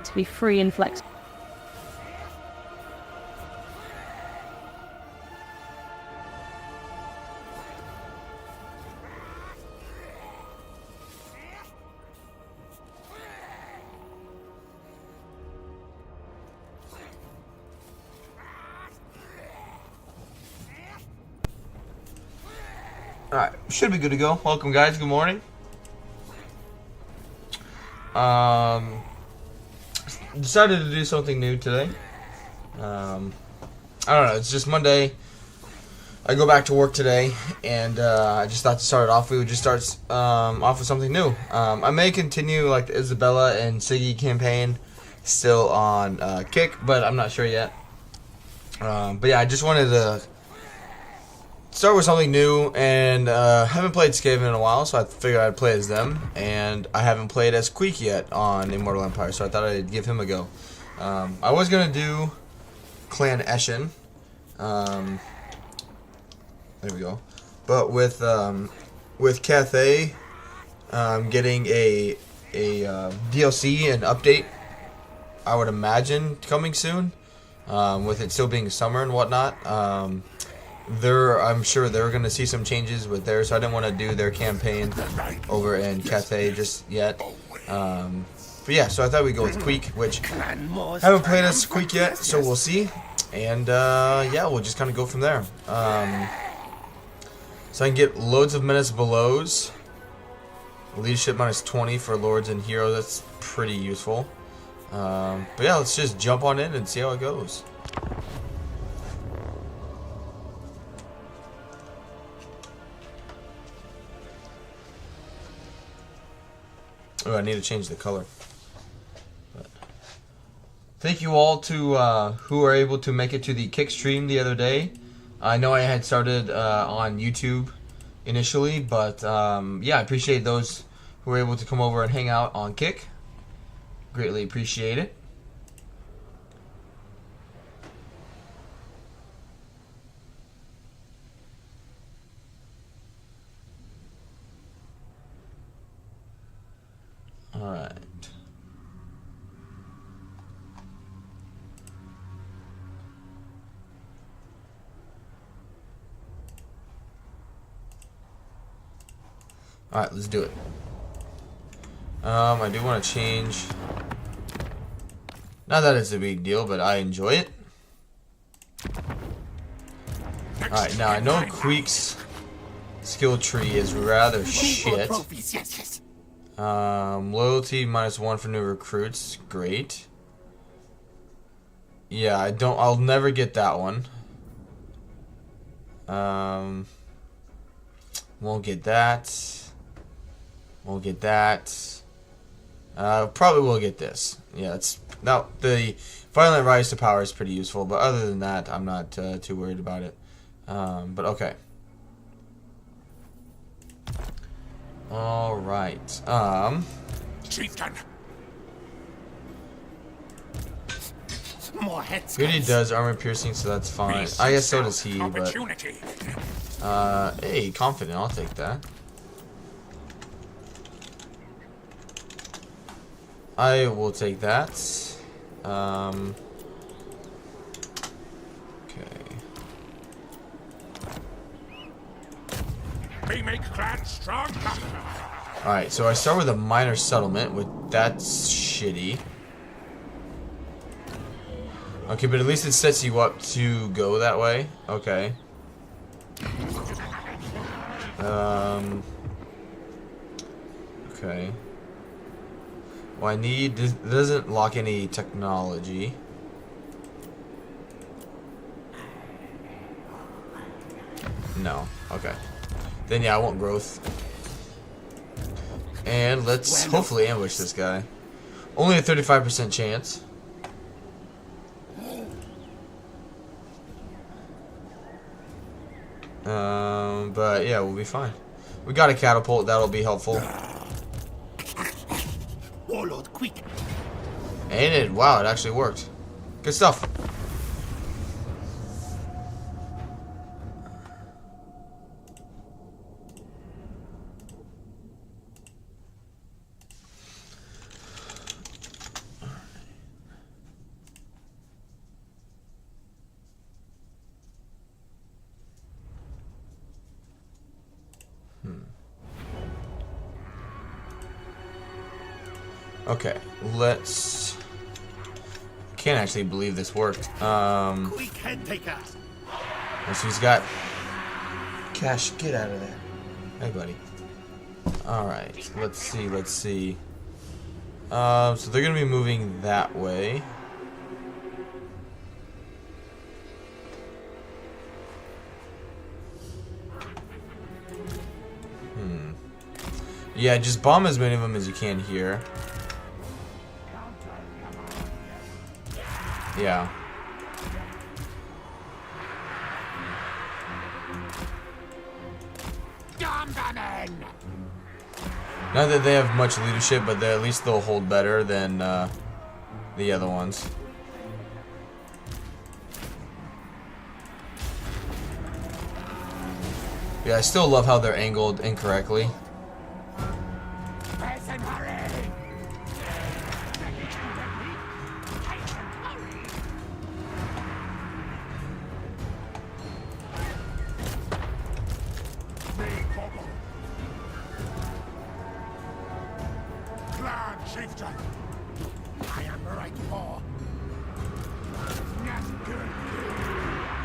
to be free and flexible. Alright, should be good to go. Welcome guys, good morning. Decided to do something new today. I don't know, it's just Monday. I go back to work today, and I just thought to start it off, we would just start off with something new. I may continue like the Isabella and Siggy campaign still on Kick, but I'm not sure yet. But yeah, I just wanted to start with something new, and haven't played Skaven in a while, so I figured I'd play as them, and I haven't played as Queek yet on Immortal Empires, so I thought I'd give him a go. I was going to do Clan Eshin, there we go, but with Cathay getting a DLC and update, I would imagine, coming soon, with it still being summer and whatnot. I'm sure they're going to see some changes with theirs, so I didn't want to do their campaign over in Cathay just yet. But yeah, so I thought we'd go with Queek, which I haven't played as Queek yet, so we'll see. And yeah, we'll just kind of go from there. So I can get loads of menace belows. Leadership minus 20 for lords and heroes, that's pretty useful. But yeah, let's just jump on in and see how it goes. Oh, I need to change the color. But thank you all to who were able to make it to the Kick stream the other day. I know I had started on YouTube initially, but yeah, I appreciate those who were able to come over and hang out on Kick. Greatly appreciate it. Alright. Alright, let's do it. I do want to change. Not that it's a big deal, but I enjoy it. Alright, now I know Queek's skill tree is rather shit. Loyalty -1 for new recruits. Great. Yeah, I'll never get that one. Won't get that. Won't get that. Probably will get this. Yeah, the Violent Rise to Power is pretty useful, but other than that, I'm not too worried about it. But okay. All right. Chieftain. Goody does armor piercing, so that's fine. I guess so does he, but hey, confident, I'll take that. I will take that. Okay. We make clan strong. Alright, so I start with a minor settlement, that's shitty. Okay, but at least it sets you up to go that way. Okay. Okay. Well, it doesn't lock any technology. No. Okay. Then yeah, I want growth. And let's hopefully ambush this guy. Only a 35% chance. But yeah, we'll be fine. We got a catapult, that'll be helpful. Warlord Queek. And wow, it actually worked. Good stuff. Okay, let's... Can't actually believe this worked. Queek Headtaker. So he's got... Cash, get out of there. Hey, buddy. Alright, let's see, let's see. So they're gonna be moving that way. Yeah, just bomb as many of them as you can here. Yeah. Not that they have much leadership, but at least they'll hold better than the other ones. Yeah, I still love how they're angled incorrectly.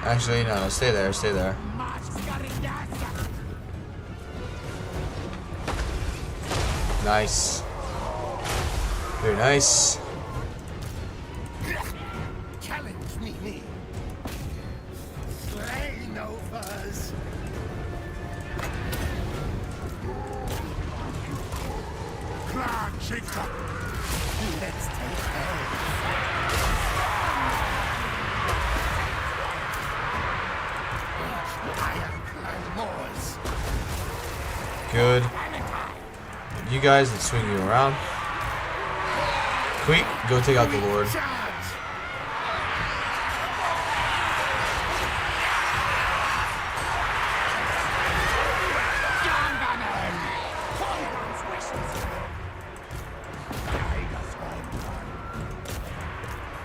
Actually, no, stay there, stay there. Nice. Very nice. Challenge me. Slay no fuzz. Clan chieftain. Let's take care. Good. You guys, let's swing you around. Queek, go take out the Lord.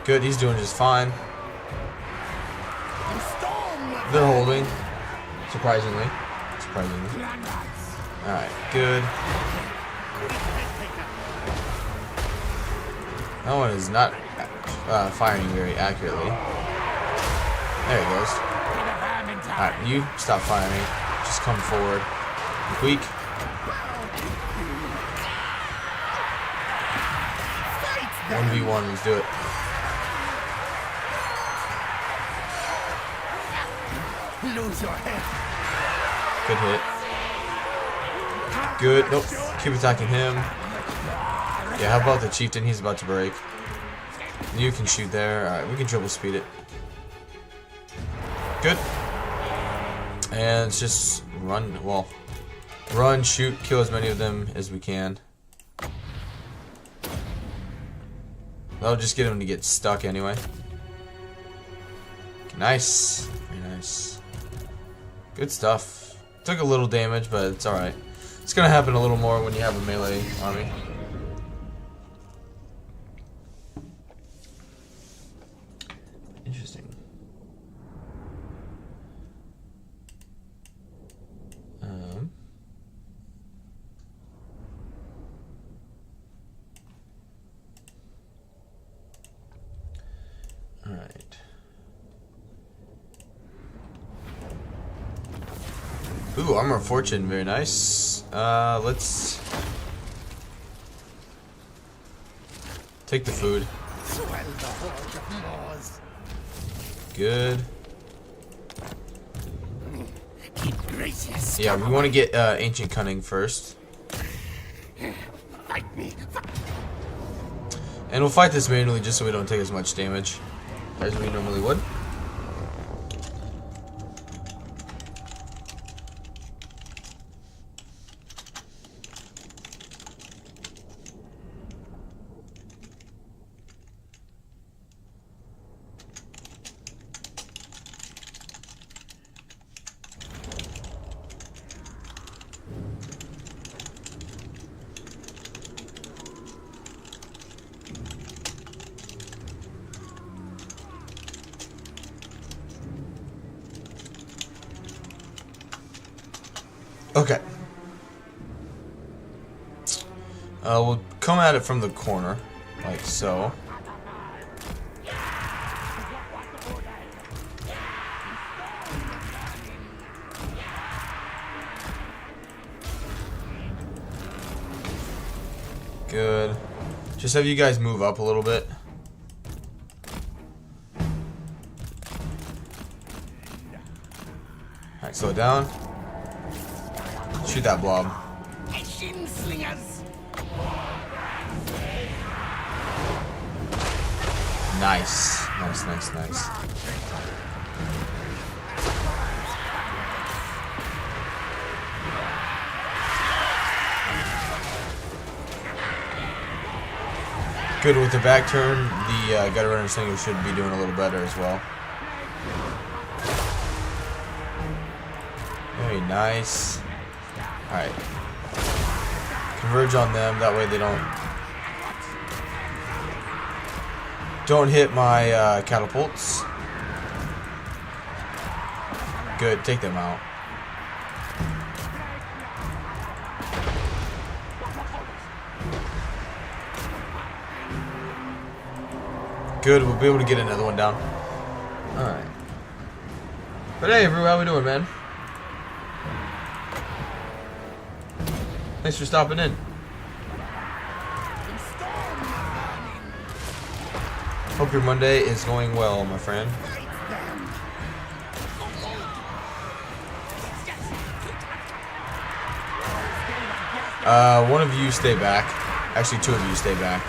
Good, he's doing just fine. They're holding. Surprisingly. Alright, good. That one is not firing very accurately. There he goes. Alright, you stop firing. Just come forward. Queek. One v one, let's do it. Lose your head. Good hit. Good. Nope. Keep attacking him. Yeah, how about the chieftain? He's about to break. You can shoot there. Alright, we can triple speed it. Good. And let's just run. Well, run, shoot, kill as many of them as we can. That'll just get him to get stuck anyway. Nice. Very nice. Good stuff. Took a little damage, but it's alright. It's gonna happen a little more when you have a melee army. Interesting. Alright. Ooh, Armor of Fortune, very nice. Let's take the food. Good. Yeah, we want to get Ancient Cunning first. Fight me. And we'll fight this manually just so we don't take as much damage as we normally would. Okay. We'll come at it from the corner, like so. Good. Just have you guys move up a little bit. Alright, slow it down. Shoot that blob. Nice. Nice, nice, nice. Good with the back turn. The gutter runner slinger should be doing a little better as well. Very nice. Alright. Converge on them, that way they don't hit my catapults. Good, take them out. Good, we'll be able to get another one down. Alright. But hey, everyone, how we doing, man? Thanks for stopping in. Hope your Monday is going well, my friend. One of you stay back. Actually, two of you stay back.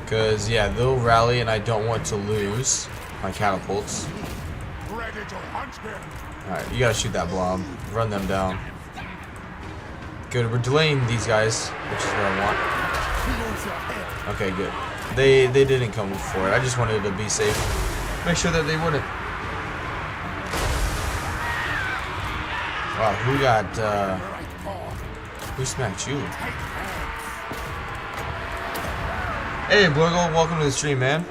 Because, yeah, they'll rally and I don't want to lose my catapults. Alright, you gotta shoot that blob. Run them down. Good, we're delaying these guys, which is what I want. Okay, good. They didn't come for it. I just wanted to be safe. Make sure that they wouldn't. Wow, who got, who smacked you? Hey, Blurgle, welcome to the stream, man.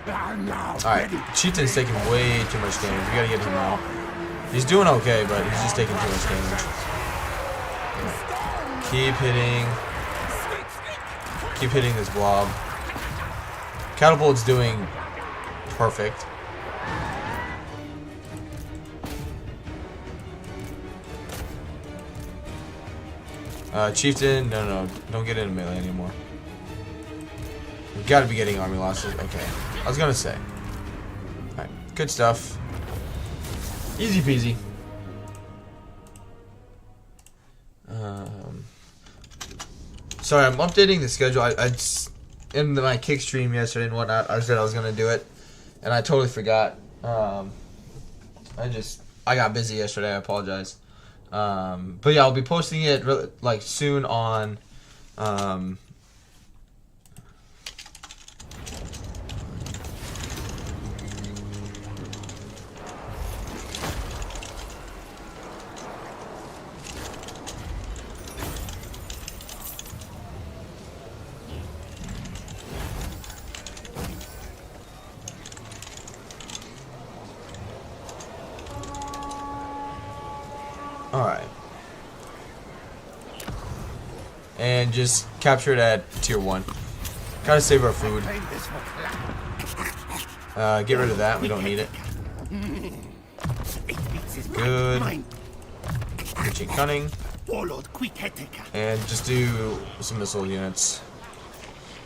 Alright, Cheaton's taking way too much damage. We gotta get him out. He's doing okay, but he's just taking too much damage. Keep hitting this blob. Catapult's doing perfect. Chieftain, no, don't get into melee anymore. We've got to be getting army losses. Okay, I was gonna say. Alright, good stuff. Easy peasy. Sorry, I'm updating the schedule. I in my kick stream yesterday and whatnot, I said I was gonna do it, and I totally forgot. I got busy yesterday. I apologize. But yeah, I'll be posting it like soon on. Alright. And just capture it at tier 1. Gotta save our food. Get rid of that, we don't need it. Good. Reaching cunning. And just do some missile units.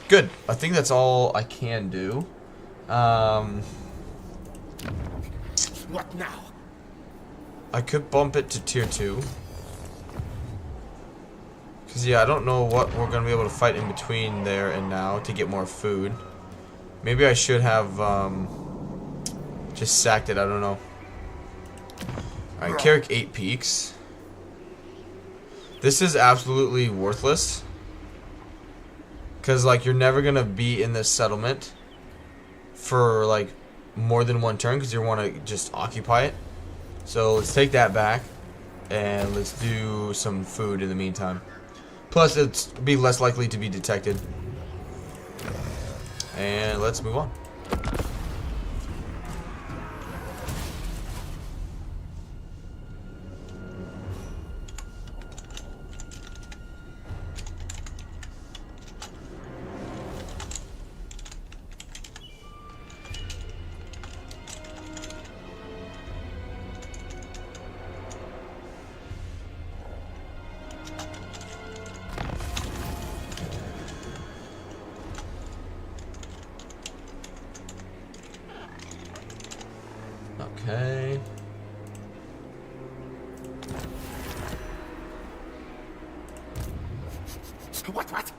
Good. I think that's all I can do. What now? I could bump it to tier 2. Because, yeah, I don't know what we're going to be able to fight in between there and now to get more food. Maybe I should have just sacked it. I don't know. Alright, Carrick 8 peaks. This is absolutely worthless. Because, like, you're never going to be in this settlement for, like, more than one turn because you want to just occupy it. So let's take that back, and let's do some food in the meantime. Plus, it's be less likely to be detected. And let's move on. Okay. What?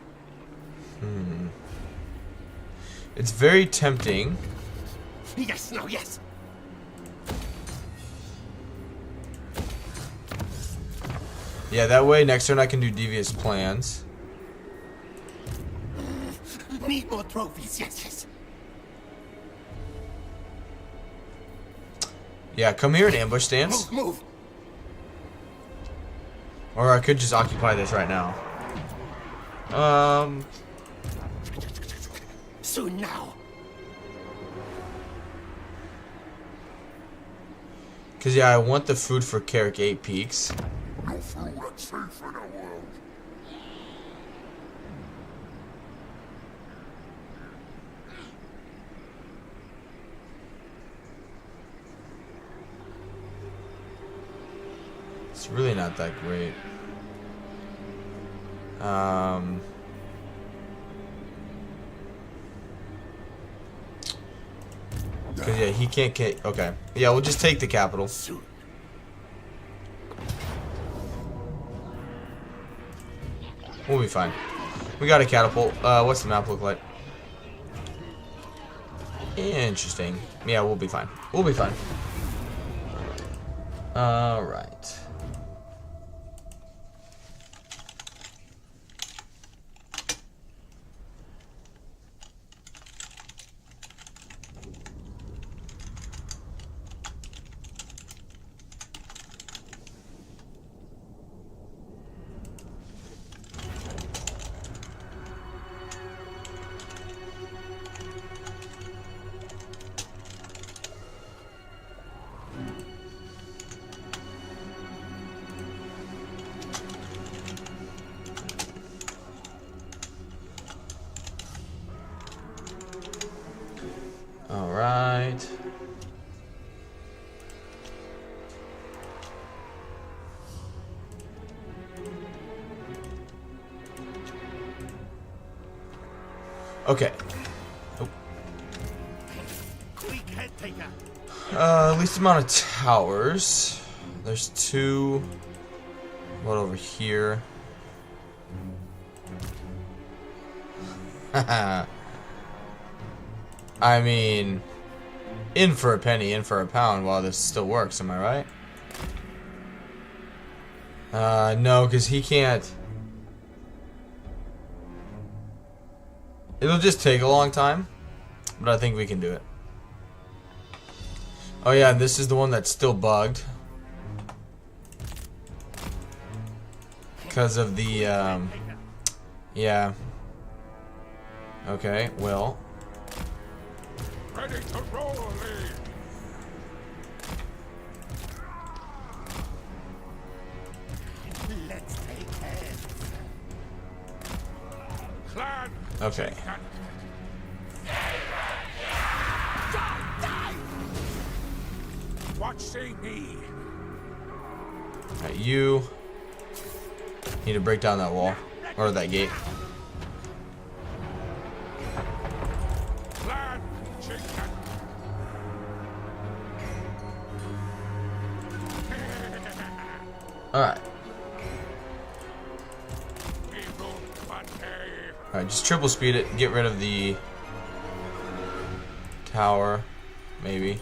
It's very tempting. Yes, no, yes. Yeah, that way next turn I can do devious plans. Need more trophies, yes. Yeah, come here and ambush stance. Move. Or I could just occupy this right now. Soon now. Cause yeah, I want the food for Carrick 8 Peaks. No food that's safe in the world. It's really not that great. Cause yeah, he can't get. Okay, yeah, we'll just take the capital. Soon. We'll be fine. We got a catapult. What's the map look like? Interesting. Yeah, we'll be fine. We'll be fine. Alright. Alright. Okay. Oh. Queek Headtaker. Least amount of towers. There's 2. What over here? Haha. I mean, in for a penny, in for a pound while this still works, am I right? No, because he can't. It'll just take a long time, but I think we can do it. Oh yeah, and this is the one that's still bugged. Because of the, yeah. Okay, well. Ready to roll, Lee. Let's take heads. Clan. Okay. Die! Watch, see me. Alright, you need to break down that wall. Or that gate. Clan. Chicken. Alright. People, but Alright, just triple speed it. Get rid of the tower. Maybe.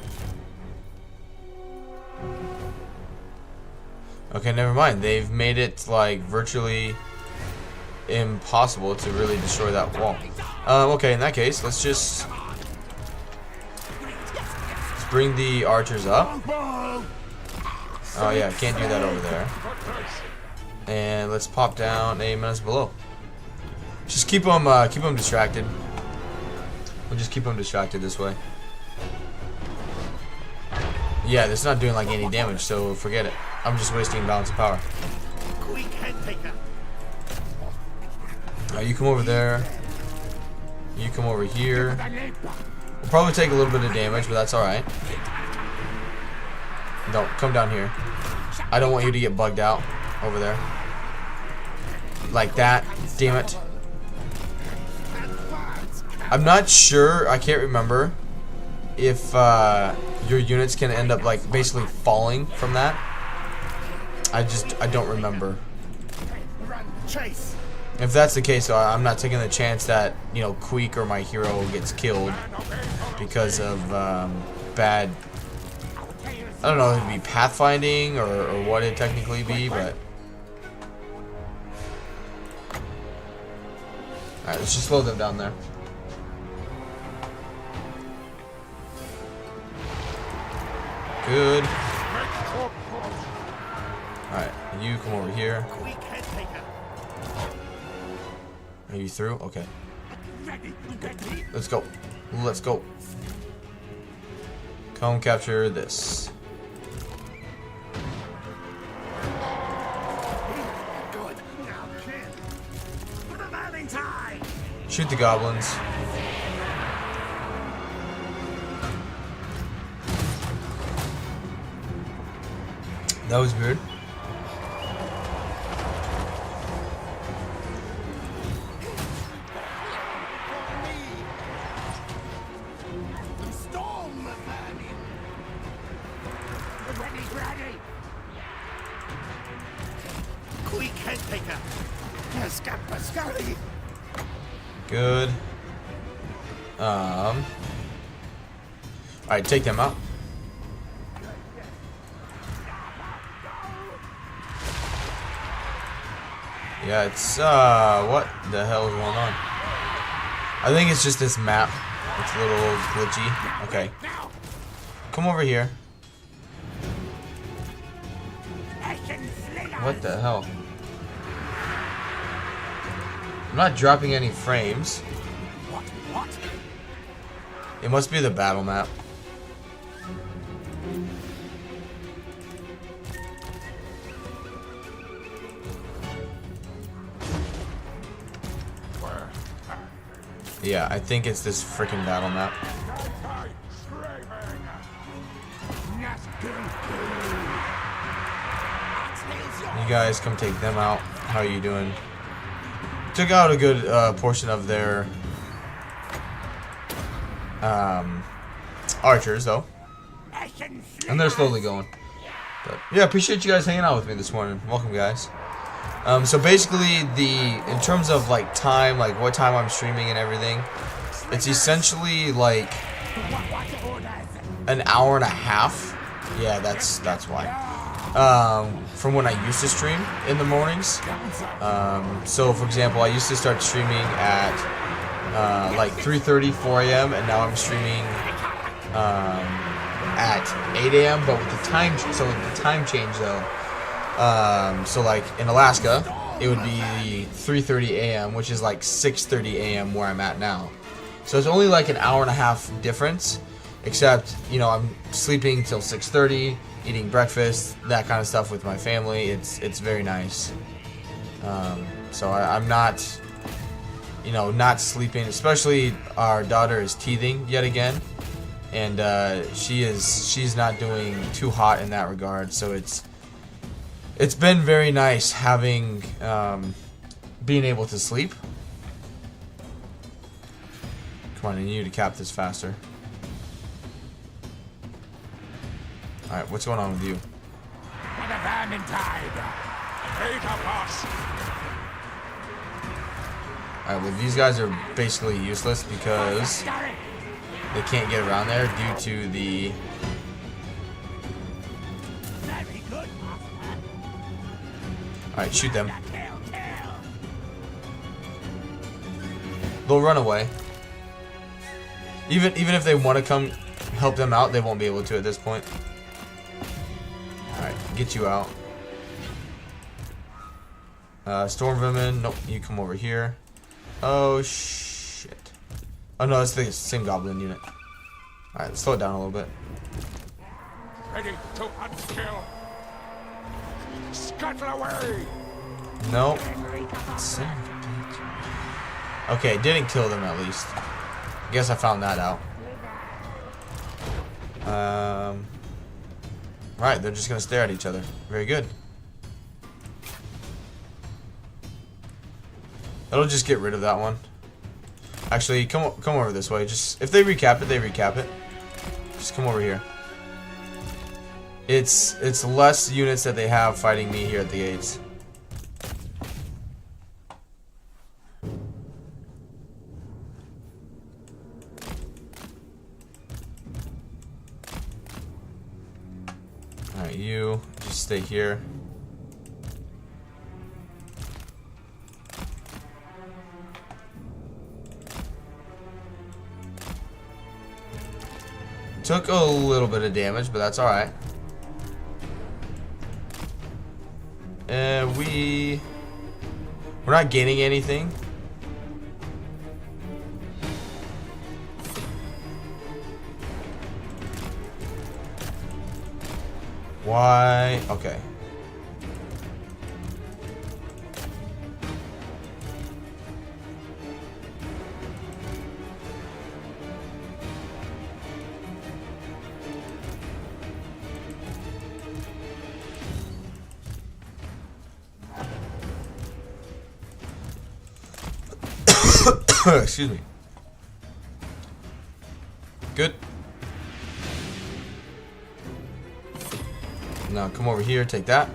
Okay, never mind. Let's made it like virtually impossible to really destroy that wall. Okay, in that case, let's bring the archers up. Oh yeah, can't do that over there. And let's pop down a menace below. Just keep them distracted. We'll just keep them distracted this way. Yeah, it's not doing like any damage, so forget it. I'm just wasting balance of power. Queek Headtaker. You come over there. You come over here. We'll probably take a little bit of damage, but that's alright. No, come down here. I don't want you to get bugged out over there. Like that. Damn it. I'm not sure. I can't remember if your units can end up like basically falling from that. I don't remember. Run, chase. If that's the case, though, I'm not taking the chance that, you know, Queek or my hero gets killed because of bad. I don't know if it'd be pathfinding or what it'd technically be, but. Alright, let's just slow them down there. Good. Alright, you come over here. Queek Headtaker. Are you through? Okay. Let's go. Let's go. Come capture this. Good. Now kill. For the Valentine. Shoot the goblins. That was weird. Storm the vermin. Ready. Queek Headtaker. Pascali. Good. Alright, take them out. Yeah, it's what the hell is going on? I think it's just this map. It's a little glitchy. Okay. Come over here. What the hell? I'm not dropping any frames. What? It must be the battle map. Yeah, I think it's this freaking battle map. You guys come take them out. How are you doing? Took out a good portion of their archers, though. And they're slowly going. But yeah, appreciate you guys hanging out with me this morning. Welcome, guys. So basically, in terms of like time, like what time I'm streaming and everything, it's essentially like an hour and a half. Yeah, that's why. From when I used to stream in the mornings. So for example, I used to start streaming at like 3:30, 4 a.m. and now I'm streaming at 8 a.m. But with the time change though. So like in Alaska, it would be 3:30 a.m., which is like 6:30 a.m. where I'm at now. So it's only like an hour and a half difference, except, you know, I'm sleeping till 6:30, eating breakfast, that kind of stuff with my family. It's very nice. So I'm not, you know, not sleeping. Especially our daughter is teething yet again, and she's not doing too hot in that regard. So it's been very nice having being able to sleep. Come on, I need you to cap this faster. Alright, what's going on with you? Alright, well these guys are basically useless because they can't get around there due to the... Alright, shoot them. They'll run away. Even if they want to come help them out, they won't be able to at this point. Alright, get you out. Storm Vermin, nope, you come over here. Oh shit. Oh no, it's the same goblin unit. Alright, let's slow it down a little bit. Ready to unkill. Scuttle away. Nope. Son of a bitch. Okay, didn't kill them at least. Guess I found that out. Right, they're just gonna stare at each other. Very good. That'll just get rid of that one. Actually, come over this way. Just if they recap it, they recap it. Just come over here. It's less units that they have fighting me here at the gates. Alright, you just stay here. Took a little bit of damage, but that's alright. We're not gaining anything. Why? Okay. Excuse me. Good. Now come over here, take that.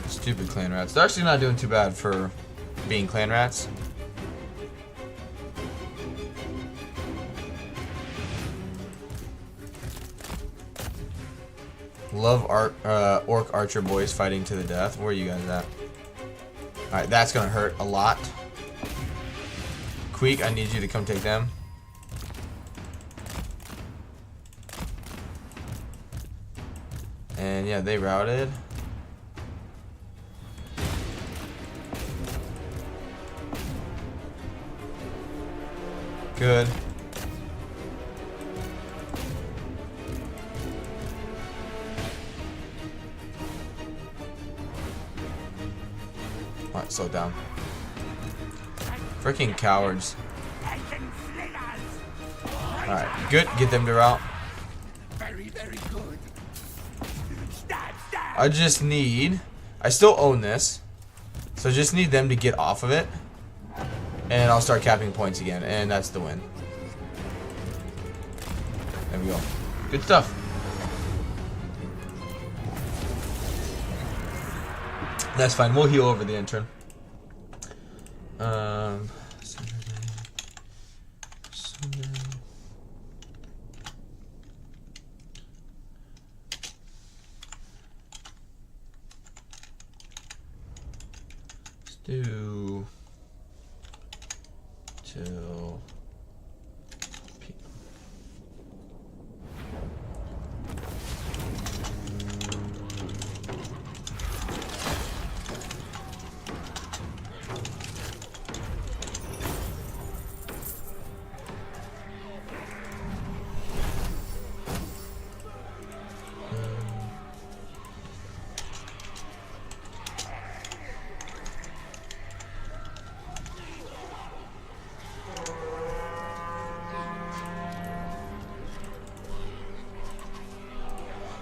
Stupid clan rats. They're actually not doing too bad for being clan rats. Love orc archer boys fighting to the death. Where are you guys at? Alright, that's gonna hurt a lot. Queek, I need you to come take them. And yeah, they routed. Good. Alright, slow down. Freaking cowards. Alright, good. Get them to rout. Very, very good. Stab, stab. I just need... I still own this. So I just need them to get off of it. And I'll start capping points again. And that's the win. There we go. Good stuff. That's fine. We'll heal over the intern. Sunday. Let's do till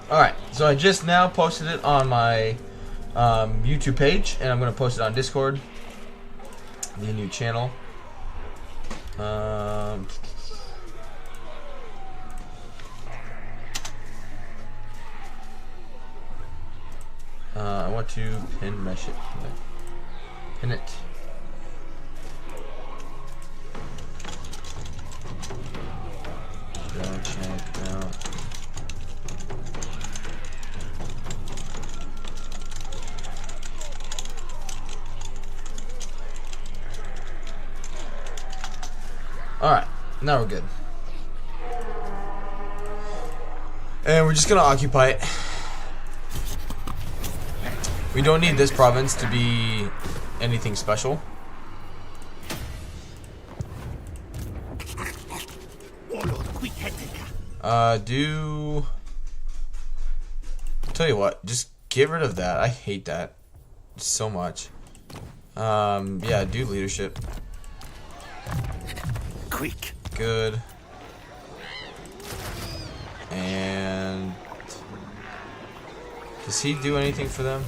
Alright, so I just now posted it on my YouTube page, and I'm going to post it on Discord, the new channel. I want to pin my shit. Pin it. Go check out. Alright, now we're good. And we're just gonna occupy it. We don't need this province to be anything special. Do... Tell you what, just get rid of that. I hate that so much. Yeah, do leadership. Queek. Good. And does he do anything for them?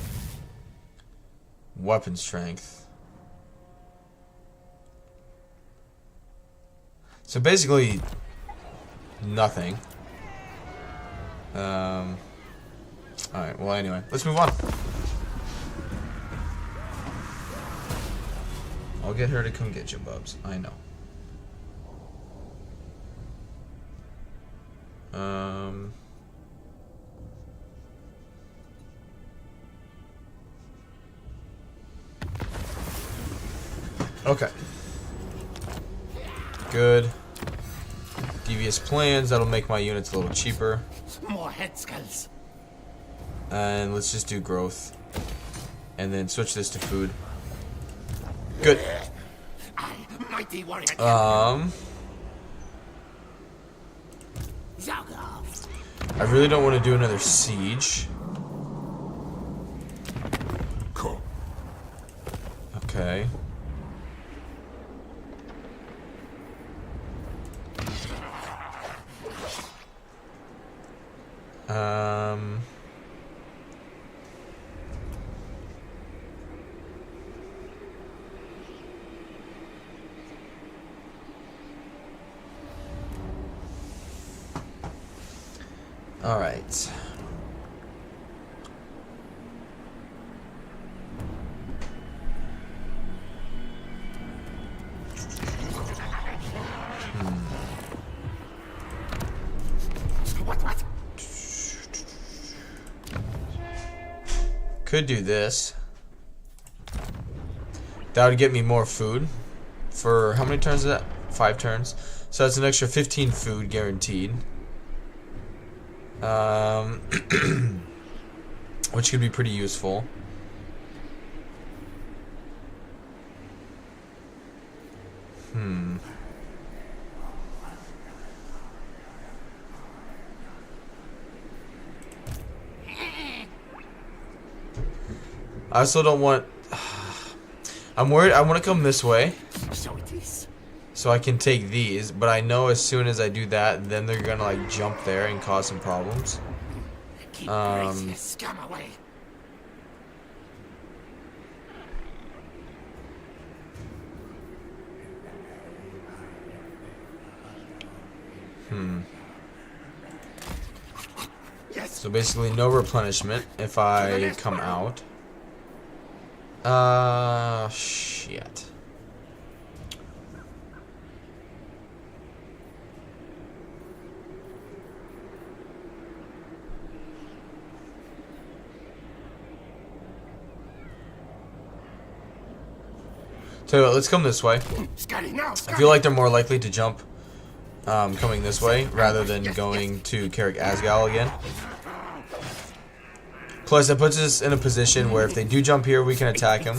Weapon strength. So basically, nothing. Alright, well anyway, let's move on. I'll get her to come get you, Bubs. I know. Okay. Good. Devious plans, that'll make my units a little cheaper. More head skulls. And let's just do growth. And then switch this to food. Good. Mighty warrior. I really don't want to do another siege. Cool. Okay. All right. What? Could do this. That would get me more food. For how many turns is that? 5 turns. So that's an extra 15 food guaranteed. Which could be pretty useful. I also don't want... I'm worried. I want to come this way. So it is. So I can take these. But I know as soon as I do that, then they're going to like jump there and cause some problems. Keep graceless scum away. Yes. So basically no replenishment if I come out. Shit. Tell you what, let's come this way. Scotty, now. I feel like they're more likely to jump coming this way rather than going to Carrick Asgal again. Plus, that puts us in a position where if they do jump here, we can attack them.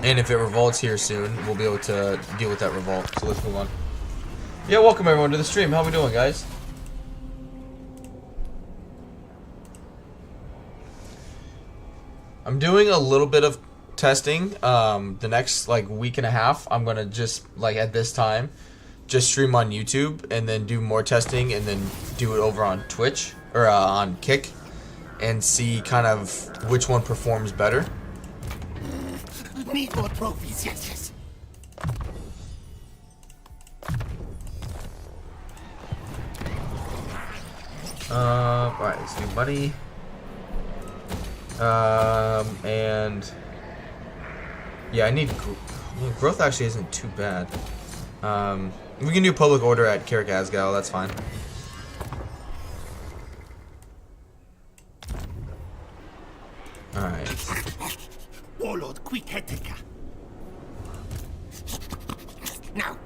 And if it revolts here soon, we'll be able to deal with that revolt. So let's move on. Yeah, welcome everyone to the stream. How we doing, guys? I'm doing a little bit of testing. The next like week and a half, I'm gonna just like at this time, just stream on YouTube and then do more testing and then do it over on Twitch or on Kick and see kind of which one performs better. Need more trophies, yes. Right, let's do money. And yeah, I need growth. Actually, isn't too bad. We can do public order at Carrick Asgal. That's fine. All right. Warlord Queek Headtaker. Now.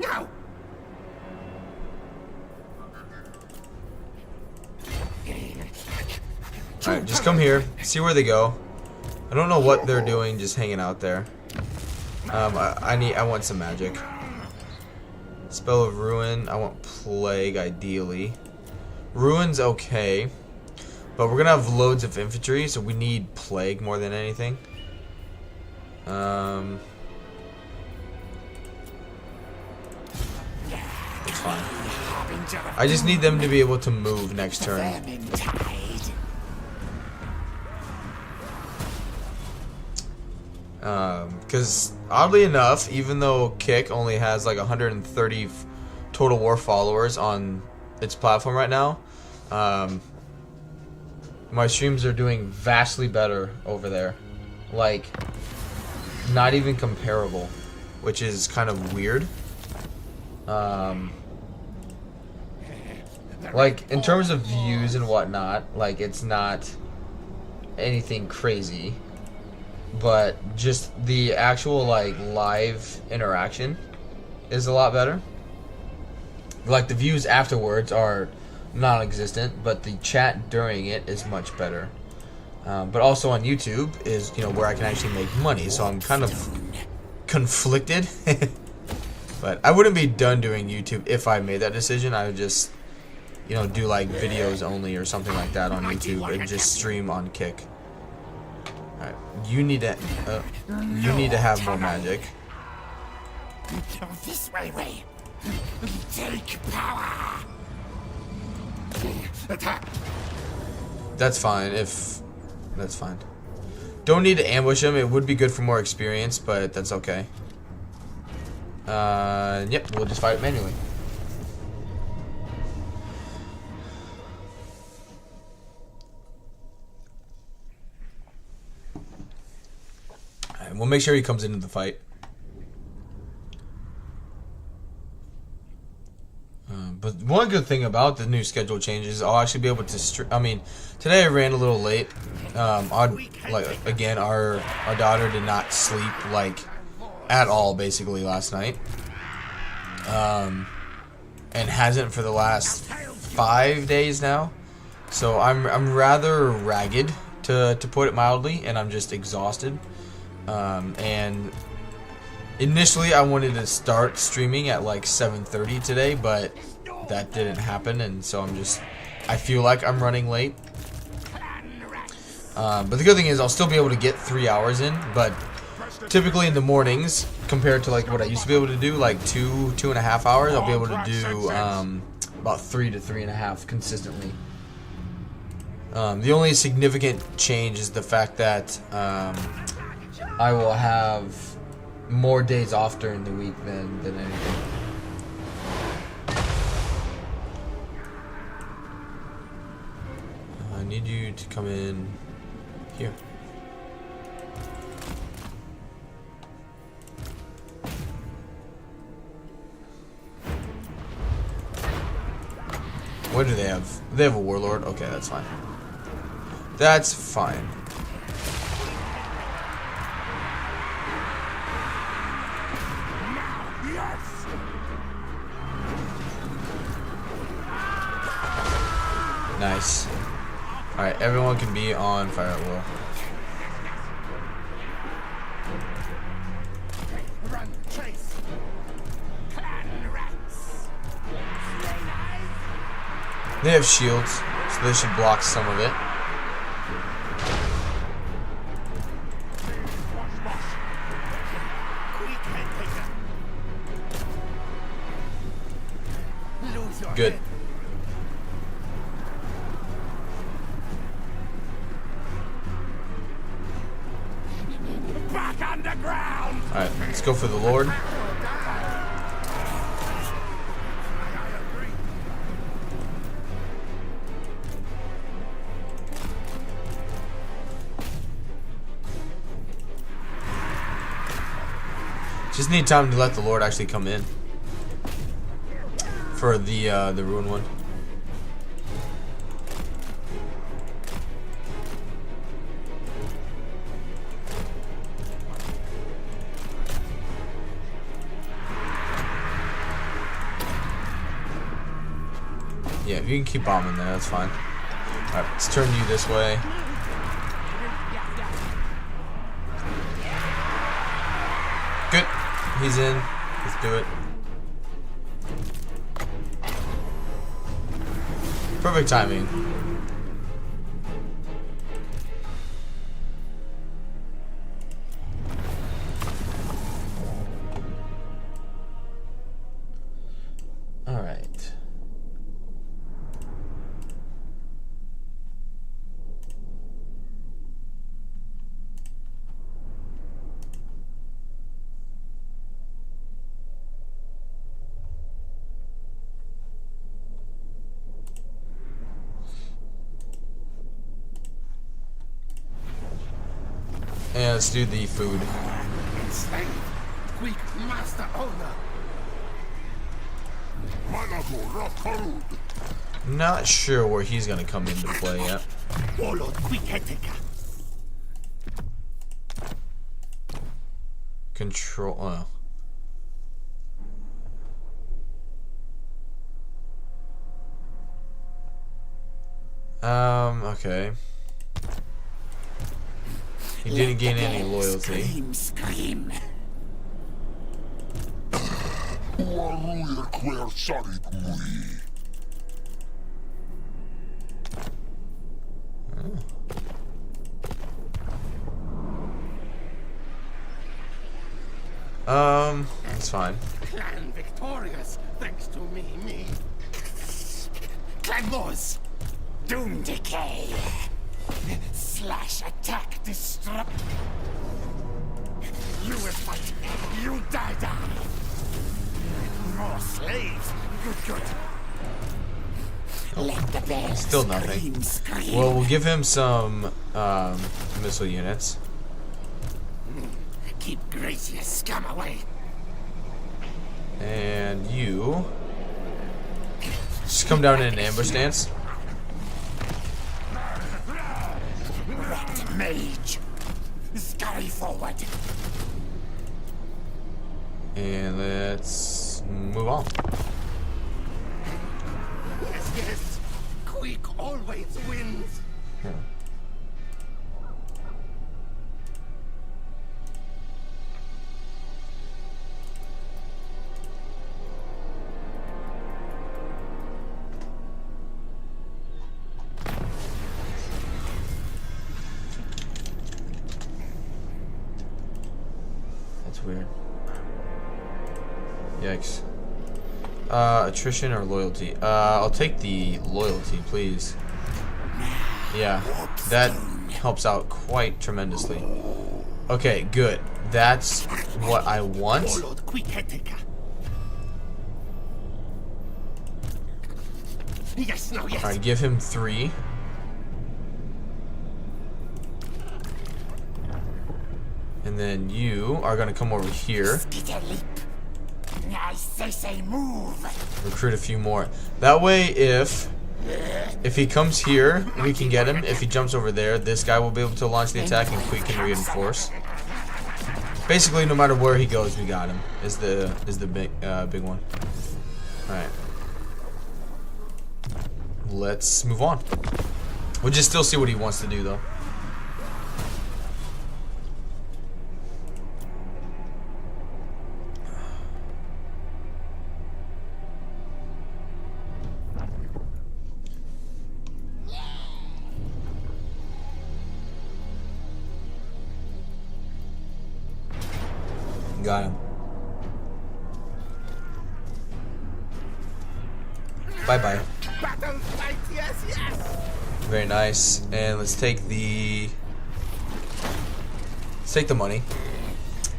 Alright, just come here. See where they go. I don't know what they're doing, just hanging out there. I want some magic. Spell of Ruin. I want Plague, ideally. Ruin's okay. But we're gonna have loads of infantry, so we need Plague more than anything. It's fine. I just need them to be able to move next turn. Because oddly enough, even though Queek only has like 130 total war followers on its platform right now, my streams are doing vastly better over there. Like, not even comparable, which is kind of weird. Like, in terms of views and whatnot, like, it's not anything crazy. But just the actual, like, live interaction is a lot better. Like, the views afterwards are non-existent, but the chat during it is much better. But also on YouTube is, you know, where I can actually make money, so I'm kind of conflicted. But I wouldn't be done doing YouTube if I made that decision. I would just, you know, do like videos only or something like that on YouTube and just stream on Queek. Alright, you need to have more magic. This way. Take power. Attack. That's fine that's fine. Don't need to ambush him. It would be good for more experience, but that's okay. Yep, we'll just fight it manually. Alright, we'll make sure he comes into the fight. But one good thing about the new schedule changes, I'll actually be able to stream. I mean, today I ran a little late. Again, our daughter did not sleep like at all basically last night, and hasn't for the last 5 days now. So I'm rather ragged, to put it mildly, and I'm just exhausted. And initially I wanted to start streaming at like 7:30 today, but that didn't happen, and so I feel like I'm running late. But the good thing is I'll still be able to get 3 hours in, but typically in the mornings, compared to like what I used to be able to do, like 2.5 hours, I'll be able to do about 3 to 3.5 consistently. The only significant change is the fact that I will have more days off during the week than anything. I need you to come in here. What do they have? They have a warlord? Okay, that's fine. That's fine. Nice. Alright, everyone can be on fire at will. Run, chase. Clan rats. They have shields, so they should block some of it. Good. Back underground. Alright, let's go for the Lord. Just need time to let the Lord actually come in for the ruin one. Yeah, if you can keep bombing there, that's fine. Alright, let's turn you this way. Good. He's in. Let's do it. Perfect timing. All right. And let's do the food. Slave, Queek master owner. Not sure where he's gonna come into play yet. Warlord Queek Headtaker. Control. Okay. He didn't gain any loyalty. Scream. That's fine. Clan victorious, thanks to me. Clan wars. Doom decay. Slash attack disrupt. You will fight. You die. More slaves. Good. Let the bears Still nothing. scream. Well, we'll give him some missile units. Keep Gracia scum away. And you just come down in an ambush stance. Rat mage. Scurry forward. And let's move on. Yes. Queek always wins. That's weird. Yikes. Attrition or loyalty? I'll take the loyalty, please. Yeah, that helps out quite tremendously. Okay, good. That's what I want. Warlord Queek Headtaker. Yes. Alright, give him 3. And then you are gonna come over here. I say move. Recruit a few more. That way, if he comes here, we can get him. If he jumps over there, this guy will be able to launch the attack and Queek can reinforce. Basically, no matter where he goes, we got him. Is the big one. All right. Let's move on. We'll just still see what he wants to do, though. Got him. Bye-bye. Battle fight, yes. Very nice. And let's take the money.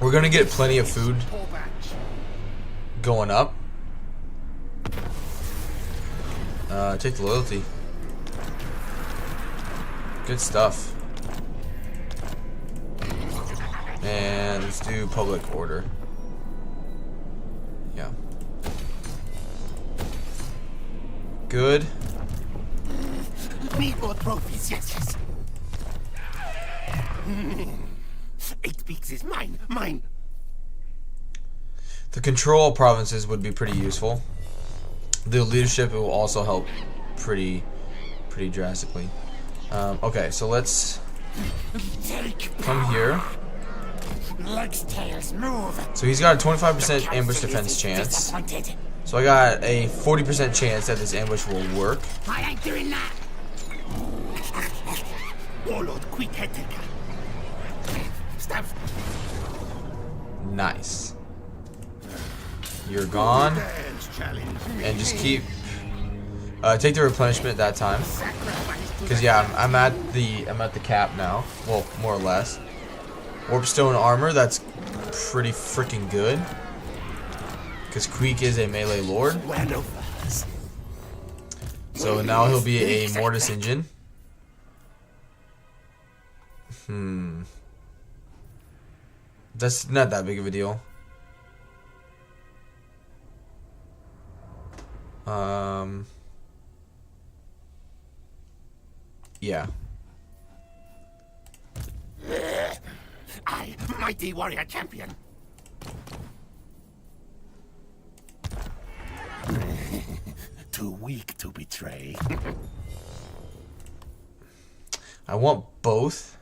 We're gonna get plenty of food going up. Take the loyalty. Good stuff. And let's do public order. Yeah. Good. Need more trophies, yes. 8 peaks is mine. The control provinces would be pretty useful. The leadership will also help pretty drastically. Okay, so let's come here. Legs, tails, move. So he's got a 25% ambush defense chance. So I got a 40% chance that this ambush will work. I ain't doing that. Warlord Queek Headtaker. Stab. Nice. You're gone. And just keep take the replenishment that time. Cause yeah, I'm at the cap now. Well, more or less. Warpstone armor, that's pretty freaking good. Because Queek is a melee lord. So now he'll be a mortis engine. That's not that big of a deal. Yeah. I, mighty warrior champion. Too weak to betray. I want both.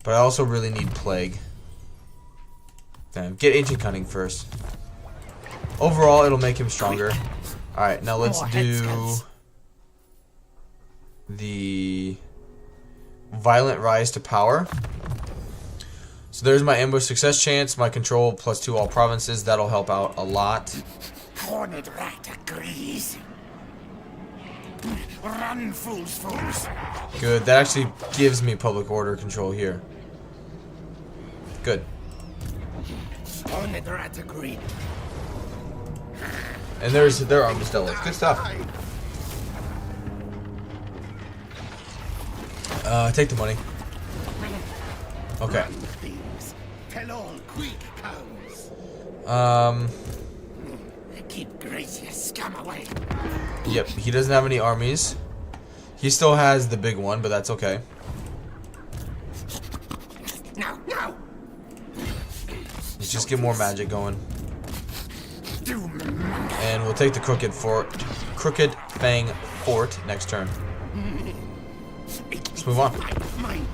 But I also really need Plague. Damn, get Ancient Cunning first. Overall, it'll make him stronger. Alright, now let's do the Violent Rise to Power. So there's my ambush success chance, my control +2 all provinces. That'll help out a lot. Horned rat agrees. Run, fools, fools. Good. That actually gives me public order control here. Good. Horned rat agree. And there's their Armadillos. Good stuff. Take the money. Okay. Tell all Queek comes. Keep gracious scum away. Yep, he doesn't have any armies. He still has the big one, but that's okay. No, no. Let's just get more magic going. Doom. And we'll take the Crooked Fang Fort next turn. Let's move on. Mine.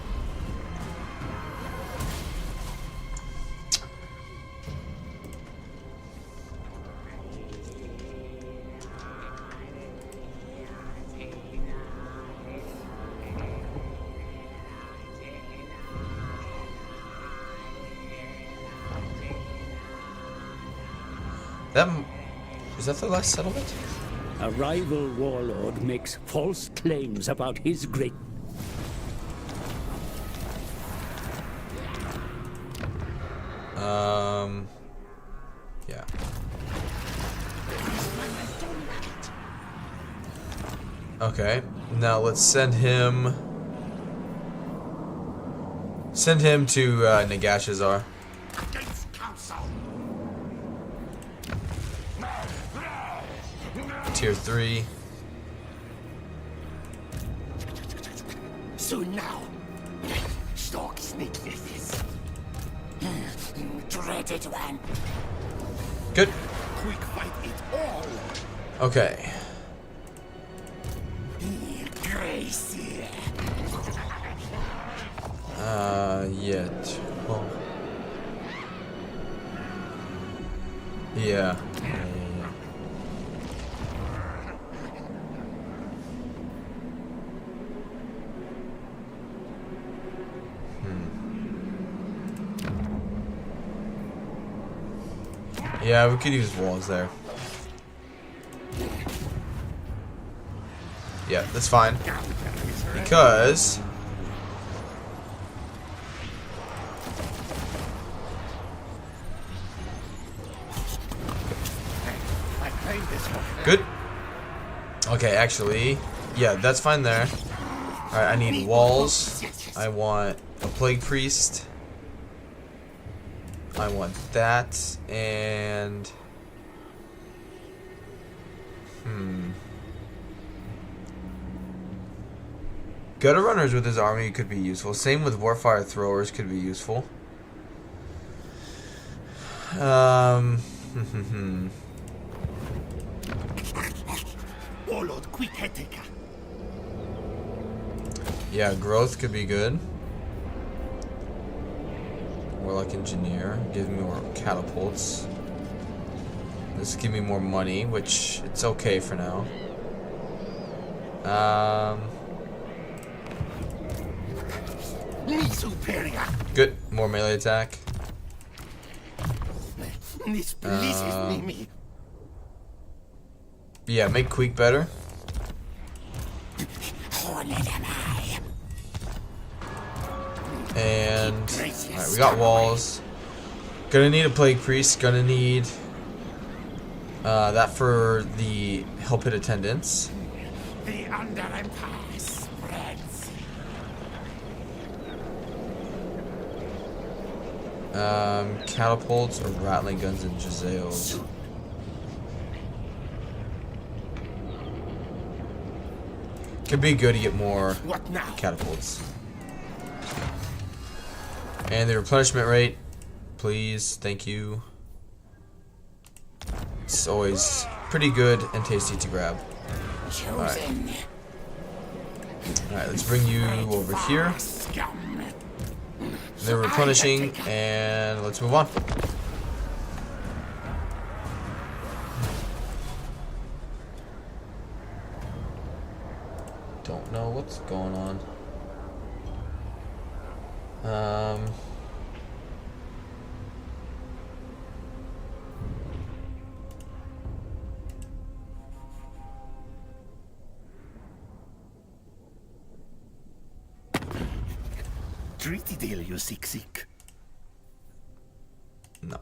Is that the last settlement? A rival warlord makes false claims about his great... Yeah. Okay, now let's send him to Nagashazar. Against council. Tier 3. Soon now. Stalk sneak this. Dreaded one. Good. Quick fight it all. Okay. Gracie. Yet. Oh. Yeah. Yeah, we could use walls there. Yeah, that's fine. Because good. Okay, actually, yeah, that's fine there. Alright, I need walls. I want a Plague Priest. I want that, and Gutter Runners with his army could be useful. Same with Warfire Throwers could be useful. Warlord Queek Headtaker. Yeah, growth could be good. Warlock Engineer, give me more catapults. This give me more money, which it's okay for now. Superior. Good, more melee attack. This pleases me. Yeah, make Queek better. Horned am I. And alright, we got walls. Gonna need a Plague Priest. Gonna need that for the Hell Pit attendants. The Empires spreads. Catapults or rattling guns and Jezzails. Could be good to get more catapults. And the replenishment rate, please, thank you. It's always pretty good and tasty to grab. Alright, let's bring you over here. They're replenishing, and let's move on. Don't know what's going on. Treaty deal, you sick. No.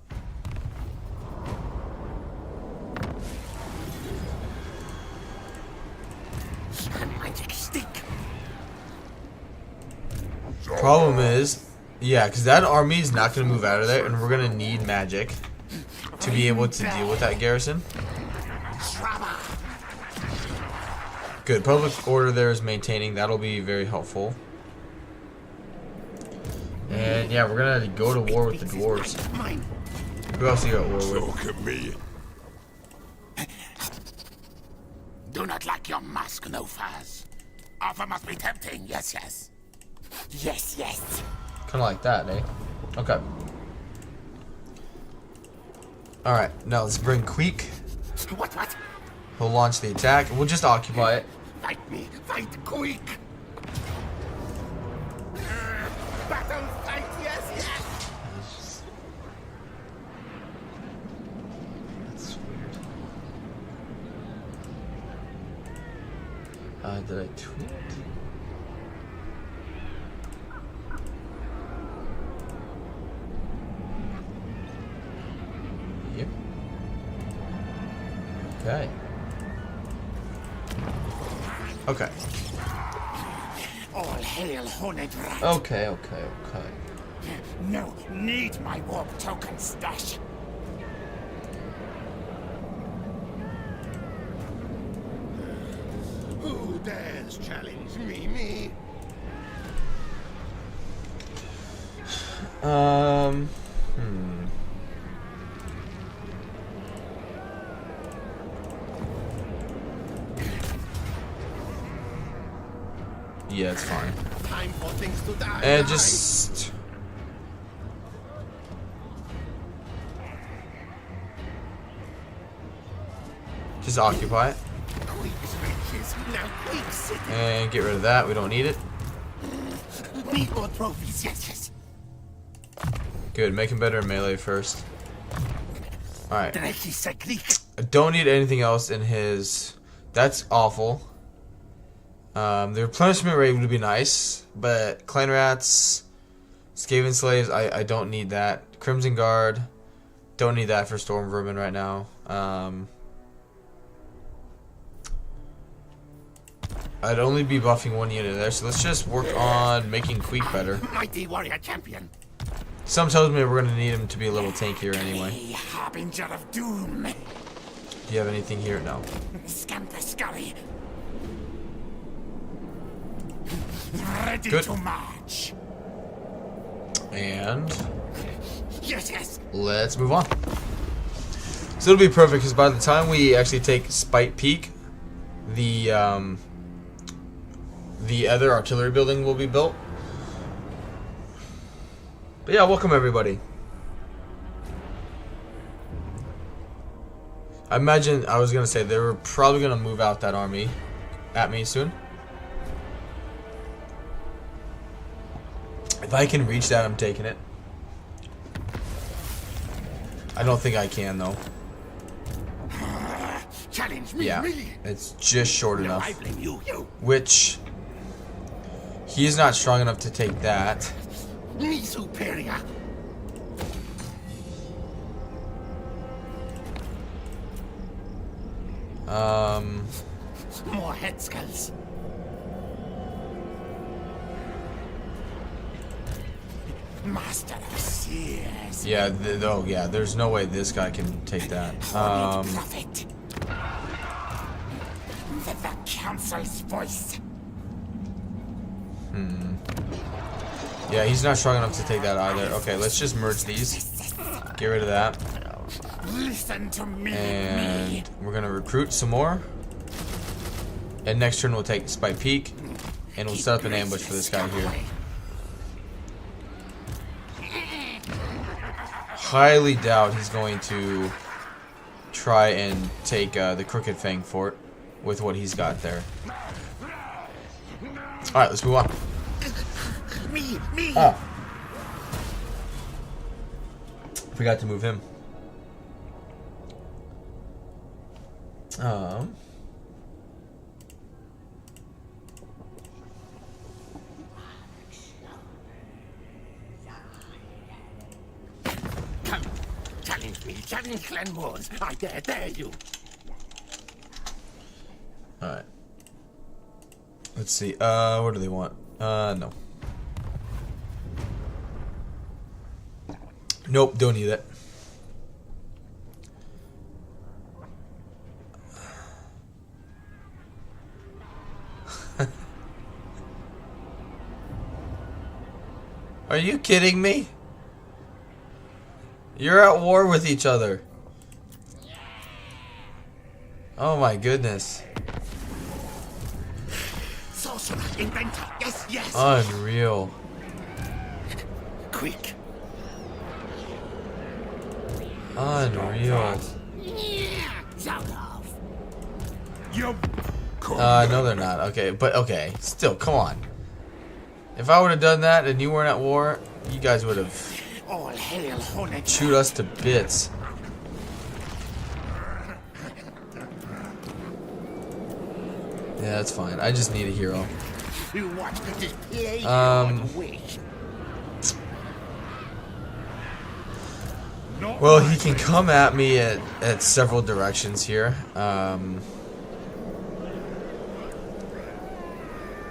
Magic stick. Problem is, yeah, because that army is not going to move out of there, and we're going to need magic to be able to deal with that garrison. Good. Public order there is maintaining. That'll be very helpful. And yeah, we're gonna go to war with the dwarves. Who else you got war with? Look at me. Do not like your mask, no fuzz. Offer must be tempting, yes. Yes. Kind of like that, eh? Okay. Alright, now let's bring Queek. What? He'll launch the attack. We'll just occupy it. Fight me, fight Queek. Battle fight, yes. That's weird. Did I tweet? Yep. Okay. Okay. All hail Horned Rat. Okay. No, need my warp token stash. Who dares challenge me? Yeah, it's fine. Time for things to die. And just occupy it. Queek's riches, now Queek City. And get rid of that. We don't need it. Need more trophies, yes. Good. Make him better in melee first. Alright. Drecky Seklik. I don't need anything else in his. That's awful. The replenishment rate would be nice, but Clan Rats, Skaven Slaves, I don't need that. Crimson Guard, don't need that for Storm Vermin right now. I'd only be buffing one unit there, so let's just work on making Queek better. Mighty warrior champion. Some tells me we're going to need him to be a little tankier anyway. A harbinger of doom. Do you have anything here? No. Scamper scurry. Ready Good. to march. And Yes. let's move on. So it'll be perfect because by the time we actually take Spite Peak, the other artillery building will be built. But yeah, welcome everybody. I imagine, I was gonna say, they were probably gonna move out that army at me soon. If I can reach that, I'm taking it. I don't think I can though. Challenge me, Yeah, really. it's just short No, enough. I blame you. Which, he's not strong enough to take that. Me superior. More head skulls. Master of seers. Yeah, oh yeah, there's no way this guy can take that. Prophet. The council's voice. Yeah, he's not strong enough to take that either. Okay, let's just merge these. Get rid of that. Listen to me. And we're gonna recruit some more. And next turn we'll take Spike Peak. And we'll set up an ambush for this guy here. Highly doubt he's going to try and take the Crooked Fang Fort with what he's got there. Alright, let's move on. Me. Oh. Forgot to move him. Challenge Glenmore's. I dare you. Alright. Let's see. What do they want? No. Nope, don't need it. Are you kidding me? You're at war with each other. Oh my goodness. Sorcerer, inventor, yes. Unreal. Quick. Unreal. Out of. You. No they're not. Okay, but okay. Still, come on. If I would have done that and you weren't at war, you guys would have All hail Hornet. chewed us to bits. Yeah, that's fine. I just need a hero. You watch this play. Well, he can come at me at several directions here.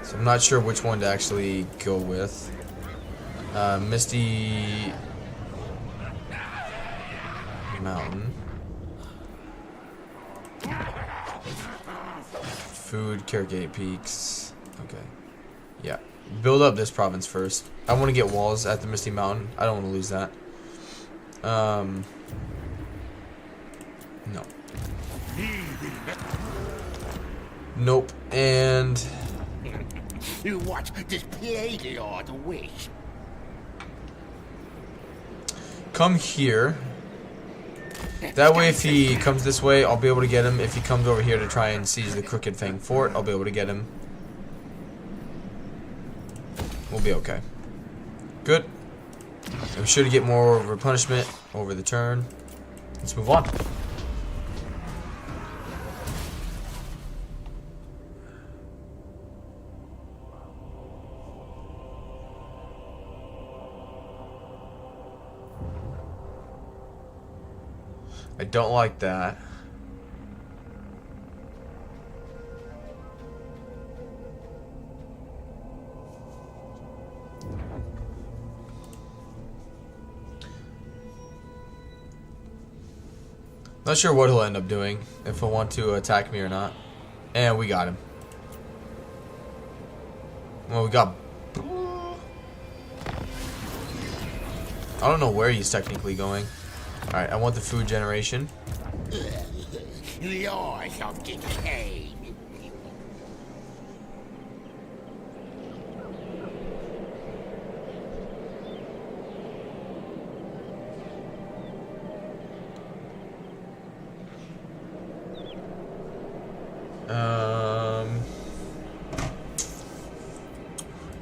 So I'm not sure which one to actually go with. Misty Mountain. Food, Carrigate Peaks. Okay. Yeah. Build up this province first. I want to get walls at the Misty Mountain. I don't want to lose that. No. Nope. And You watch this play, Lord Wish. come here. That way, if he comes this way, I'll be able to get him. If he comes over here to try and seize the Crooked Fang Fort, I'll be able to get him. We'll be okay. Good. I'm sure to get more replenishment over the turn. Let's move on. I don't like that. Not sure what he'll end up doing, if he'll want to attack me or not. And we got him. Well, we got... I don't know where he's technically going. Alright, I want the food generation. Yours of decay.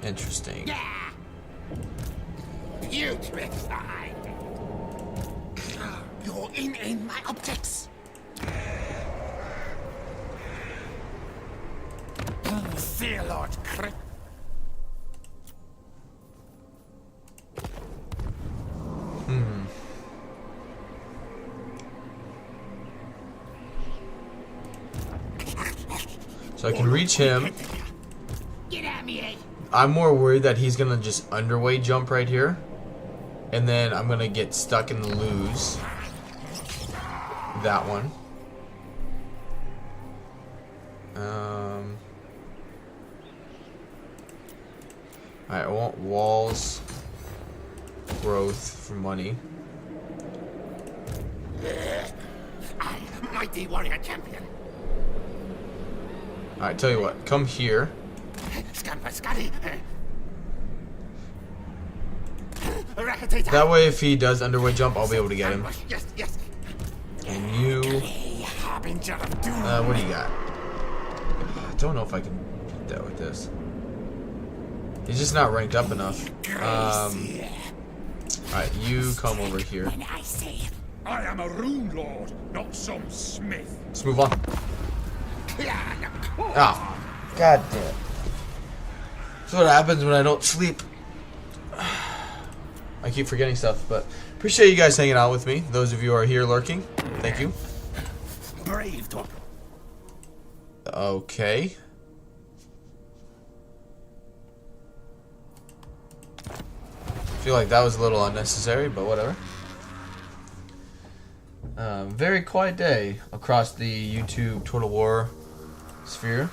Interesting. Yeah. You trick side. You're in my objects. See, Lord Crick. So I can reach him. Get at me, eh? I'm more worried that he's gonna just underweight jump right here. And then I'm gonna get stuck and lose that one. Alright, I want walls, growth for money. I, mighty warrior champion. Alright, tell you what, come here. Scamper Scotty. That way, if he does underway jump, I'll be able to get him. Yes, yes. And you, what do you got? I don't know if I can beat that with this. He's just not ranked up enough. Alright, you come over here. I am a rune lord, not some smith. Let's move on. Ah, god damn it. That's what happens when I don't sleep. I keep forgetting stuff, but appreciate you guys hanging out with me. Those of you who are here lurking, thank you. Brave talk. Okay. Feel like that was a little unnecessary, but whatever. Very quiet day across the YouTube Total War sphere.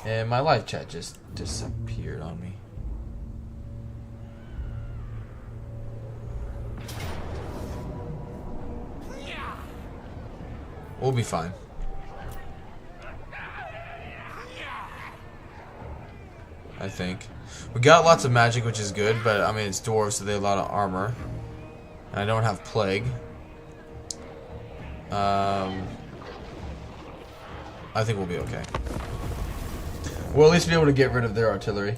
And my live chat just disappeared on me. We'll be fine. I think. We got lots of magic, which is good, but I mean, it's dwarves, so they have a lot of armor. And I don't have plague. I think we'll be okay. We'll at least be able to get rid of their artillery.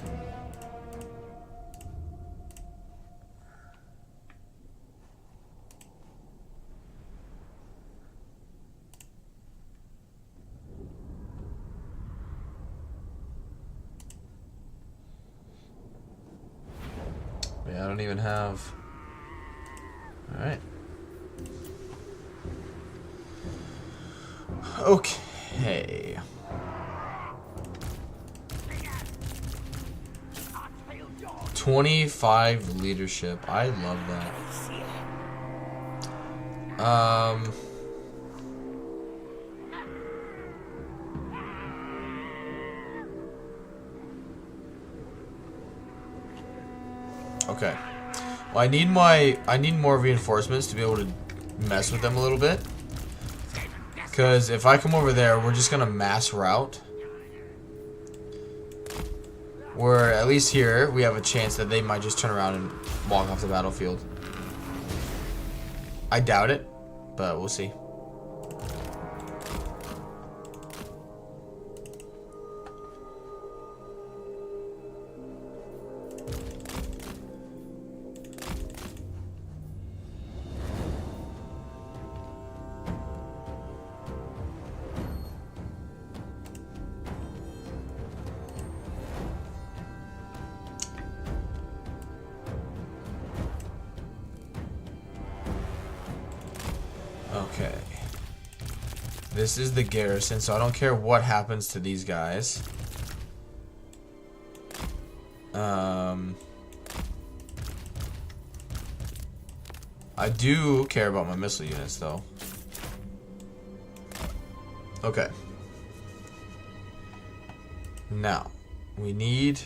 Yeah, I don't even have... Alright. Okay. 25 leadership. I love that. Okay. Well, I need more reinforcements to be able to mess with them a little bit. Because if I come over there, we're just gonna mass route. Where at least here we have a chance that they might just turn around and walk off the battlefield. I doubt it, but we'll see. Okay. This is the garrison, so I don't care what happens to these guys. I do care about my missile units, though. Okay. Now, we need...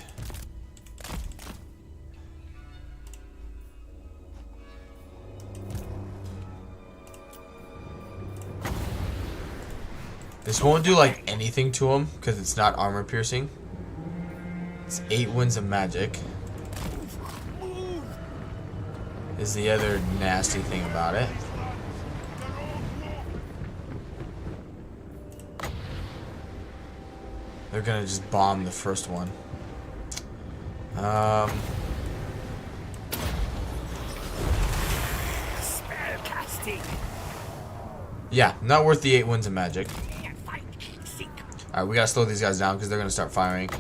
This won't do like anything to him because it's not armor piercing. It's 8 winds of magic. Is the other nasty thing about it. They're gonna just bomb the first one. Yeah, not worth the 8 winds of magic. Alright, we gotta slow these guys down because they're gonna start firing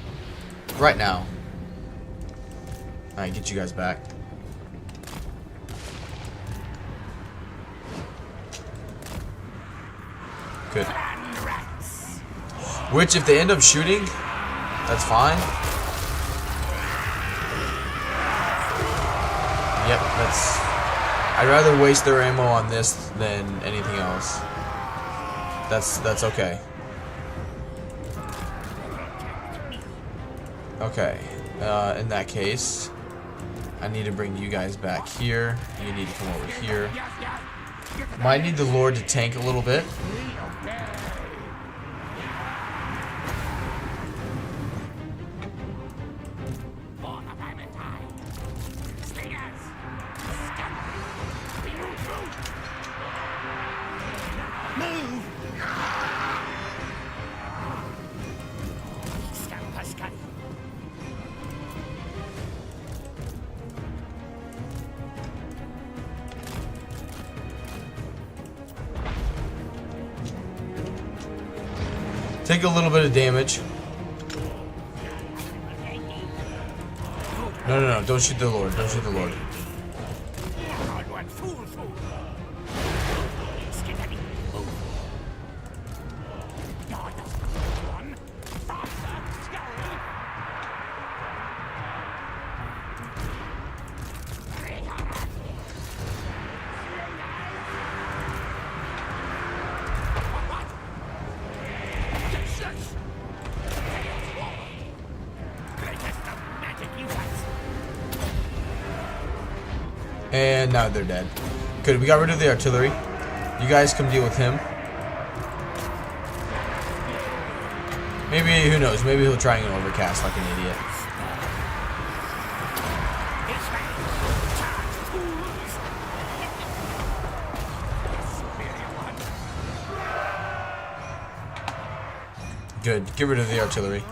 right now. Alright, get you guys back. Good. Which, if they end up shooting, that's fine. Yep, that's... I'd rather waste their ammo on this than anything else. That's okay. Okay, in that case, I need to bring you guys back here. You need to come over here. Might need the Lord to tank a little bit. Take a little bit of damage. No, don't shoot the Lord. Don't shoot the Lord. And now they're dead. Good, we got rid of the artillery. You guys come deal with him. Maybe, who knows, maybe he'll try and overcast like an idiot. Good, get rid of the artillery.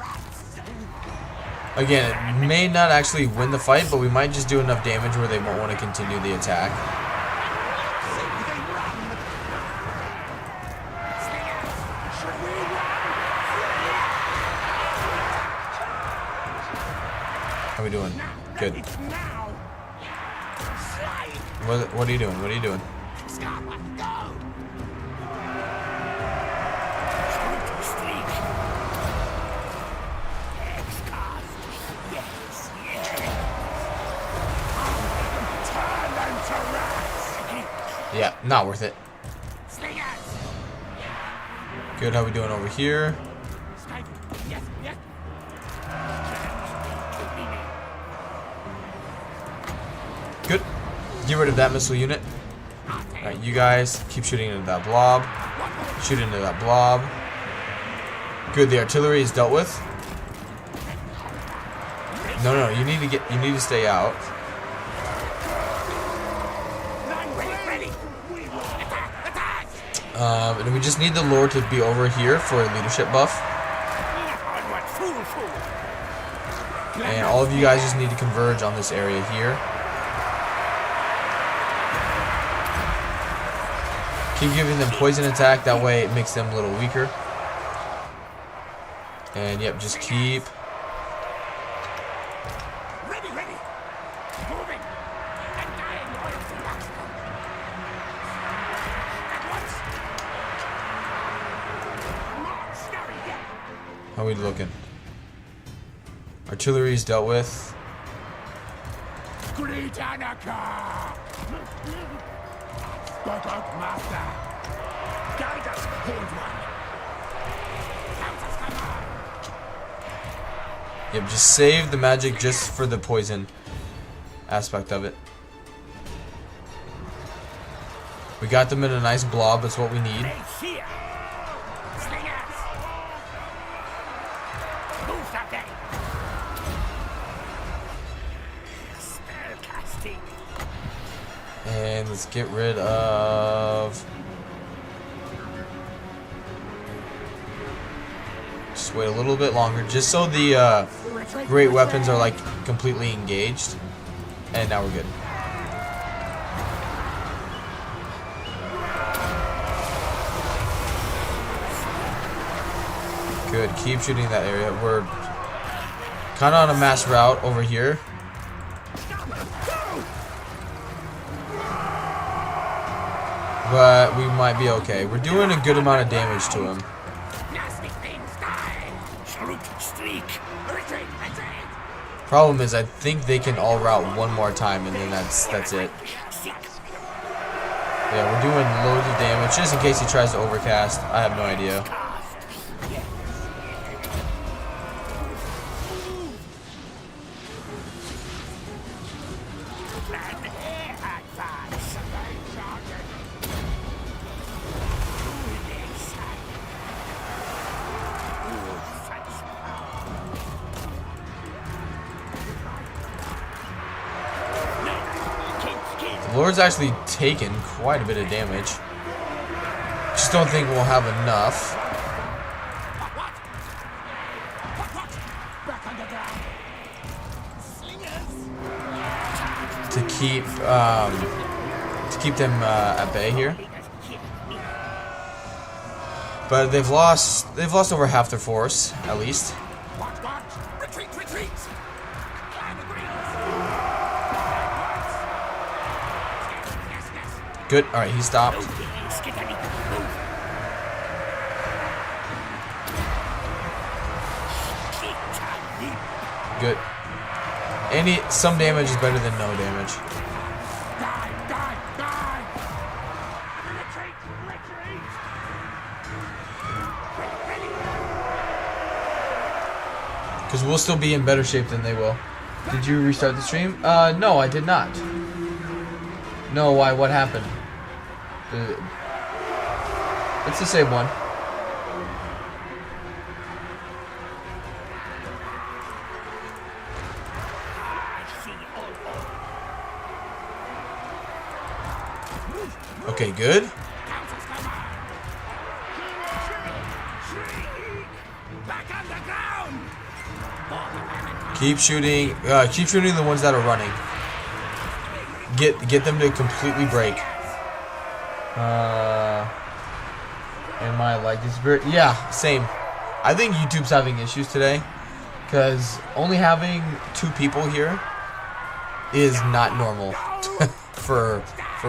Again, it may not actually win the fight, but we might just do enough damage where they won't want to continue the attack. How are we doing? Good. What are you doing? What are you doing? Yeah, not worth it. Good, how we doing over here? Good. Get rid of that missile unit. Alright, you guys keep shooting into that blob. Shoot into that blob. Good, the artillery is dealt with. No, you need to stay out. And we just need the Lord to be over here for a leadership buff. And all of you guys just need to converge on this area here. Keep giving them poison attack, that way it makes them a little weaker. And yep, just keep... How are we looking? Artillery is dealt with. Yep, just save the magic just for the poison aspect of it. We got them in a nice blob, that's what we need. And let's get rid of... Just wait a little bit longer, just so the great weapons are like completely engaged. And now we're good. Good, keep shooting that area. We're kind of on a mass route over here. But we might be okay. We're doing a good amount of damage to him. Problem is, I think they can all route one more time, and then that's it. Yeah, we're doing loads of damage, just in case he tries to overcast. I have no idea. Lord's actually taken quite a bit of damage. Just don't think we'll have enough. To keep them at bay here. But they've lost over half their force, at least. Good. All right, he stopped. Good. Some damage is better than no damage. Because we'll still be in better shape than they will. Did you restart the stream? No, I did not. No, why? What happened? It's the same one. Okay, good. Keep shooting. Keep shooting the ones that are running. Get them to completely break. Am I like this? Yeah, same. I think YouTube's having issues today because only having 2 people here is not normal for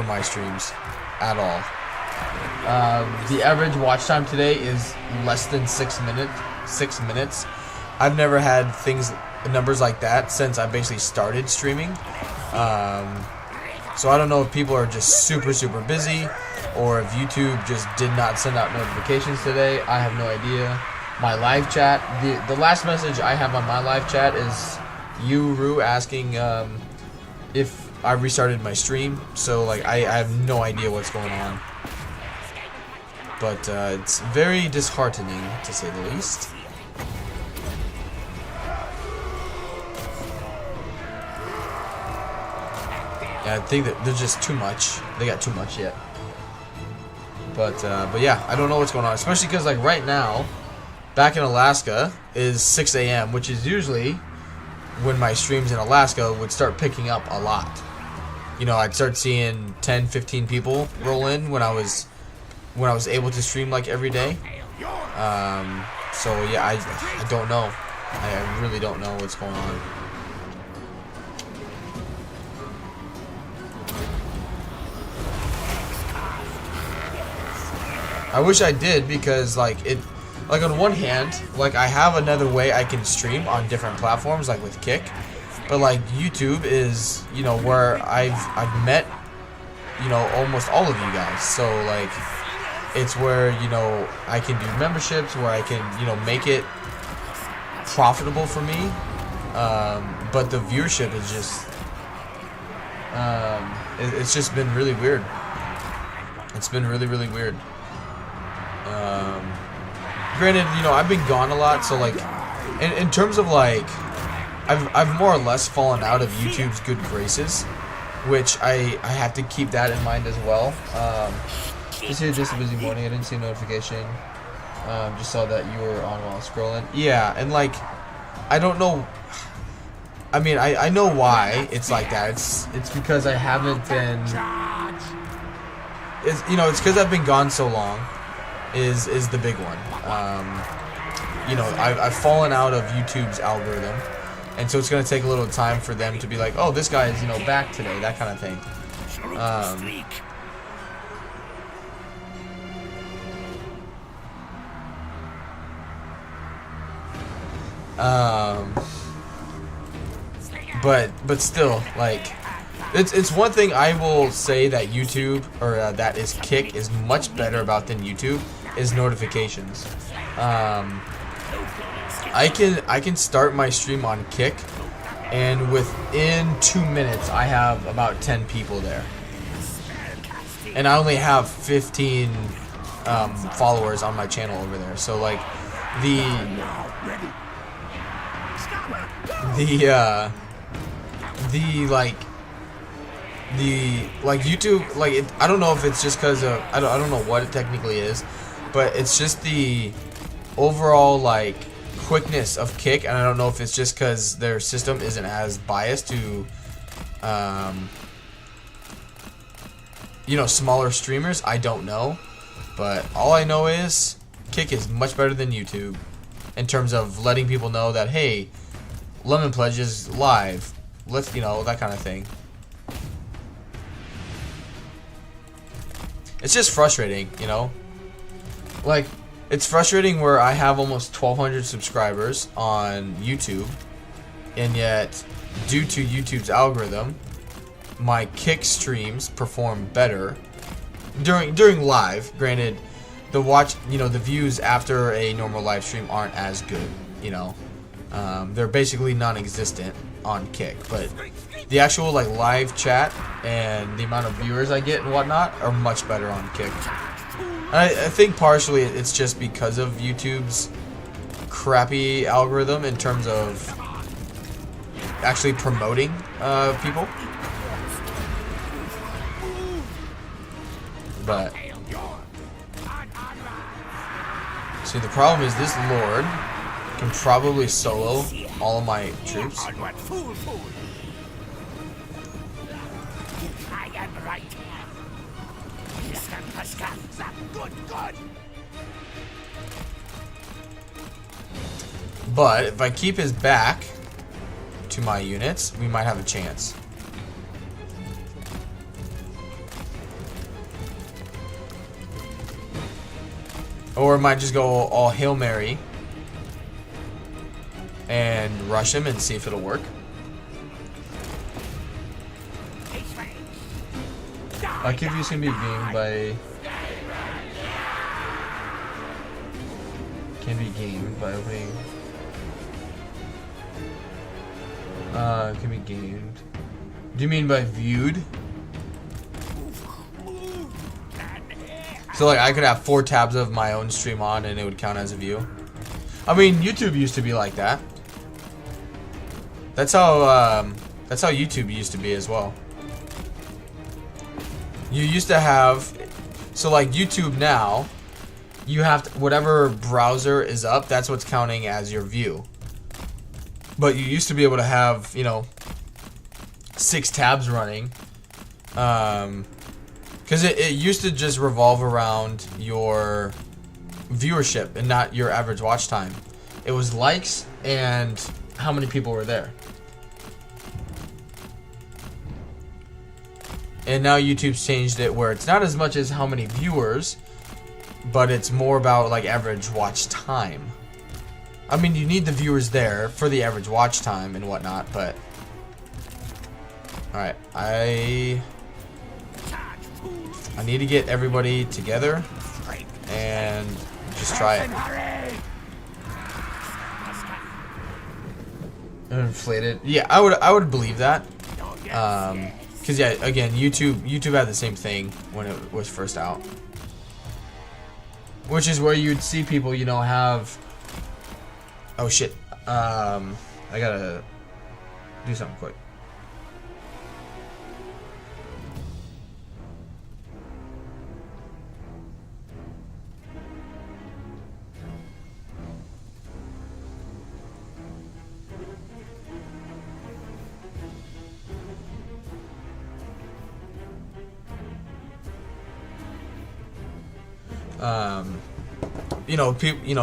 my streams at all. The average watch time today is less than 6 minutes. 6 minutes. I've never had numbers like that since I basically started streaming. So I don't know if people are just super busy or if YouTube just did not send out notifications today. I have no idea. My live chat, the last message I have on my live chat is you, Rue, asking if I restarted my stream. So like I have no idea what's going on. But it's very disheartening to say the least. I think that there's just too much. They got too much yet. But yeah, I don't know what's going on. Especially because like right now, back in Alaska is 6 a.m., which is usually when my streams in Alaska would start picking up a lot. You know, I'd start seeing 10, 15 people roll in when I was able to stream like every day. So yeah, I don't know. I really don't know what's going on. I wish I did because like on one hand, like I have another way I can stream on different platforms like with Kick, but like YouTube is, you know, where I've met, you know, almost all of you guys. So like it's where, you know, I can do memberships, where I can, you know, make it profitable for me. But the viewership is just it's just been really weird. It's been really weird. Granted, you know, I've been gone a lot, so like, in terms of like, I've more or less fallen out of YouTube's good graces, which I have to keep that in mind as well. Just a busy morning. I didn't see a notification. Just saw that you were on while scrolling. Yeah, and like, I don't know. I mean, I know why it's like that. It's because I haven't been. It's because I've been gone so long. Is the big one. You know, I've fallen out of YouTube's algorithm, and so it's going to take a little time for them to be like, oh, this guy is, you know, back today, that kind of thing. but still, like, it's one thing I will say that YouTube, or that is Kick, is much better about than YouTube, is notifications. I can start my stream on Kick, and within 2 minutes I have about 10 people there, and I only have 15 followers on my channel over there. So like the YouTube, like I don't know if it's just because of I don't know what it technically is, but it's just the overall like quickness of Kick, and I don't know if it's just because their system isn't as biased to you know, smaller streamers. I don't know, but all I know is Kick is much better than YouTube in terms of letting people know that, hey, Lemon Pledge is live, let's, you know, that kind of thing. It's just frustrating, you know, like it's frustrating where I have almost 1,200 subscribers on YouTube, and yet due to YouTube's algorithm, my Kick streams perform better during live. Granted, the the views after a normal live stream aren't as good, you know. They're basically non-existent on Kick, but the actual like live chat and the amount of viewers I get and whatnot are much better on Kick. I think partially it's just because of YouTube's crappy algorithm in terms of actually promoting people. But see, the problem is this Lord can probably solo all of my troops. But if I keep his back to my units, we might have a chance. Or it might just go all Hail Mary and rush him and see if it'll work. I'll give you some game by... Can be gamed by opening... can be gamed. Do you mean by viewed? So like I could have 4 tabs of my own stream on and it would count as a view. I mean, YouTube used to be like that. That's how YouTube used to be as well. You used to have, so like YouTube now, you have to, whatever browser is up, that's what's counting as your view. But you used to be able to have, you know, 6 tabs running. Because it used to just revolve around your viewership and not your average watch time. It was likes and how many people were there. And now YouTube's changed it where it's not as much as how many viewers, but it's more about like average watch time. I mean, you need the viewers there for the average watch time and whatnot, but... Alright, I need to get everybody together and just try it. Inflated. Yeah, I would believe that. Cause yeah, again, YouTube had the same thing when it was first out. Which is where you'd see people, you know, have... Oh shit. I gotta do something quick.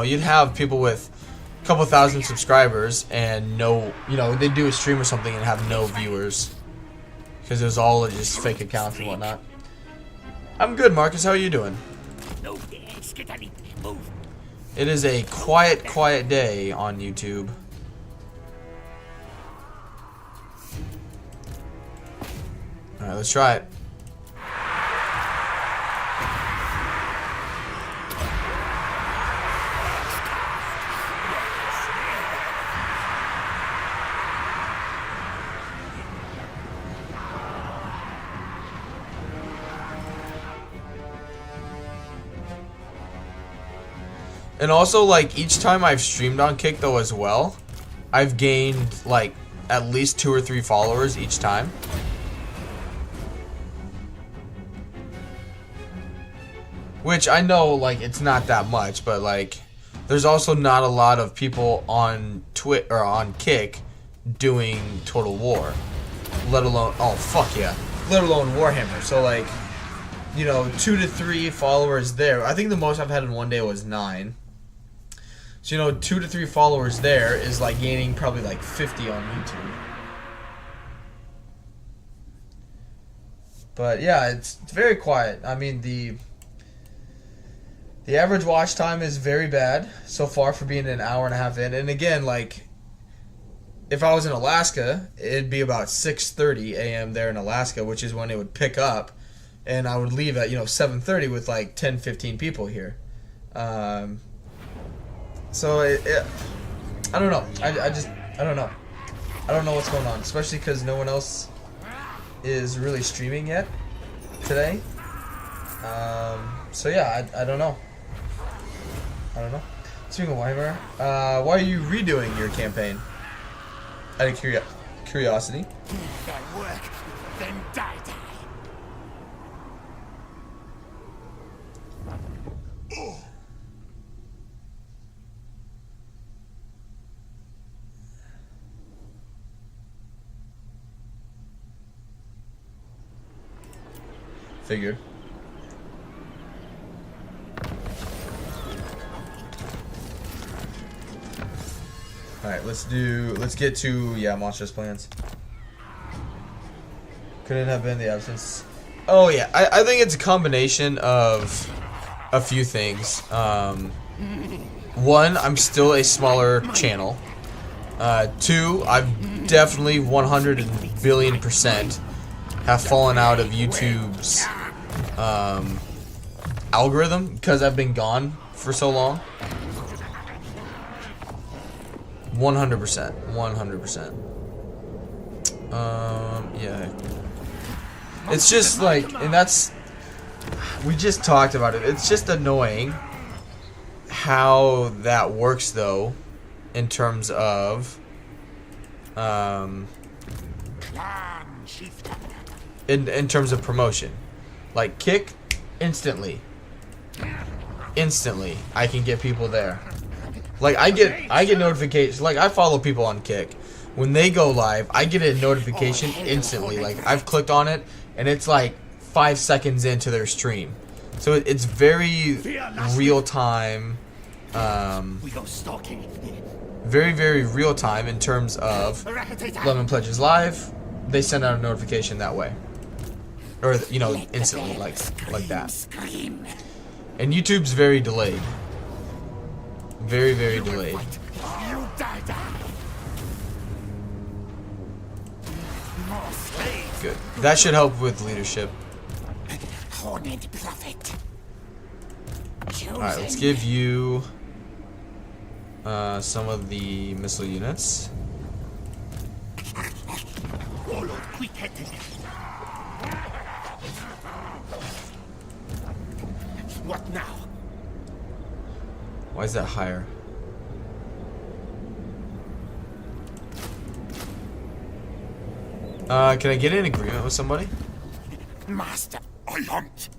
You'd have people with a couple thousand subscribers and no, they'd do a stream or something and have no viewers because it was all just fake accounts and whatnot. I'm good, Marcus. How are you doing? It is a quiet day on YouTube. Alright, let's try it. And also, like, each time I've streamed on Kick, though, as well, I've gained, like, at least 2 or 3 followers each time. Which I know, like, it's not that much, but, like, there's also not a lot of people on or on Kick doing Total War. Let alone, oh, fuck yeah. Let alone Warhammer. So, like, you know, 2 to 3 followers there. I think the most I've had in one day was 9. So, you know, 2 to 3 followers there is like gaining probably like 50 on YouTube. But yeah, it's very quiet. I mean, the average watch time is very bad so far for being an hour and a half in. And again, like, if I was in Alaska, it'd be about 6:30 a.m. there in Alaska, which is when it would pick up. And I would leave at, you know, 7:30 with like 10, 15 people here. So I don't know. I don't know. I don't know what's going on, especially because no one else is really streaming yet today. So yeah, I don't know. I don't know. Speaking of Warhammer, why are you redoing your campaign? Out of curiosity. That work, then die. Figured. Alright, let's get to, yeah, monstrous plans. Couldn't have been the absence. Oh yeah, I think it's a combination of a few things. One, I'm still a smaller channel. 2, I've definitely 100 billion% have fallen out of YouTube's algorithm because I've been gone for so long. 100%. 100%. Yeah. It's just like, and that's, we just talked about it. It's just annoying how that works though, in terms of, in terms of promotion. Like Kick, instantly I can get people there. Like I get notifications. Like I follow people on Kick. When they go live, I get a notification instantly. Like I've clicked on it and it's like 5 seconds into their stream. So it's very real time. Very, very real time in terms of Lemon Pledges Live. They send out a notification that way. Or, you know, instantly, like that. And YouTube's very delayed. Very, very delayed. Good. That should help with leadership. Alright, let's give you some of the missile units. What now? Why is that higher? Can I get an agreement with somebody? Master, I hunt.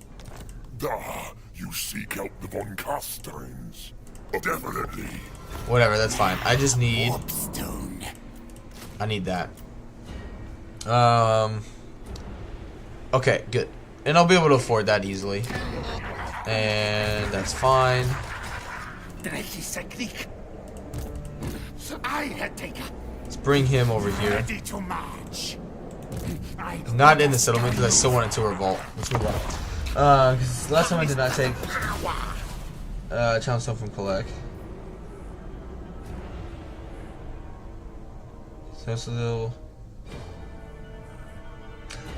You seek out the Von Casterins. Definitely. Whatever, that's fine. I just need... Stone. I need that. Okay, good. And I'll be able to afford that easily. And that's fine. Let's bring him over here. Ready to march. Not in the settlement because I still wanted to revolt. Let's move on. Because last time I did not take challenge stone from Queek. So it's a little.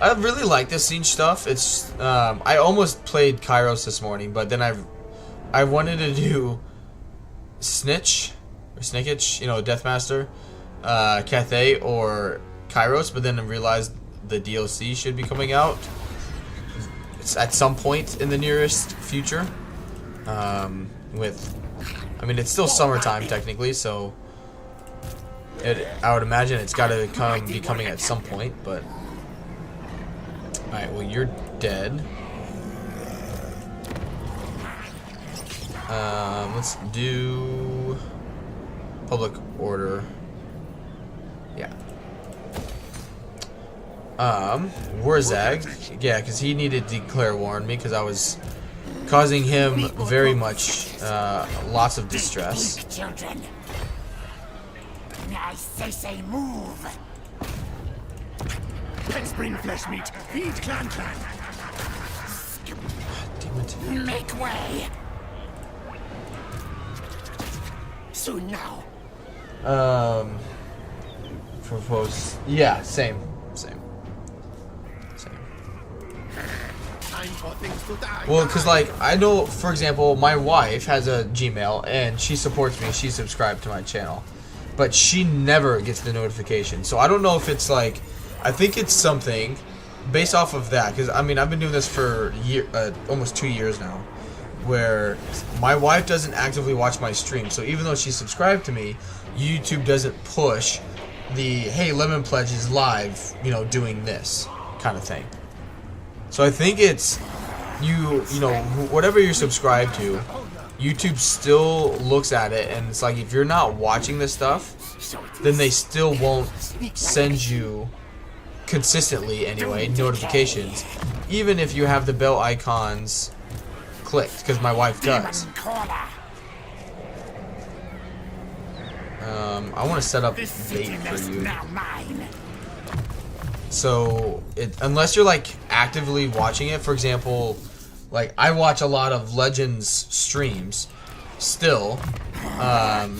I really like this Siege stuff. It's I almost played Kairos this morning, but then I wanted to do Snitch or Snickich, you know, Deathmaster, Cathay or Kairos, but then I realized the DLC should be coming out at some point in the nearest future. I mean, it's still summertime technically, so I would imagine it's got to be coming at some point. But all right, well, you're dead. Let's do public order. Yeah. Warzag, yeah, because he needed to declare war on me because I was causing him very much lots of distress. Children, I say move. Let's bring flesh meat. Feed clan. Damn it. Make way. Soon now. Propose. Yeah, same. Time for things to die. Well, because, like, I know, for example, my wife has a Gmail, and she supports me. She's subscribed to my channel. But she never gets the notification. So I don't know if it's, like, I think it's something based off of that. Because, I mean, I've been doing this for almost 2 years now. Where my wife doesn't actively watch my stream. So even though she's subscribed to me, YouTube doesn't push the, hey, Lemon Pledge is live, you know, doing this kind of thing. So I think it's you know, whatever you're subscribed to, YouTube still looks at it, and it's like if you're not watching this stuff, then they still won't send you consistently anyway notifications, even if you have the bell icons clicked, because my wife does. I want to set up bait for you. So, unless you're, like, actively watching it, for example, like, I watch a lot of Legends streams still,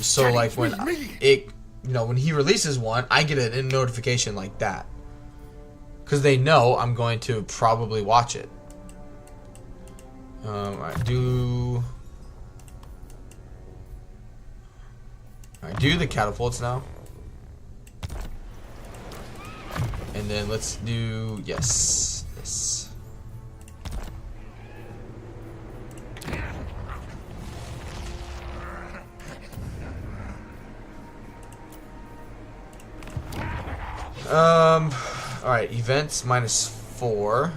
so, like, when when he releases one, I get a notification like that. Because they know I'm going to probably watch it. I do the catapults now. And then let's do, yes, this. Alright, events -4.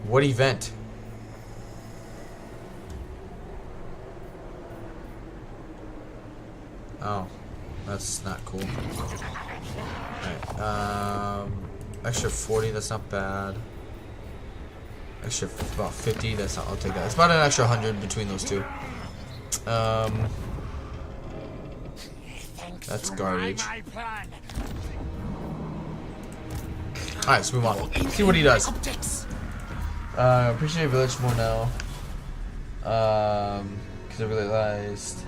What event? Oh, that's not cool. Alright, extra 40, that's not bad. Extra about 50, that's not, I'll take that. It's about an extra 100 between those two. That's garbage. Alright, let's move on. See what he does. Appreciate Village more now. Because I realized.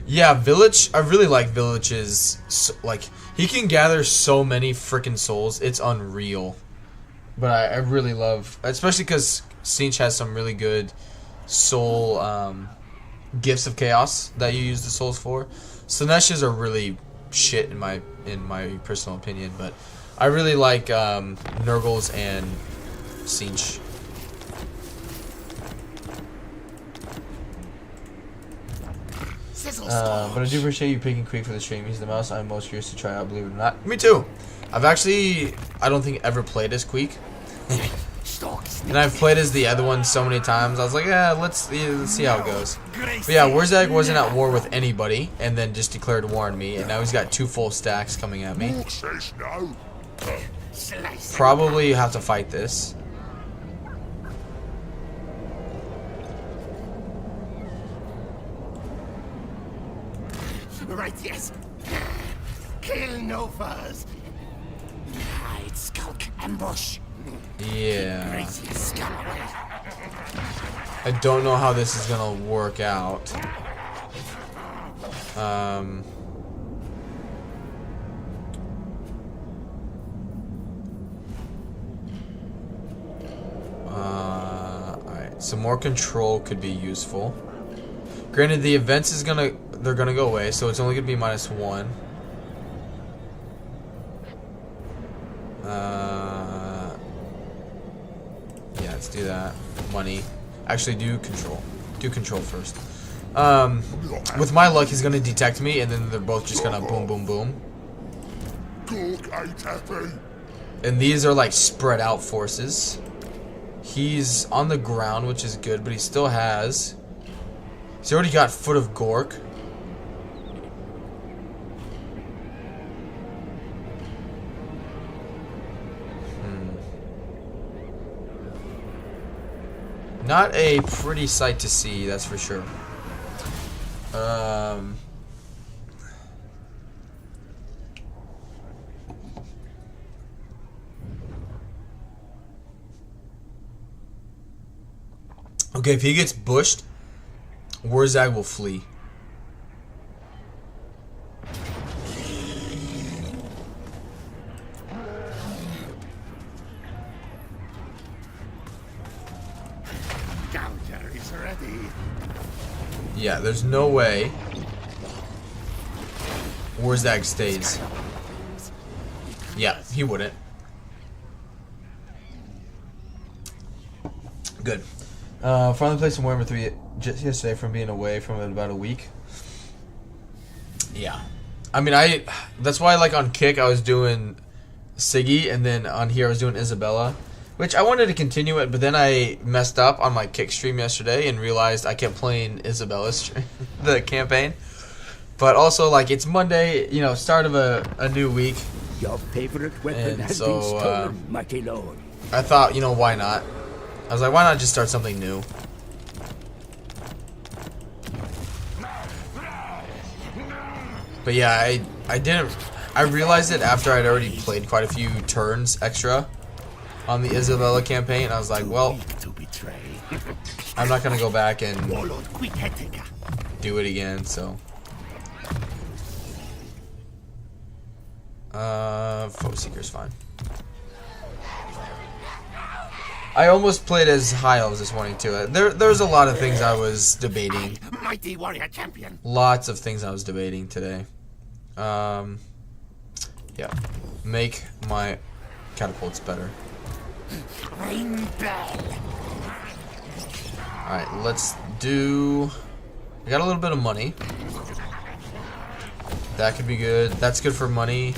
Yeah, Village. I really like Village's. Like, he can gather so many freaking souls. It's unreal. But I really love, especially because Siege has some really good soul gifts of chaos that you use the souls for. Sinesh's are really shit in my personal opinion, but I really like Nurgle's and Siege. But I do appreciate you picking Queek for the stream. He's the mouse I'm most curious to try out, believe it or not. Me too. I've actually, I don't think ever played as Queek. And I've played as the other one so many times. I was like, yeah, let's see how it goes. But yeah, Warzag wasn't at war with anybody, and then just declared war on me, and now he's got 2 full stacks coming at me. Probably have to fight this. Right, yes. Kill no furs. Hide, skulk, ambush. Yeah. I don't know how this is gonna work out. Some more control could be useful. Granted, the events they're gonna go away, so it's only gonna be -1. Yeah, let's do that. Money. Actually, do control. Do control first. With my luck, he's gonna detect me, and then they're both just gonna boom, boom, boom. And these are like spread out forces. He's on the ground, which is good, but he still has... He's already got Foot of Gork. Not a pretty sight to see, that's for sure. Okay, if he gets bushed, Warzag will flee. Gouger is ready. Yeah, there's no way Warzag stays. Yeah, he wouldn't. Good. Finally played some Warhammer 3 just yesterday from being away from it about a week. Yeah. I mean, that's why, like, on Kick I was doing Siggy, and then on here I was doing Isabella. Which I wanted to continue it, but then I messed up on my Kick stream yesterday and realized I kept playing Isabella's the campaign. But also, like, it's Monday, you know, start of a new week. Your favorite weapon And has so, been stolen, mighty lord. I thought, you know, why not? I was like, why not just start something new? But yeah, I realized it after I'd already played quite a few turns extra on the Isabella campaign. I was like, well, I'm not gonna go back and do it again, so. Foe Seeker's fine. I almost played as High Elves this morning too. There's a lot of things I was debating. Mighty warrior champion. Lots of things I was debating today. Yeah. Make my catapults better. Ring bell. Alright, let's do... I got a little bit of money. That could be good. That's good for money.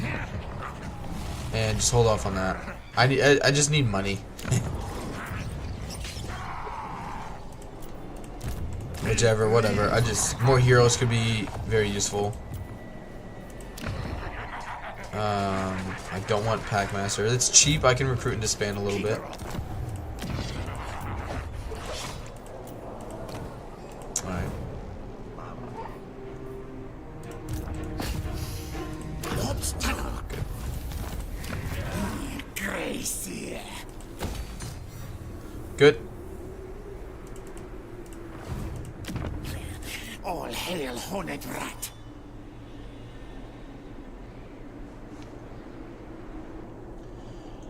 And just hold off on that. I just need money. Whichever, whatever. More heroes could be very useful. I don't want Packmaster. It's cheap. I can recruit and disband a little bit. Alright. Good. All hail, horned rat.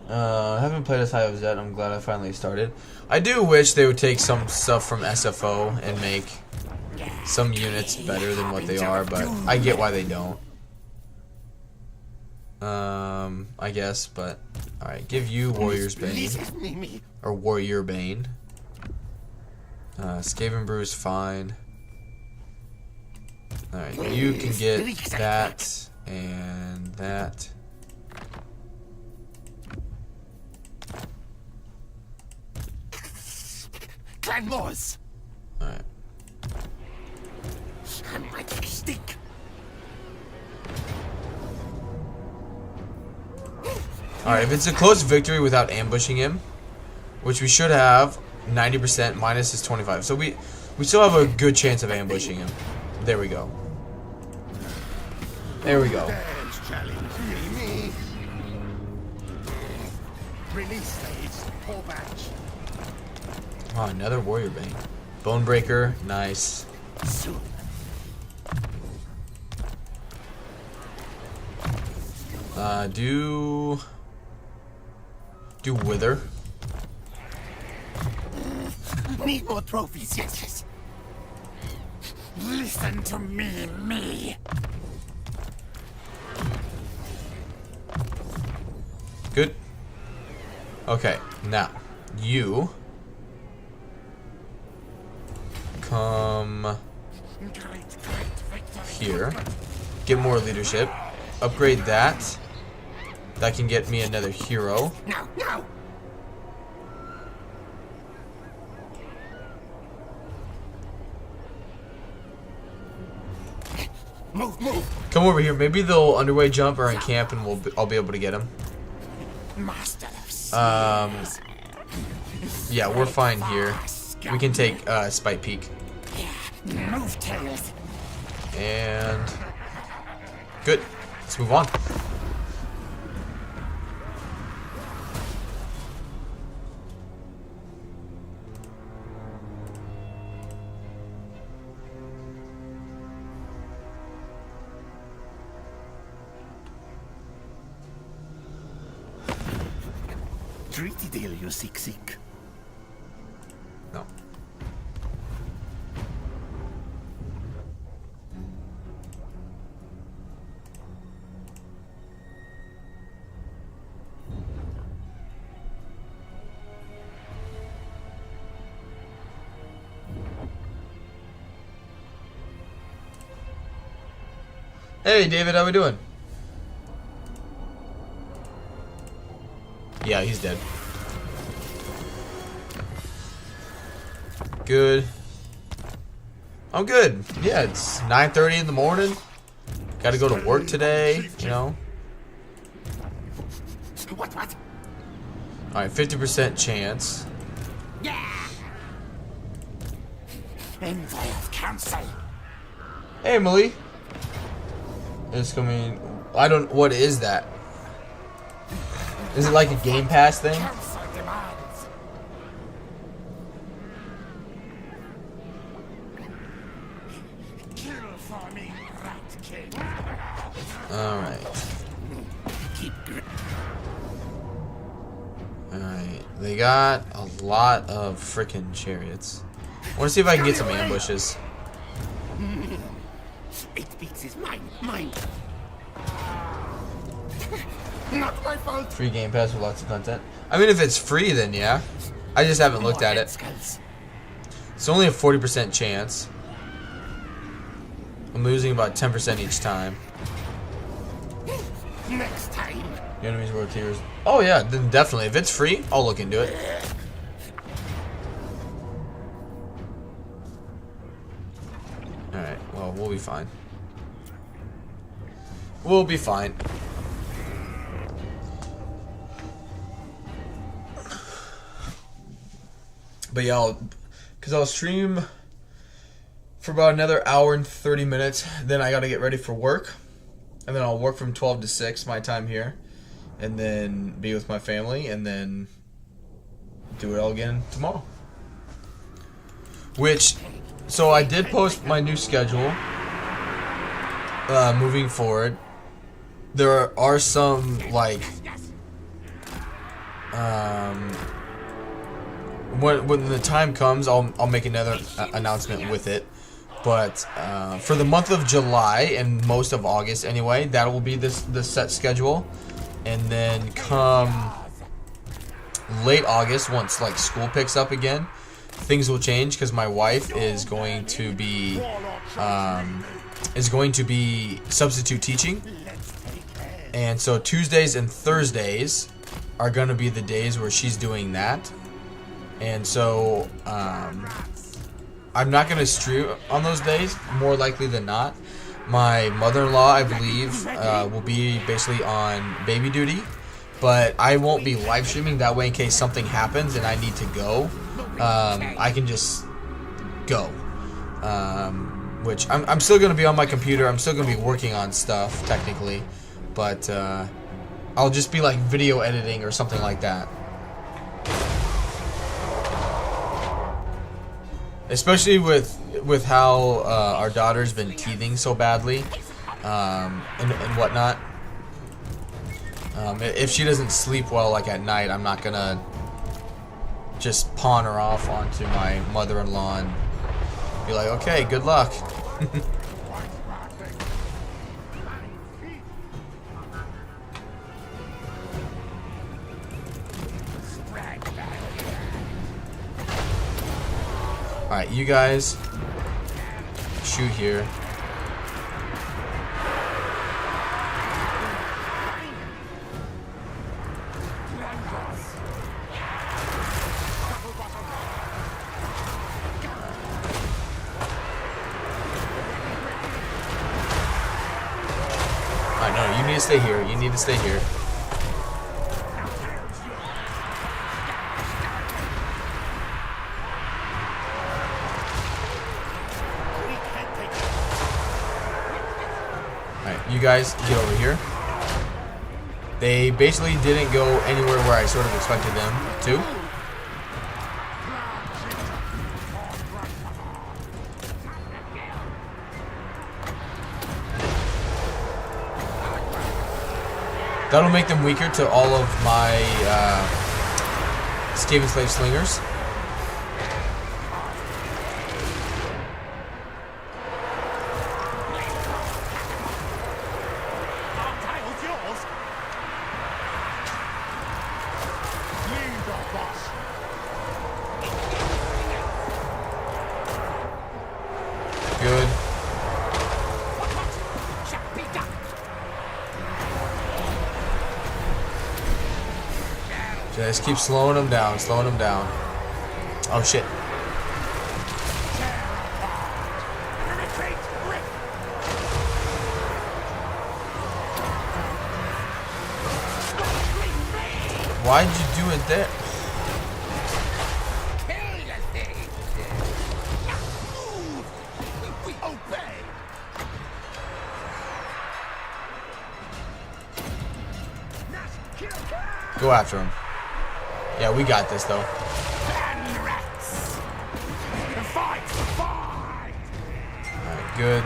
I haven't played as high as that. I'm glad I finally started. I do wish they would take some stuff from SFO and make some units better than what they are, but I get why they don't. I guess, but alright, give you Warrior's Bane. Or Warrior Bane. Skaven Brew's fine. Alright, you can get that and that. Clan Moors. Alright. A mighty stick. Alright, if it's a close victory without ambushing him, which we should have, 90% minus his 25. So we still have a good chance of ambushing him. There we go. There we go. Release stage. Pull back. Oh, another Warrior Bane. Bonebreaker, nice. Soon. Do Wither. Need more trophies, yes. Listen to me. Good. Okay, now you come here. Get more leadership. Upgrade that. That can get me another hero. No. Move. Come over here. Maybe they'll underway jump or encamp, and I'll be able to get them. Master of Seals. Yeah, we're fine here. We can take Spite Peak. Move, tails. And good. Let's move on. Treaty deal, you sick. No. Hey David, how we doing? Yeah, he's dead. Good. I'm good. Yeah, it's 9:30 in the morning. Got to go to work today, you know. What? All right, 50% chance. Yeah. Envoy of council. Hey, Emily. It's coming. I don't. What is that? Is it like a Game Pass thing? Council demands. Kill for me, Rat King. Alright. Keep grip. Alright. They got a lot of freaking chariots. I want to see if I can get some ambushes. It beats is mine. Not my fault. Free Game Pass with lots of content. I mean, if it's free, then yeah. I just haven't looked at it. It's only a 40% chance. I'm losing about 10% each time. Next time. The enemy's world tiers. Oh yeah, then definitely. If it's free, I'll look into it. Alright, well, we'll be fine. We'll be fine. But yeah, because I'll stream for about another hour and 30 minutes. Then I got to get ready for work. And then I'll work from 12 to 6, my time here. And then be with my family. And then do it all again tomorrow. So I did post my new schedule. Moving forward. There are some, like... When the time comes, I'll make another announcement with it. But for the month of July and most of August anyway, that will be the set schedule. And then come late August, once like school picks up again, things will change because my wife is going to be substitute teaching. And so Tuesdays and Thursdays are going to be the days where she's doing that. And so, I'm not going to stream on those days, more likely than not. My mother-in-law, I believe, will be basically on baby duty. But I won't be live streaming, that way in case something happens and I need to go, I can just go. Which, I'm still going to be on my computer, I'm still going to be working on stuff, technically. But, I'll just be like video editing or something like that. Especially with how our daughter's been teething so badly, and whatnot. If she doesn't sleep well, like at night, I'm not gonna just pawn her off onto my mother-in-law and be like, okay, good luck. Alright, you guys shoot here. Alright, no, you need to stay here. You need to stay here. You guys get over here. They basically didn't go anywhere where I sort of expected them to. That'll make them weaker to all of my Skaven Slave Slingers. Good. Just keep slowing them down, slowing them down. Oh shit. Why'd you do it there? Go after him. Yeah, we got this though. Alright, good.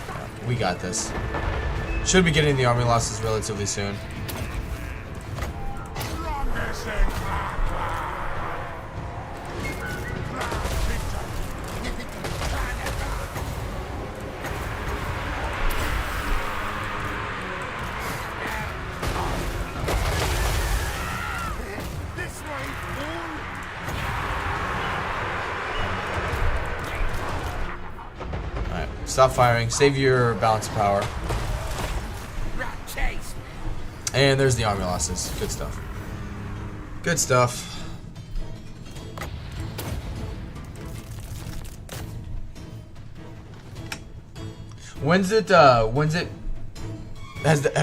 Yeah, we got this. Should be getting the army losses relatively soon. Stop firing. Save your balance of power. And there's the army losses. Good stuff. Good stuff. When's it have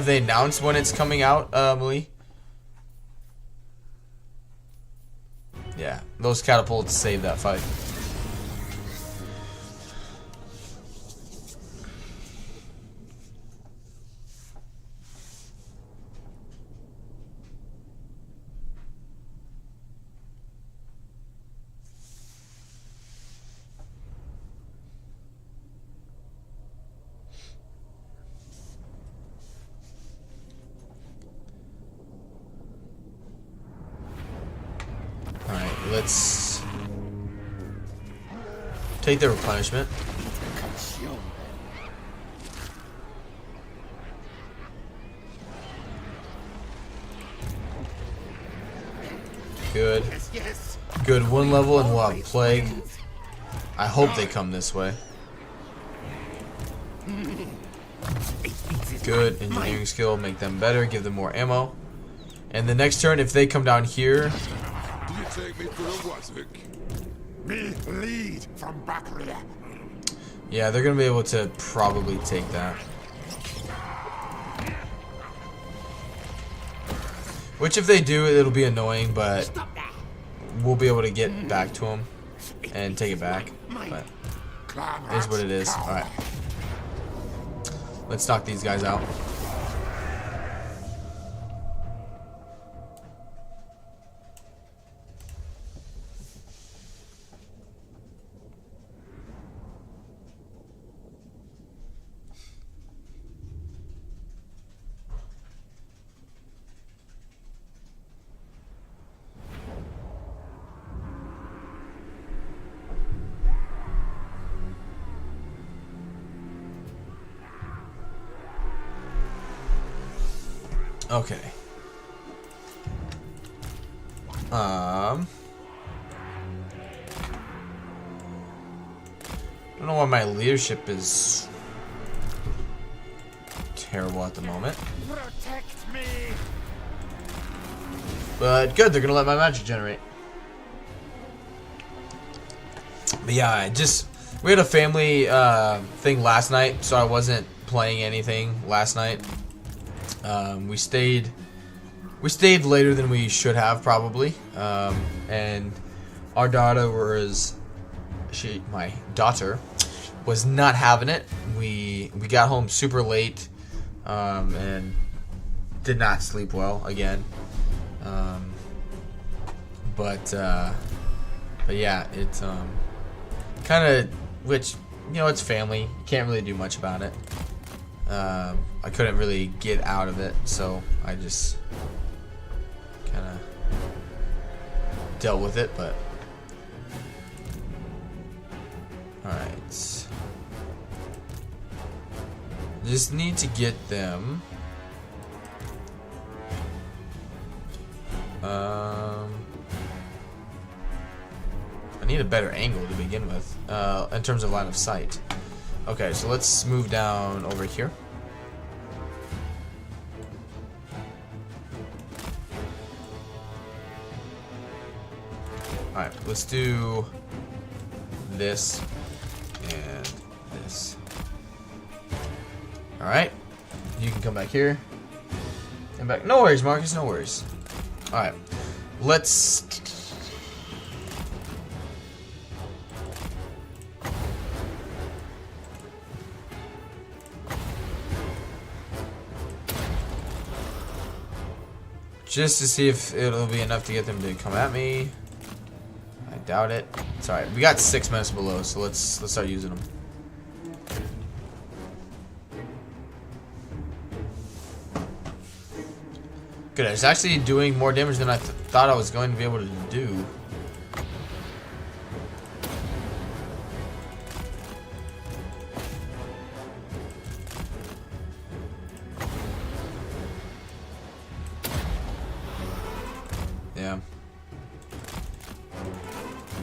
they announced when it's coming out, Mali? Yeah, those catapults saved that fight. Let's take the replenishment. Good. Good. One level and we'll have plague. I hope they come this way. Good. Engineering skill. Make them better. Give them more ammo. And the next turn, if they come down here... Take me for a Wazwick. Me lead from Baccaria. Yeah, they're gonna be able to probably take that. Which, if they do, it'll be annoying, but we'll be able to get back to them and take it back. But it is what it is. All right, let's knock these guys out. Okay. I don't know why my leadership is terrible at the moment. Protect me. But good, they're gonna let my magic generate. But yeah, we had a family thing last night, so I wasn't playing anything last night. We stayed later than we should have probably, and our daughter my daughter was not having it. We got home super late, and did not sleep well again. But yeah, it's kind of, which, you know, it's family. You can't really do much about it. I couldn't really get out of it, so I just kind of dealt with it. But all right, just need to get them. I need a better angle to begin with, in terms of line of sight. Okay, so let's move down over here. Alright, let's do this and this. Alright, you can come back here. And back. No worries, Marcus, no worries. Alright, let's... just to see if it'll be enough to get them to come at me. I doubt it. It's alright. We got 6 minutes below, so let's start using them. Good. It's actually doing more damage than I thought I was going to be able to do. Yeah.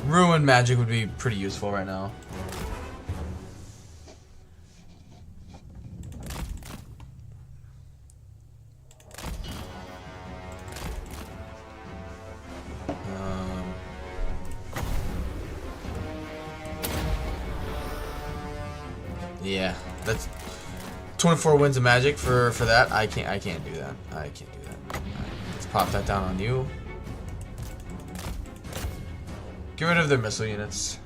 Ruin magic would be pretty useful right now. Yeah, that's 24 wins of magic for that. I can't do that. I can't do that. Right, let's pop that down on you. Get rid of their missile units.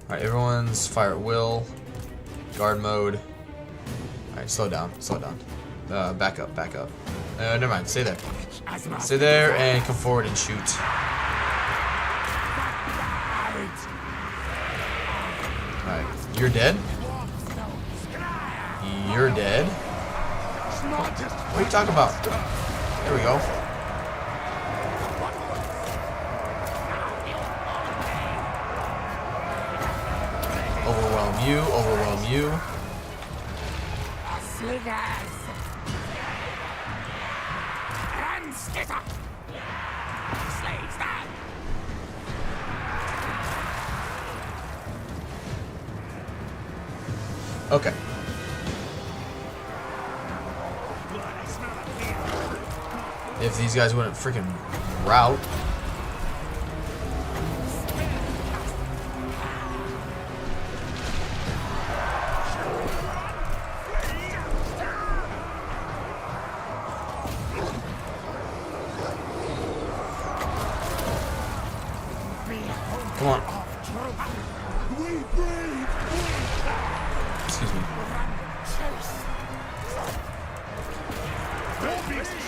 Alright, everyone's fire at will. Guard mode. Alright, slow down, slow down. Back up, back up. Never mind, stay there. Stay there and come forward and shoot. Alright, you're dead? You're dead? What are you talking about? There we go. Overwhelm you, overwhelm you. Okay. If these guys wouldn't freaking rout. Come on. Excuse me.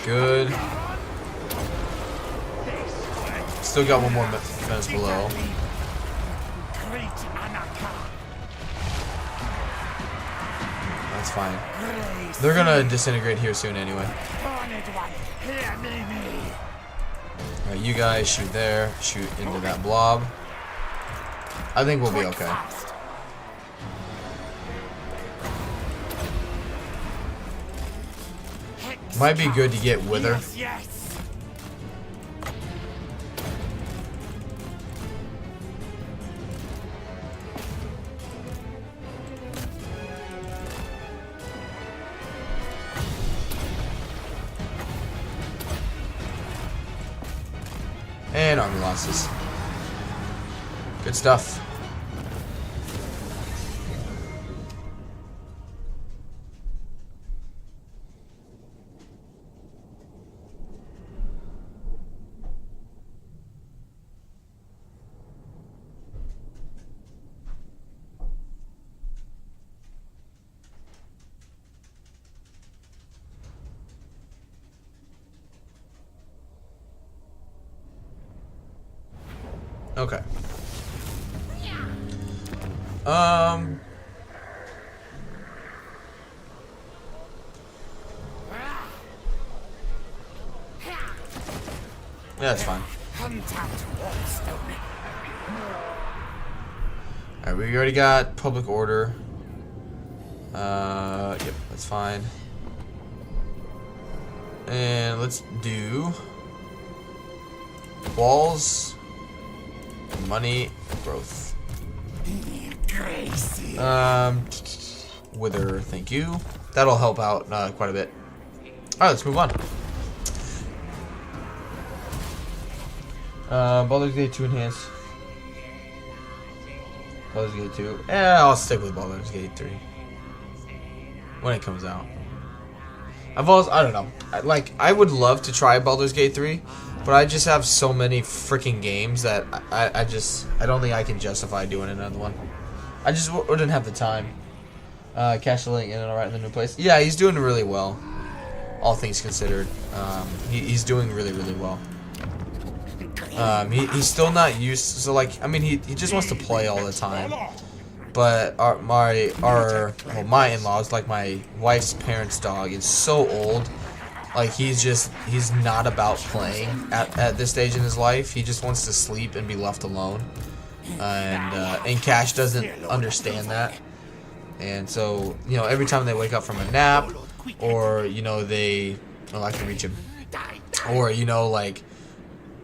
Good. Still got one more minutes below. It's fine. They're gonna disintegrate here soon anyway. Alright, you guys shoot there. Shoot into that blob. I think we'll be okay. Might be good to get Wither. And army losses. Good stuff. Okay. Yeah, that's fine. Alright, we already got public order. Yep, that's fine. And let's do walls, money, growth. Wither, thank you. That'll help out quite a bit. Alright, let's move on. Baldur's Gate 2 enhanced. Baldur's Gate 2. I'll stick with Baldur's Gate 3 when it comes out. I don't know. I would love to try Baldur's Gate 3, but I just have so many freaking games that I don't think I can justify doing another one. I just wouldn't have the time. Cashling in and alright in the new place. Yeah, he's doing really well. All things considered, he's doing really, really well. He's still not used, so like, I mean, he just wants to play all the time. But my in-laws, like my wife's parents' dog, is so old. Like he's not about playing at this stage in his life. He just wants to sleep and be left alone. And Cash doesn't understand that. And so, you know, every time they wake up from a nap, or you know I can reach him, or you know like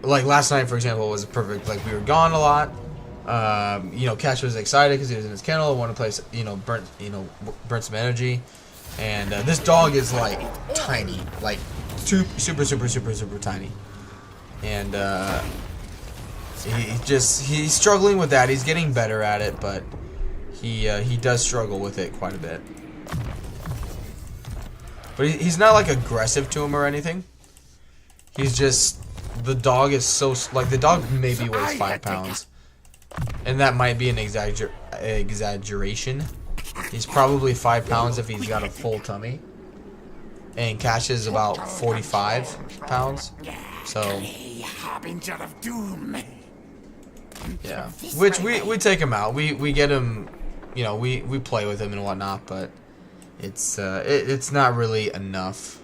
last night, for example, was perfect. Like we were gone a lot. You know, Cash was excited because he was in his kennel, wanted to play, burn some energy. And this dog is like tiny, like super tiny. And he's struggling with that. He's getting better at it, but he does struggle with it quite a bit. But he's not like aggressive to him or anything. He's just, the dog is so, like, the dog maybe weighs 5 pounds. And that might be an exaggeration. He's probably 5 pounds if he's got a full tummy. And Cash is about 45 pounds. So, yeah. Which we take him out. We get him, you know, we play with him and whatnot, but it's not really enough.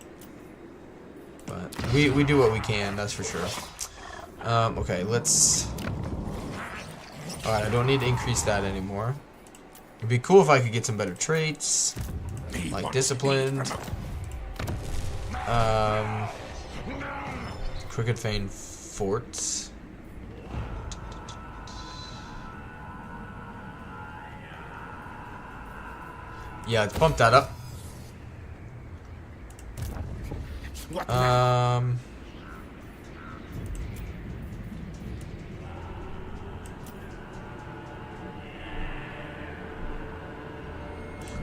But we do what we can, that's for sure. Okay, let's... Alright, I don't need to increase that anymore. It'd be cool if I could get some better traits, like disciplined. Crooked Fane Forts. Yeah, let's bump that up.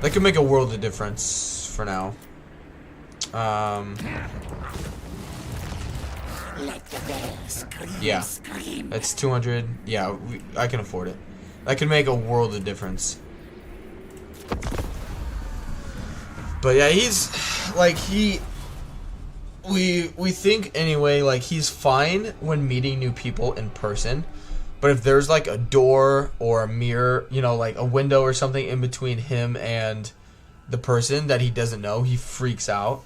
That could make a world of difference for now. Yeah, that's 200. Yeah, I can afford it. That could make a world of difference. But yeah, he's like we think anyway, like he's fine when meeting new people in person. But if there's like a door or a mirror, you know, like a window or something in between him and the person that he doesn't know, he freaks out.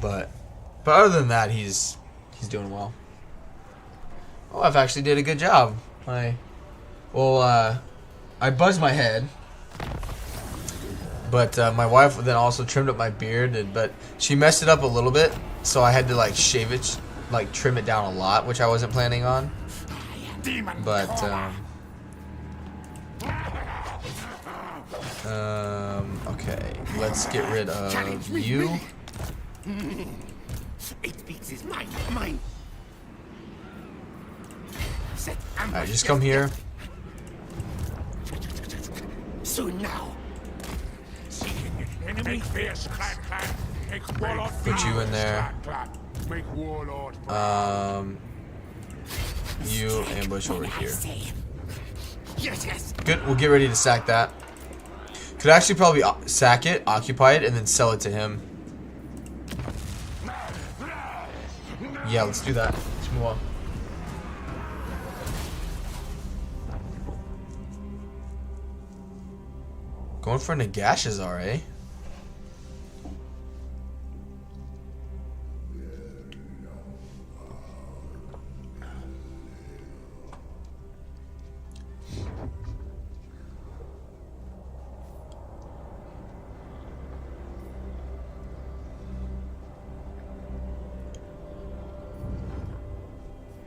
But other than that, he's doing well. Oh, I've actually did a good job. I buzzed my head, but my wife then also trimmed up my beard, but she messed it up a little bit, so I had to like shave it, like trim it down a lot, which I wasn't planning on. But okay, let's get rid of you. Mine. Alright, just come here. Soon now. Put you in there. You ambush over here. Yes. Good, we'll get ready to sack that. Could actually probably sack it, occupy it, and then sell it to him. Yeah, let's do that. Let's move on. Going for Nagashazar, eh?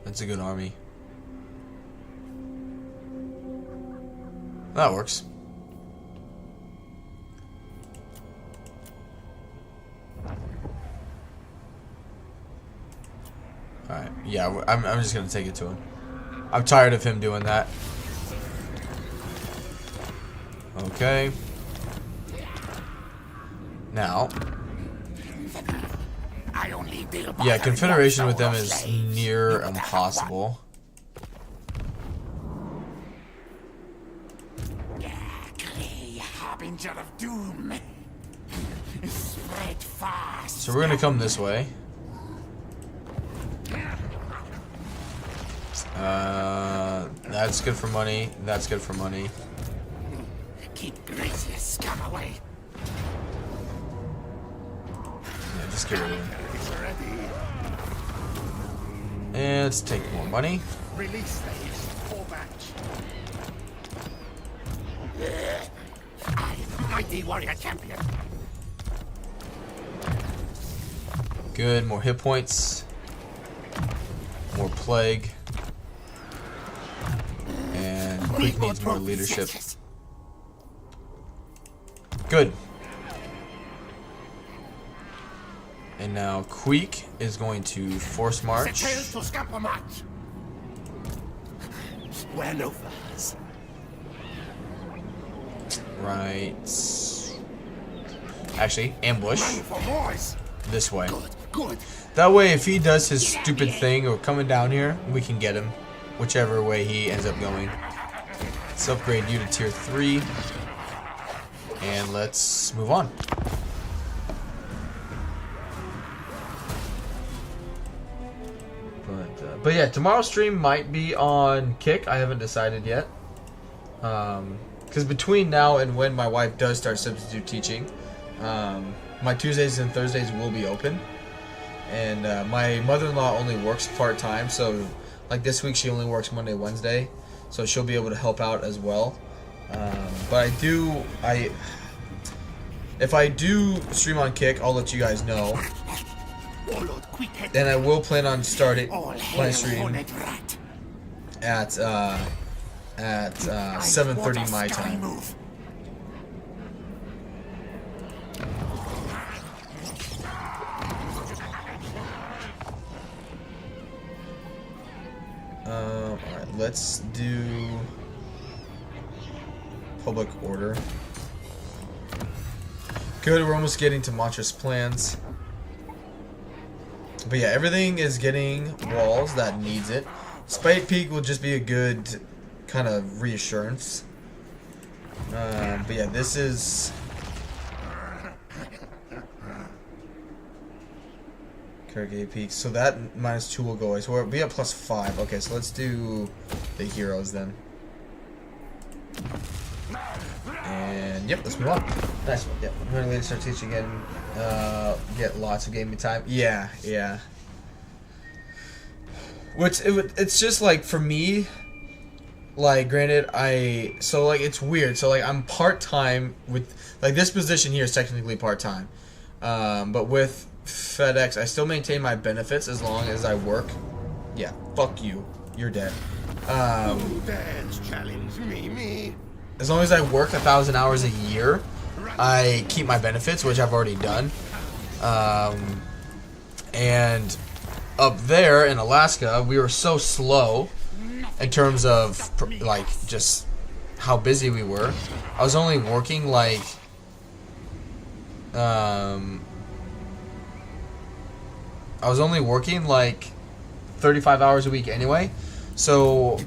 That's a good army. That works. Alright, yeah, I'm just gonna take it to him. I'm tired of him doing that. Okay. Now. Yeah, confederation with them is near impossible. Harbinger of doom. Spread fast. So we're gonna come this way. That's good for money. That's good for money. Keep greasiest scum away. Yeah, just get rid of him. And let's take more money. Release slaves. Fall back. I am a mighty warrior champion. Good, more hit points. More plague. And Queek needs more leadership. Good. And now Queek is going to force march. Right. Actually, ambush. This way. That way, if he does his stupid thing or coming down here, we can get him. Whichever way he ends up going. Let's upgrade you to tier 3. And let's move on. But yeah, tomorrow's stream might be on Kick. I haven't decided yet. Because between now and when my wife does start substitute teaching, my Tuesdays and Thursdays will be open. And my mother-in-law only works part-time, so like this week she only works Monday, Wednesday. So she'll be able to help out as well. But if I do stream on Kick, I'll let you guys know. Then I will plan on starting my stream at 7:30 my time. Alright, let's do public order. Good, we're almost getting to Montrous plans. But yeah, everything is getting walls that needs it. Spite Peak will just be a good kind of reassurance. But yeah, this is... Kergay Peak. So that -2 will go away. So we'll be at +5. Okay, so let's do the heroes then. And yep, let's move on. Nice one. Yep, I'm going to start teaching again. Get lots of gaming time. Yeah, yeah. It's just like for me, like granted, so like it's weird. So like I'm part time with like this position here is technically part time, but with FedEx I still maintain my benefits as long as I work. Yeah, fuck you. You're dead. As long as I work 1,000 hours a year, I keep my benefits, which I've already done. And up there in Alaska, we were so slow in terms of like just how busy we were. I was only working like I was only working like 35 hours a week anyway. So,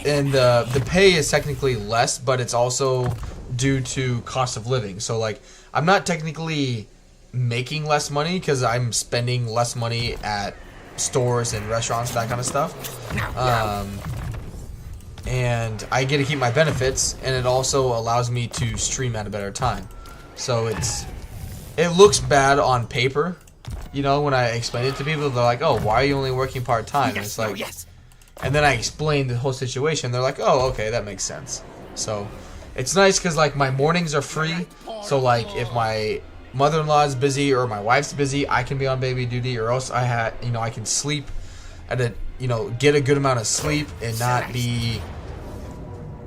and the pay is technically less, but it's also due to cost of living. So like, I'm not technically making less money because I'm spending less money at stores and restaurants, that kind of stuff. And I get to keep my benefits, and it also allows me to stream at a better time. So it looks bad on paper, you know, when I explain it to people. They're like, "Oh, why are you only working part-time?" And it's like, and then I explain the whole situation. They're like, "Oh, okay, that makes sense." So it's nice because like my mornings are free. So like if my mother-in-law is busy or my wife's busy, I can be on baby duty, or else I can sleep at a, get a good amount of sleep and not be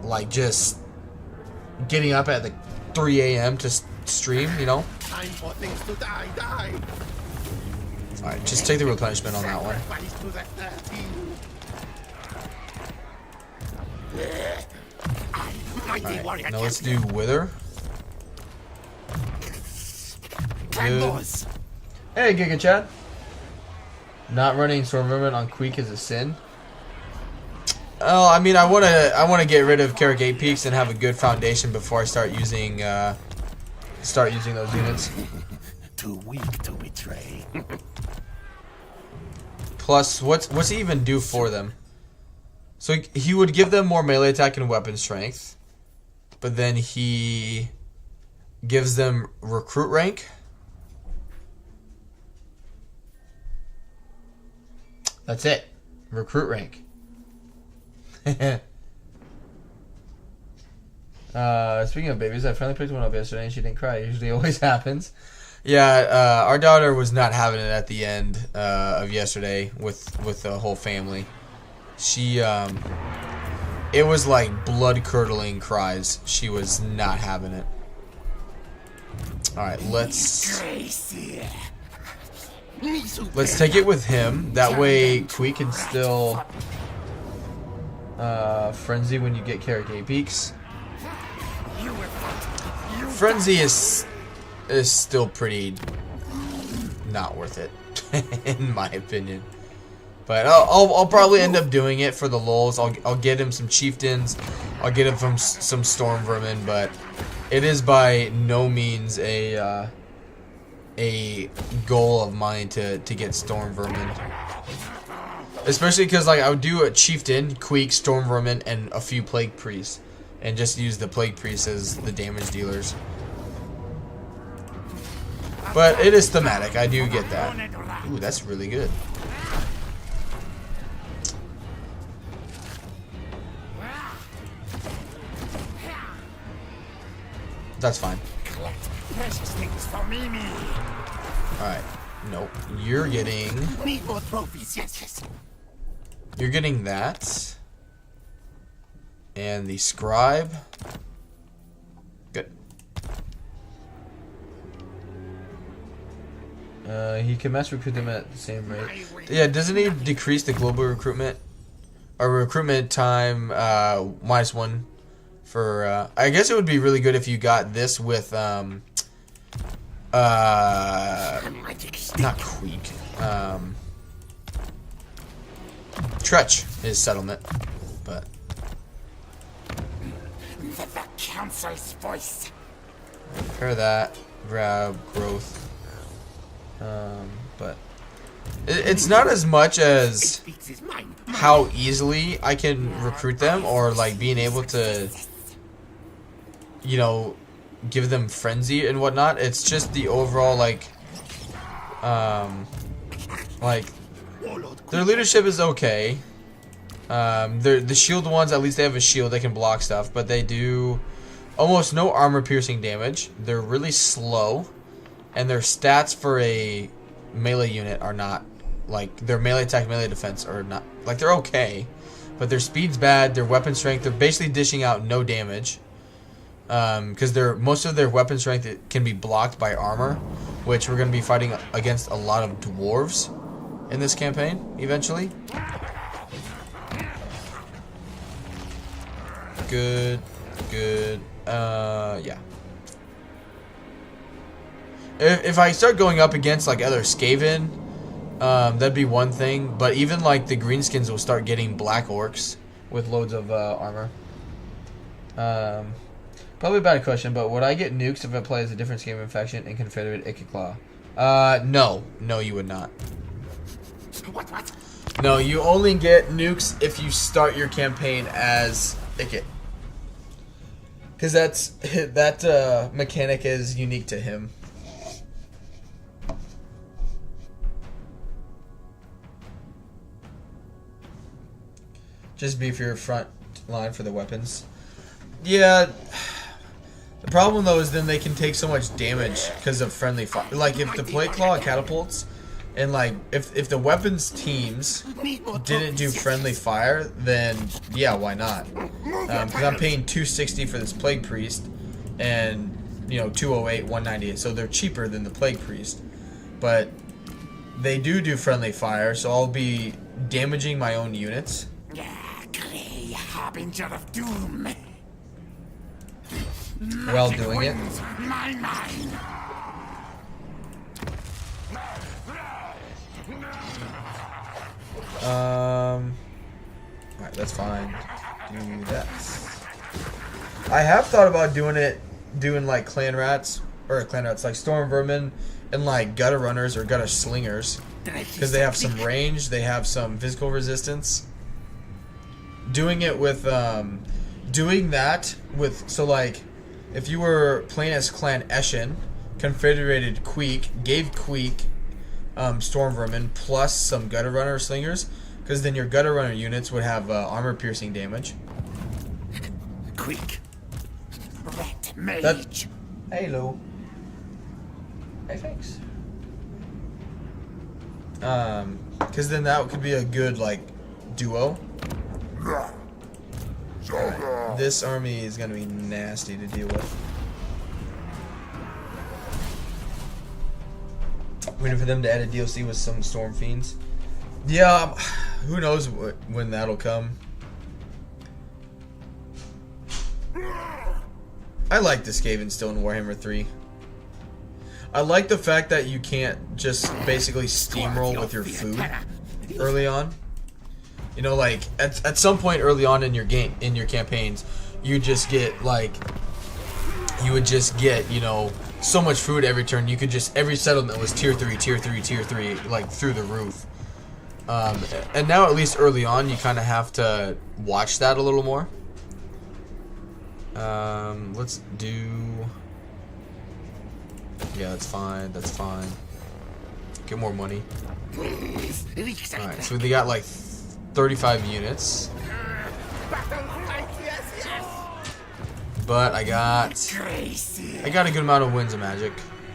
like just getting up at like 3 a.m. to stream, Time for things to die. Alright, just take the replenishment on that one. Alright, now let's do Wither. Good. Hey, Giga Chat. Not running Stormvermin on Queek is a sin. Oh, I mean, I wanna get rid of Carrick 8 Peaks and have a good foundation before I start using those units. Too weak to betray. Plus, what's he even do for them? So he would give them more melee attack and weapon strength, but then he gives them recruit rank. That's it. Recruit rank. Speaking of babies, I finally picked one up yesterday and she didn't cry. It usually always happens. Yeah, our daughter was not having it at the end of yesterday with the whole family. She, it was like blood-curdling cries. She was not having it. Alright, let's take it with him. That way, Queek can still frenzy when you get Carrick 8 Peaks. Frenzy is still pretty not worth it, in my opinion. But I'll probably end up doing it for the lulz. I'll get him some chieftains. I'll get him from some storm vermin, but it is by no means a goal of mine to get storm vermin. Especially because like I would do a chieftain, Queek, storm vermin, and a few plague priests, and just use the plague priests as the damage dealers. But it is thematic. I do get that. Ooh, that's really good. That's fine. Alright. Nope. You're getting... Need more trophies. Yes. You're getting that. And the scribe. Good. He can mass recruit them at the same rate. Yeah, doesn't he decrease the global recruitment? Or recruitment time -1 for I guess it would be really good if you got this with not Queek. Tretch, his settlement. But the council's voice. repair that, grab growth. But it's not as much as how easily I can recruit them, or like being able to you know, give them frenzy and whatnot. It's just the overall like their leadership is okay. They're the shield ones, at least they have a shield, they can block stuff, but they do almost no armor piercing damage. They're really slow, and their stats for a melee unit are not like their melee attack, melee defense are not like they're okay, but their speed's bad. Their weapon strength, they're basically dishing out no damage. Because most of their weapon strength can be blocked by armor, which we're going to be fighting against a lot of dwarves in this campaign eventually. Good. Yeah. If I start going up against like other Skaven, that'd be one thing. But even like the greenskins will start getting black orcs with loads of armor. Probably a bad question, but would I get nukes if I play as a different Skaven faction in Confederate Ikiclaw? No. No, you would not. What? No, you only get nukes if you start your campaign as Ikit. Because that mechanic is unique to him. Just be for your front line for the weapons. Yeah. The problem though is then they can take so much damage because of friendly fire. Like if the plate claw catapults, and like if the weapons teams didn't do friendly fire, then yeah, why not? Because I'm paying $260 for this plague priest, and you know $208, $198, so they're cheaper than the plague priest, but they do friendly fire, so I'll be damaging my own units. Grey harbinger of doom. While doing it. Mine. Alright, that's fine. Do that. I have thought about doing like clan rats, like storm vermin and like gutter runners or gutter slingers, because they have some range, they have some physical resistance. Doing it with so like if you were playing as Clan Eshin, Confederated Queek, gave Queek Storm Vermin plus some Gutter Runner Slingers, because then your Gutter Runner units would have armor piercing damage. Queek. Rat mage. Hello. Hey, thanks. Because then that could be a good, like, duo. Right. This army is going to be nasty to deal with. Waiting for them to add a DLC with some Storm Fiends. Yeah, who knows when that'll come. I like the Skaven still in Warhammer 3. I like the fact that you can't just basically steamroll with your food early on. You know, like at some point early on in your game, in your campaigns, you just get like, you would just get, you know, so much food every turn. You could just, every settlement was tier 3, tier 3, tier 3, like through the roof. And now at least early on, you kind of have to watch that a little more. Let's do. Yeah, that's fine. That's fine. Get more money. Alright, so they got like 35 units. But I got a good amount of wins of magic.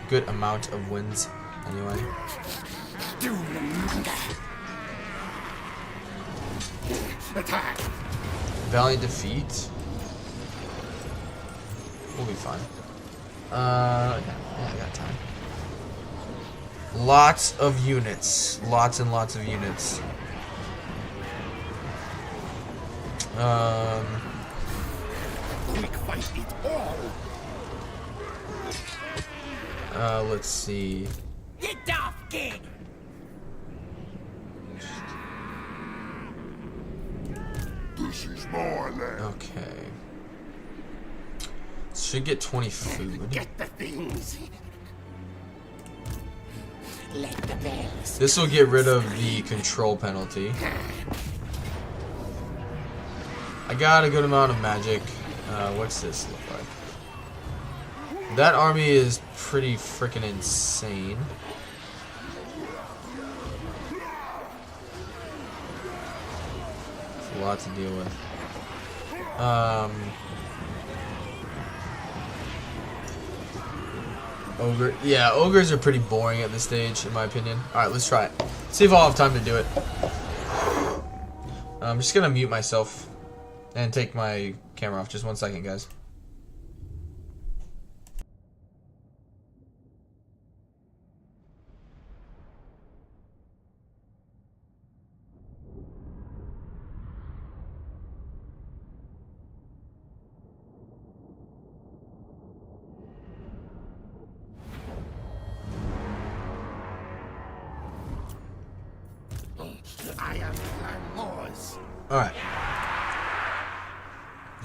Good amount of wins, anyway. Valiant defeat. We'll be fine. Yeah, I got time. Lots of units. Lots and lots of units. Let's see. Get off, kid. This is my land. Okay. Should get 20 food. Get the things. Let the bells. This will get rid of the control penalty. I got a good amount of magic. What's this look like? That army is pretty freaking insane. It's a lot to deal with. Ogre. Yeah, ogres are pretty boring at this stage, in my opinion. Alright, let's try it. See if I'll have time to do it. I'm just gonna mute myself and take my camera off. Just 1 second, guys. I am Moors. Alright.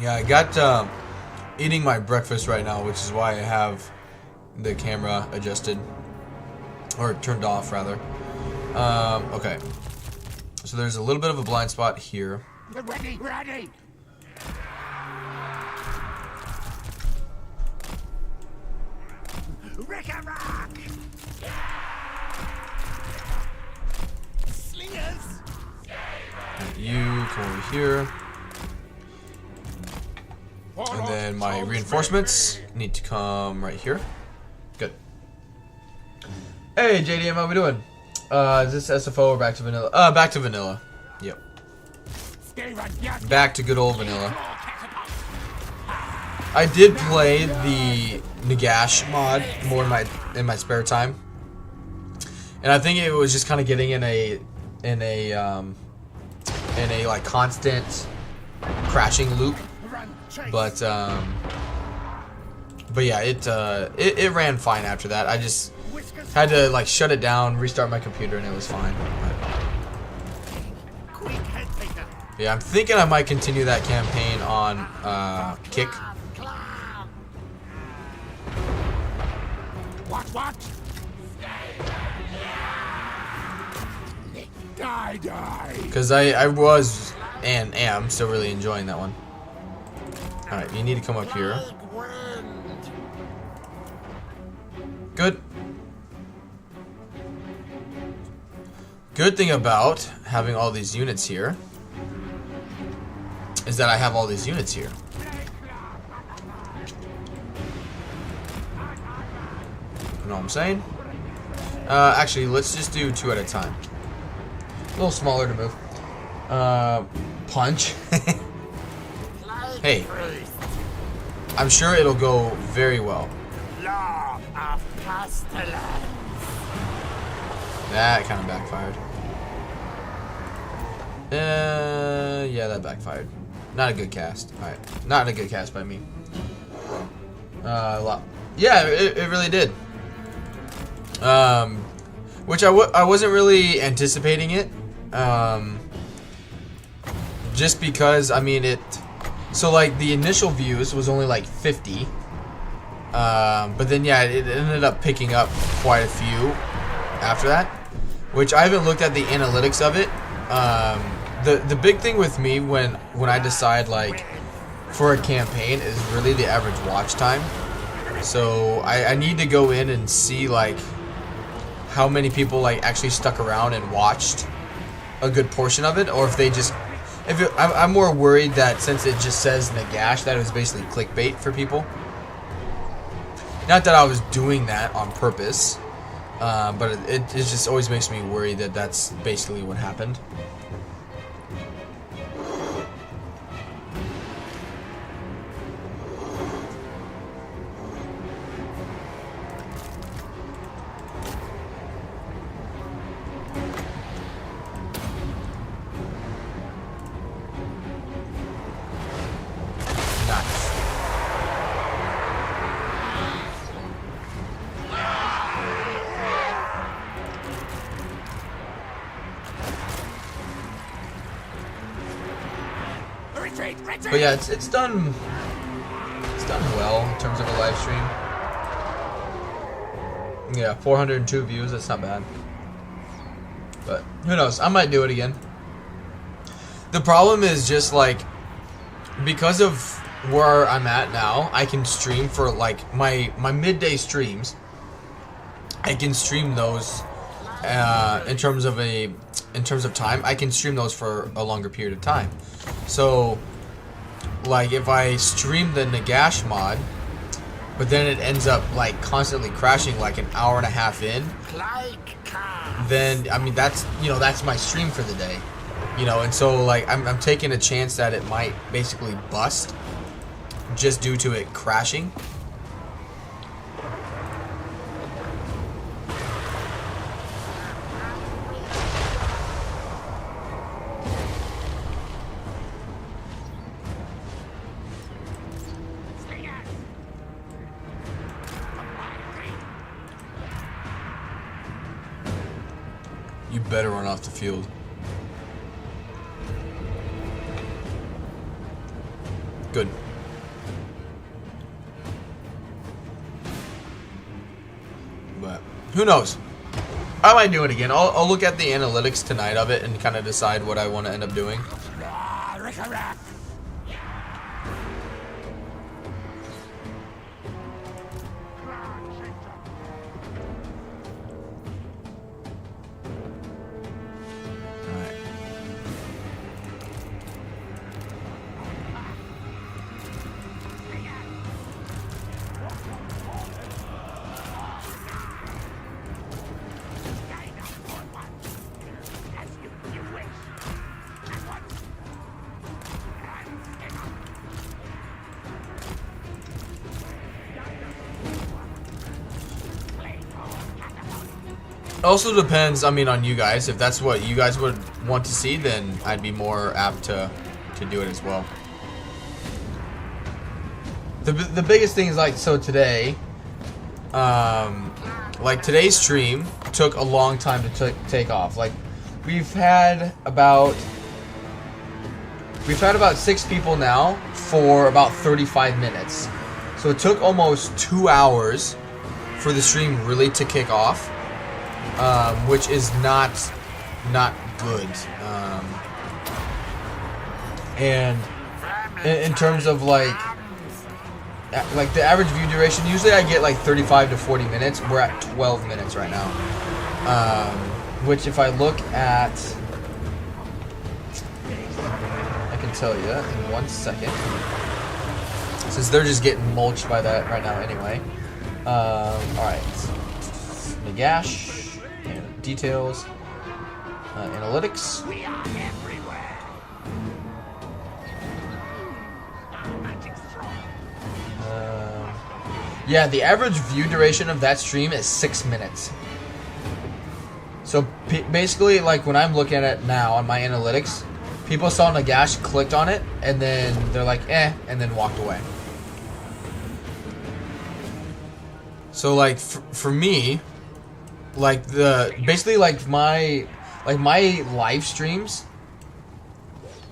Yeah, I got eating my breakfast right now, which is why I have the camera adjusted. Or turned off, rather. Okay. So there's a little bit of a blind spot here. Ready, ready. Rick-a-rock. Slingers. You come over here. And then my reinforcements need to come right here. Good. Hey JDM, how we doing? Is this SFO or back to vanilla? Back to vanilla. Yep. Back to good old vanilla. I did play the Nagash mod more in my spare time, and I think it was just kind of getting in a like constant crashing loop. But yeah, it ran fine after that. I just had to like shut it down, restart my computer, and it was fine. Queek Headtaker. Yeah, I'm thinking I might continue that campaign on Kick. What? Die. Because I was and am still really enjoying that one. Alright, you need to come up here. Good. Good thing about having all these units here is that I have all these units here. You know what I'm saying? Actually, let's just do 2 at a time. A little smaller to move. Punch. Hey, I'm sure it'll go very well. Law of pestilence. That kind of backfired. Yeah, that backfired. Not a good cast. Alright, not a good cast by me. Yeah, it really did. Which I wasn't really anticipating it. Just because, I mean, so like the initial views was only like 50. But then yeah, it ended up picking up quite a few after that. Which I haven't looked at the analytics of it. The big thing with me when I decide like for a campaign is really the average watch time. So I need to go in and see like how many people like actually stuck around and watched a good portion of it, or if they just I'm more worried that since it just says Nagash that it was basically clickbait for people. Not that I was doing that on purpose, but it just always makes me worry that that's basically what happened. But yeah, it's done well in terms of a live stream. Yeah, 402 views, that's not bad. But who knows? I might do it again. The problem is just like because of where I'm at now, I can stream for like my midday streams. I can stream those in terms of time. I can stream those for a longer period of time. So, like if I stream the Nagash mod, but then it ends up like constantly crashing like an hour and a half in, then I mean that's my stream for the day, and so like I'm taking a chance that it might basically bust just due to it crashing. You better run off the field. Good. But who knows? I might do it again. I'll look at the analytics tonight of it and kind of decide what I want to end up doing. Also depends, I mean, on you guys. If that's what you guys would want to see, then I'd be more apt to do it as well. The biggest thing is like, so today, like today's stream took a long time to take off. Like we've had about 6 people now for about 35 minutes. So it took almost 2 hours for the stream really to kick off. Which is not good. And in terms of like the average view duration, usually I get like 35 to 40 minutes. We're at 12 minutes right now. Which if I look at, I can tell you in 1 second, since they're just getting mulched by that right now anyway. Alright. Nagash. Details, analytics. Yeah, the average view duration of that stream is 6 minutes. So basically, like when I'm looking at it now on my analytics, people saw Nagash, clicked on it, and then they're like, and then walked away. So like for me, like basically like my live streams,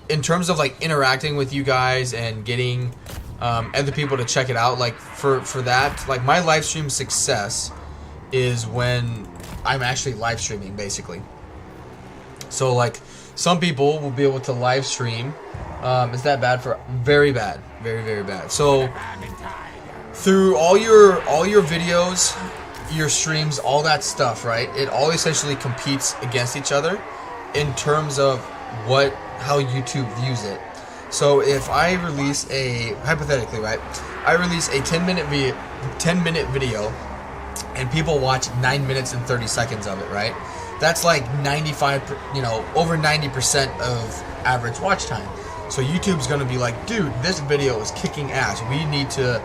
in terms of like interacting with you guys and getting other people to check it out, like for that, like my live stream success is when I'm actually live streaming basically. So like some people will be able to live stream. Is that bad? For very bad, very bad. So through all your videos, your streams, all that stuff, right? It all essentially competes against each other in terms of how YouTube views it. So if I release hypothetically, right? I release a 10-minute video and people watch 9 minutes and 30 seconds of it, right? That's like 95, over 90% of average watch time. So YouTube's gonna be like, dude, this video is kicking ass. We need to,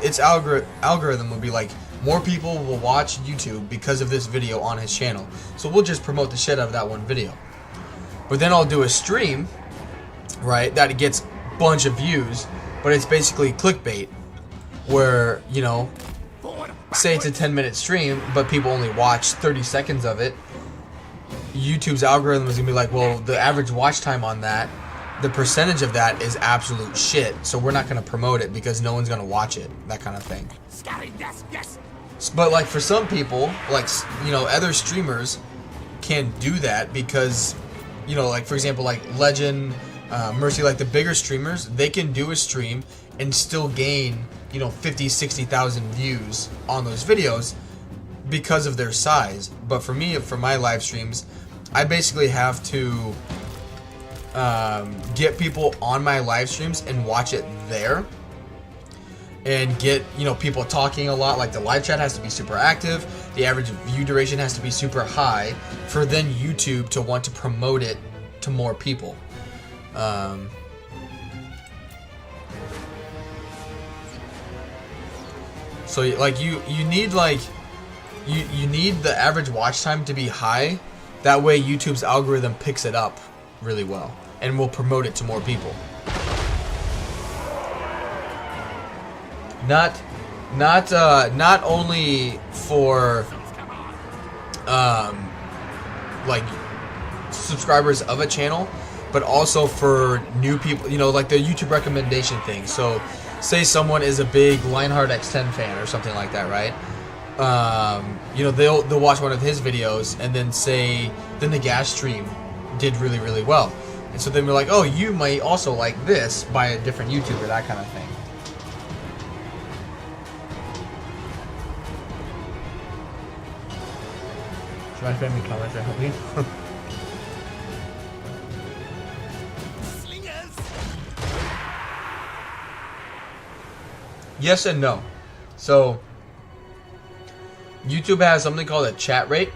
its algorithm will be like, more people will watch YouTube because of this video on his channel. So we'll just promote the shit out of that one video. But then I'll do a stream, right, that gets a bunch of views, but it's basically clickbait, where, say it's a 10-minute stream, but people only watch 30 seconds of it. YouTube's algorithm is going to be like, well, the average watch time on that, the percentage of that is absolute shit, so we're not going to promote it because no one's going to watch it, that kind of thing. But like for some people, like other streamers can do that because, like for example, like Legend, Mercy, like the bigger streamers, they can do a stream and still gain, you know, 50, 60,000 views on those videos because of their size. But for me, for my live streams, I basically have to get people on my live streams and watch it there, and get, you know, people talking a lot. Like the live chat has to be super active, the average view duration has to be super high for then YouTube to want to promote it to more people. So like you need like you need the average watch time to be high. That way YouTube's algorithm picks it up really well and will promote it to more people. Not only for like subscribers of a channel, but also for new people, you know, like the YouTube recommendation thing. So say someone is a big Lionheart X10 fan or something like that, right? You know, they'll watch one of his videos and then say then the gas stream did really, really well. And so then we're like, oh, you might also like this by a different YouTuber, that kind of thing. Should I spend me comments or help me? Yes and no. So YouTube has something called a chat rate,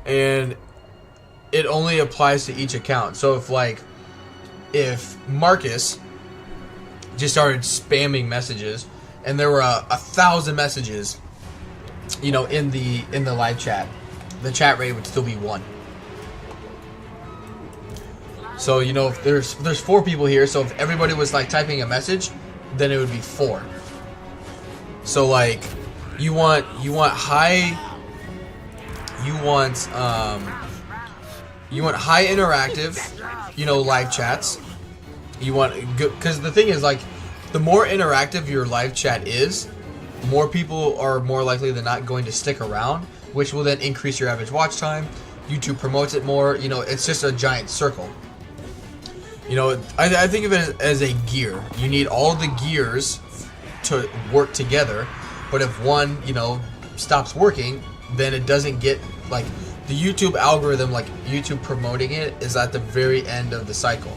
and it only applies to each account. So if Markus just started spamming messages and there were 1,000 messages, you know, in the live chat, the chat rate would still be 1. So, you know, if there's 4 people here, so if everybody was like typing a message, then it would be 4. So like you want high interactive, you know, live chats. You want good, because the thing is, like, the more interactive your live chat is, more people are more likely than not going to stick around, which will then increase your average watch time. YouTube promotes it more. You know, it's just a giant circle. You know, I think of it as a gear. You need all the gears to work together, but if one, you know, stops working, then it doesn't get, like, the YouTube algorithm, like YouTube promoting it, is at the very end of the cycle.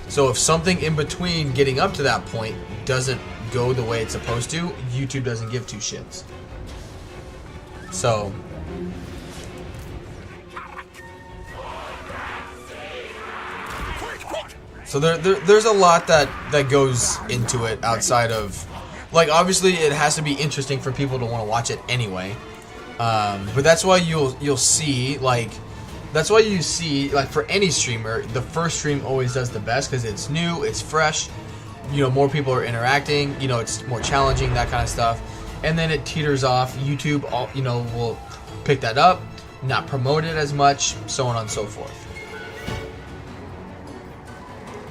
So if something in between getting up to that point doesn't go the way it's supposed to, YouTube doesn't give 2 shits. So there's a lot that goes into it outside of, like, obviously it has to be interesting for people to want to watch it anyway. But that's why you'll see, like, that's why you see, like, for any streamer, the first stream always does the best because it's new, it's fresh, you know, more people are interacting, you know, it's more challenging, that kind of stuff. And then it teeters off. YouTube, you know, will pick that up, not promote it as much, so on and so forth.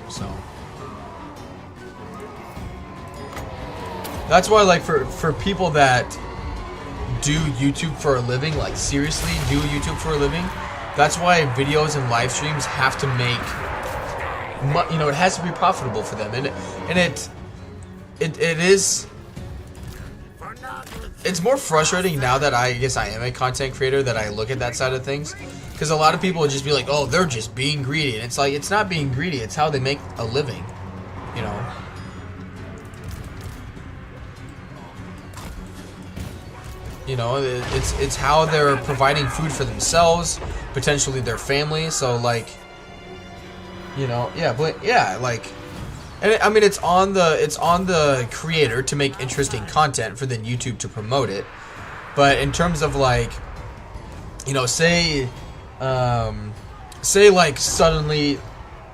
So that's why, like, for people that do YouTube for a living, like seriously do YouTube for a living, that's why videos and live streams have to make, you know, it has to be profitable for them, and it is. It's more frustrating now that I guess I am a content creator that I look at that side of things, because a lot of people would just be like, oh, they're just being greedy, and it's like, it's not being greedy, it's how they make a living, you know. You know, it's how they're providing food for themselves, potentially their family. So, like, you know, yeah, but yeah, like, and I mean, it's on the creator to make interesting content for then YouTube to promote it. But in terms of, like, you know, say like suddenly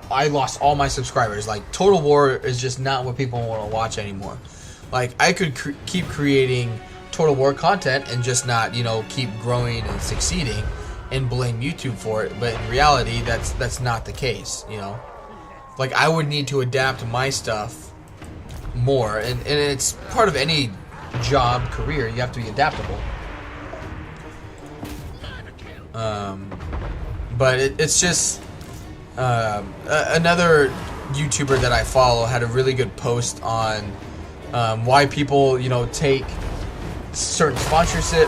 I lost all my subscribers, like Total War is just not what people want to watch anymore. Like, I could keep creating Total War content and just not, you know, keep growing and succeeding and blame YouTube for it, but in reality that's not the case, you know. Like, I would need to adapt my stuff more, and it's part of any job, career, you have to be adaptable. But it's just, another YouTuber that I follow had a really good post on why people, you know, take certain sponsorships,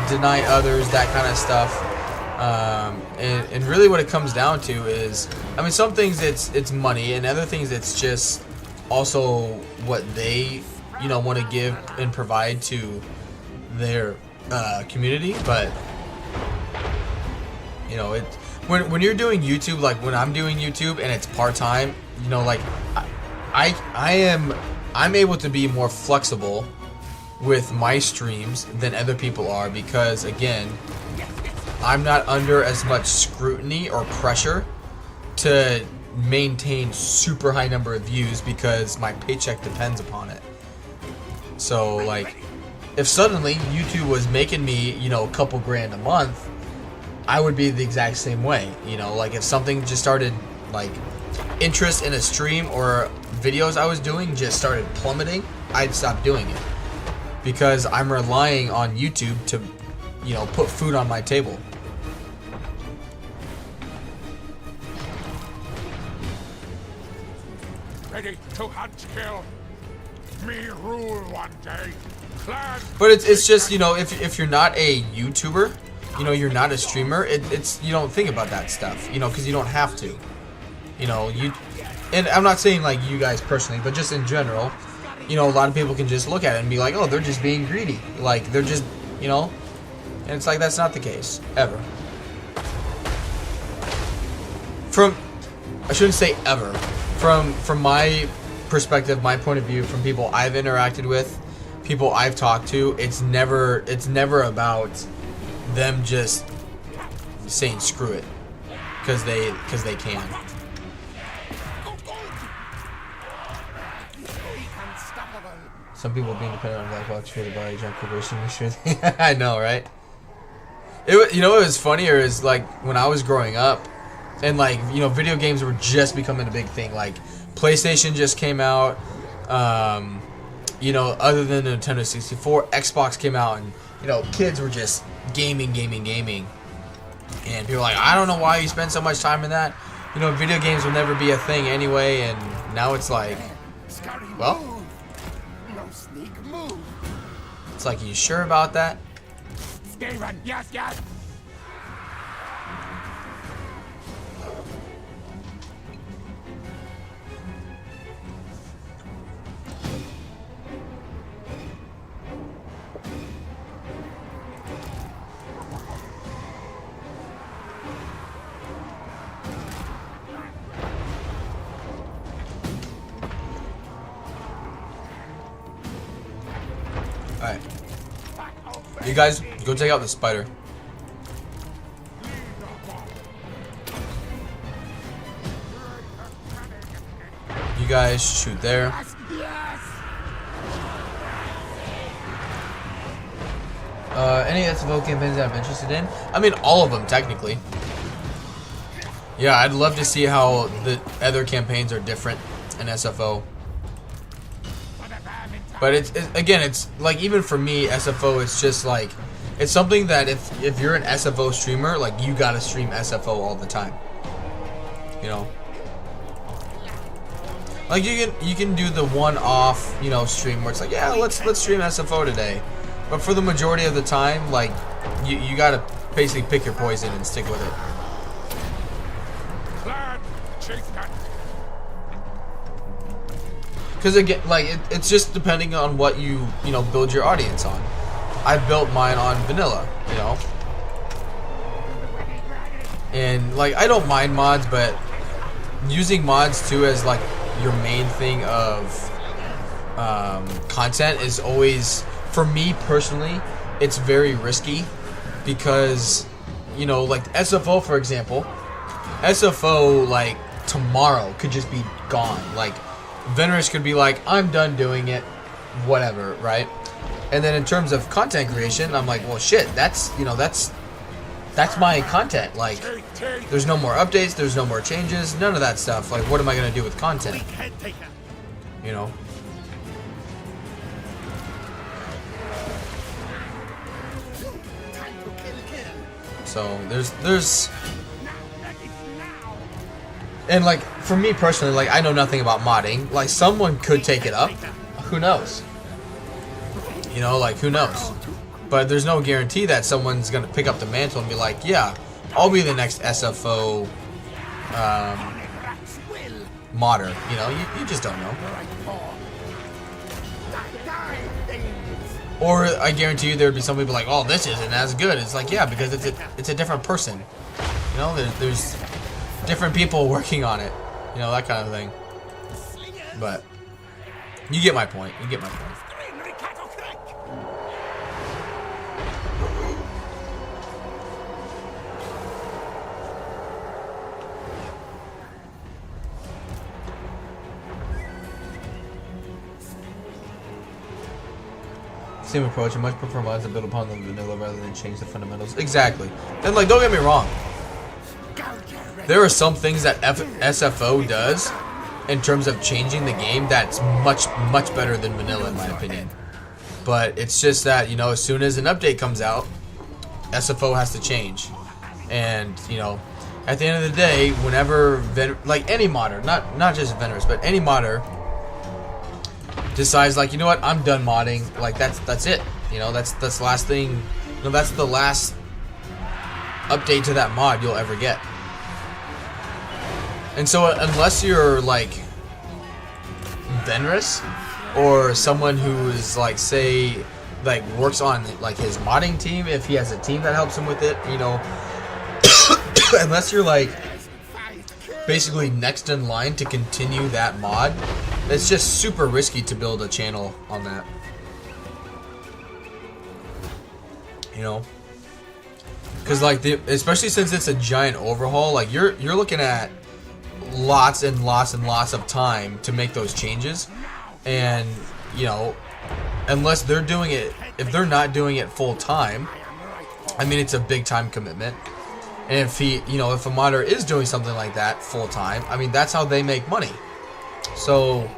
deny others, that kind of stuff. And really what it comes down to is, I mean, some things it's money, and other things it's just also what they, you know, want to give and provide to their community. But you know, it when you're doing YouTube, like when I'm doing YouTube and it's part-time, you know, like I'm able to be more flexible with my streams than other people are, because again, I'm not under as much scrutiny or pressure to maintain super high number of views because my paycheck depends upon it. So like, if suddenly YouTube was making me, you know, a couple grand a month, I would be the exact same way. You know, like if something just started, like interest in a stream or videos I was doing just started plummeting, I'd stop doing it, because I'm relying on YouTube to, you know, put food on my table. Ready to hunt kill. Me rule one day. But it's just, you know, if you're not a YouTuber, you know, you're not a streamer, it's you don't think about that stuff, you know, because you don't have to. You know, and I'm not saying like you guys personally, but just in general, you know, a lot of people can just look at it and be like, oh, they're just being greedy. Like, they're just, you know, and it's like, that's not the case, ever. I shouldn't say ever. From my perspective, my point of view, from people I've interacted with, people I've talked to, it's never about them just saying screw it because they can. Some people being dependent on black box created by John Corporation. I know, right? You know what was funnier is like when I was growing up, and like, you know, video games were just becoming a big thing. Like PlayStation just came out. You know, other than the Nintendo 64, Xbox came out, and you know, kids were just gaming. And people were like, I don't know why you spend so much time in that. You know, video games will never be a thing anyway. And now it's like, well, it's like, you sure about that? Steven, yes. Alright. You guys, go check out the spider. You guys shoot there. Any SFO campaigns that I'm interested in? I mean, all of them, technically. Yeah, I'd love to see how the other campaigns are different in SFO. But it's like, even for me, SFO, it's just like, it's something that if you're an SFO streamer, like, you gotta stream SFO all the time. You know? Like, you can do the one-off, you know, stream where it's like, yeah, let's stream SFO today. But for the majority of the time, like, you gotta basically pick your poison and stick with it. Because again, like, it's just depending on what you know, build your audience on. I built mine on vanilla, you know. And like, I don't mind mods, but using mods too as like your main thing of content is always, for me personally, it's very risky, because, you know, like SFO, for example, SFO, like, tomorrow could just be gone. Like, Venerous could be like, I'm done doing it, whatever, right? And then in terms of content creation, I'm like, well, shit, that's, you know, that's my content. Like, there's no more updates, there's no more changes, none of that stuff. Like, what am I gonna do with content? You know? So there's And like for me personally, like I know nothing about modding. Like someone could take it up. Who knows? You know, like who knows? But there's no guarantee that someone's gonna pick up the mantle and be like, yeah, I'll be the next SFO modder. You know, you just don't know. Or I guarantee you there'd be some people like, oh, this isn't as good. It's like, yeah, because it's a different person. You know, there's different people working on it. You know, that kind of thing. But you get my point. You get my point. Same approach. I much prefer mods that build upon the vanilla rather than change the fundamentals. Exactly. And like, don't get me wrong. There are some things that SFO does in terms of changing the game that's much better than vanilla in my opinion. But it's just that, you know, as soon as an update comes out, SFO has to change. And, you know, at the end of the day, whenever like any modder, not just vendors, but any modder decides like, you know what, I'm done modding, like that's it. You know, that's the last thing, you know, that's the last update to that mod you'll ever get. And so unless you're like Venrus or someone who is like, say, like works on like his modding team, if he has a team that helps him with it, you know, unless you're like basically next in line to continue that mod, it's just super risky to build a channel on that. You know, because like especially since it's a giant overhaul, like you're looking at lots and lots and lots of time to make those changes. And you know, unless they're doing it, if they're not doing it full time, I mean, it's a big time commitment. And if if a modder is doing something like that full time, I mean, that's how they make money. So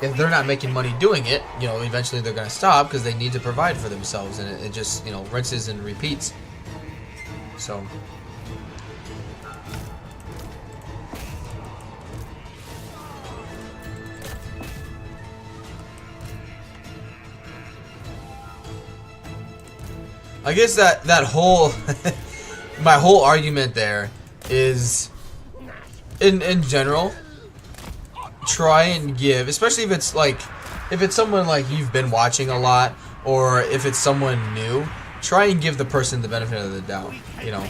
if they're not making money doing it, you know, eventually they're gonna stop because they need to provide for themselves, and it just, you know, rinses and repeats. So I guess that whole my whole argument there is in general, try and give, especially if it's like, if it's someone like you've been watching a lot, or if it's someone new, try and give the person the benefit of the doubt. You know,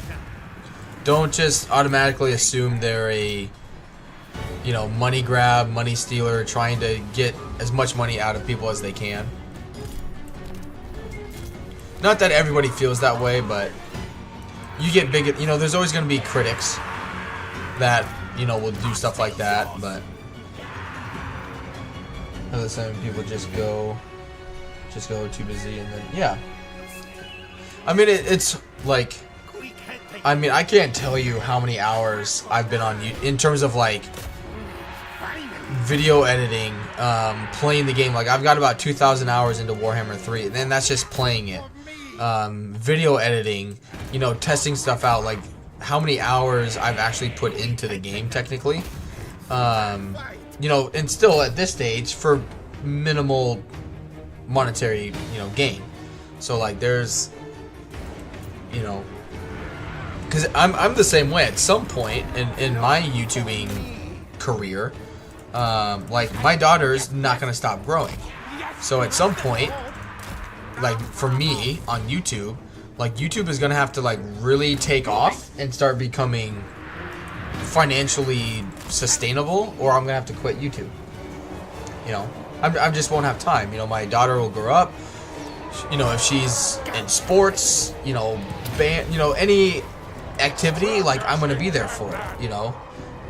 don't just automatically assume they're a, you know, money grab, money stealer, trying to get as much money out of people as they can. Not that everybody feels that way, but you get big, you know, there's always going to be critics that, you know, will do stuff like that, but other time people just go too busy, and then, yeah. I mean, it's like, I mean, I can't tell you how many hours I've been on YouTube in terms of like video editing, playing the game. Like, I've got about 2,000 hours into Warhammer 3, and then that's just playing it. Video editing, you know, testing stuff out, like how many hours I've actually put into the game technically. You know, and still at this stage for minimal monetary, you know, gain. So like there's, you know, because I'm the same way. At some point in my YouTubing career, like my daughter's not gonna stop growing. So at some point, like for me on YouTube, like YouTube is gonna have to like really take off and start becoming financially sustainable, or I'm gonna have to quit YouTube. You know, I just won't have time. You know, my daughter will grow up. You know, if she's in sports, you know, band, you know, any activity, like I'm gonna be there for it. You know,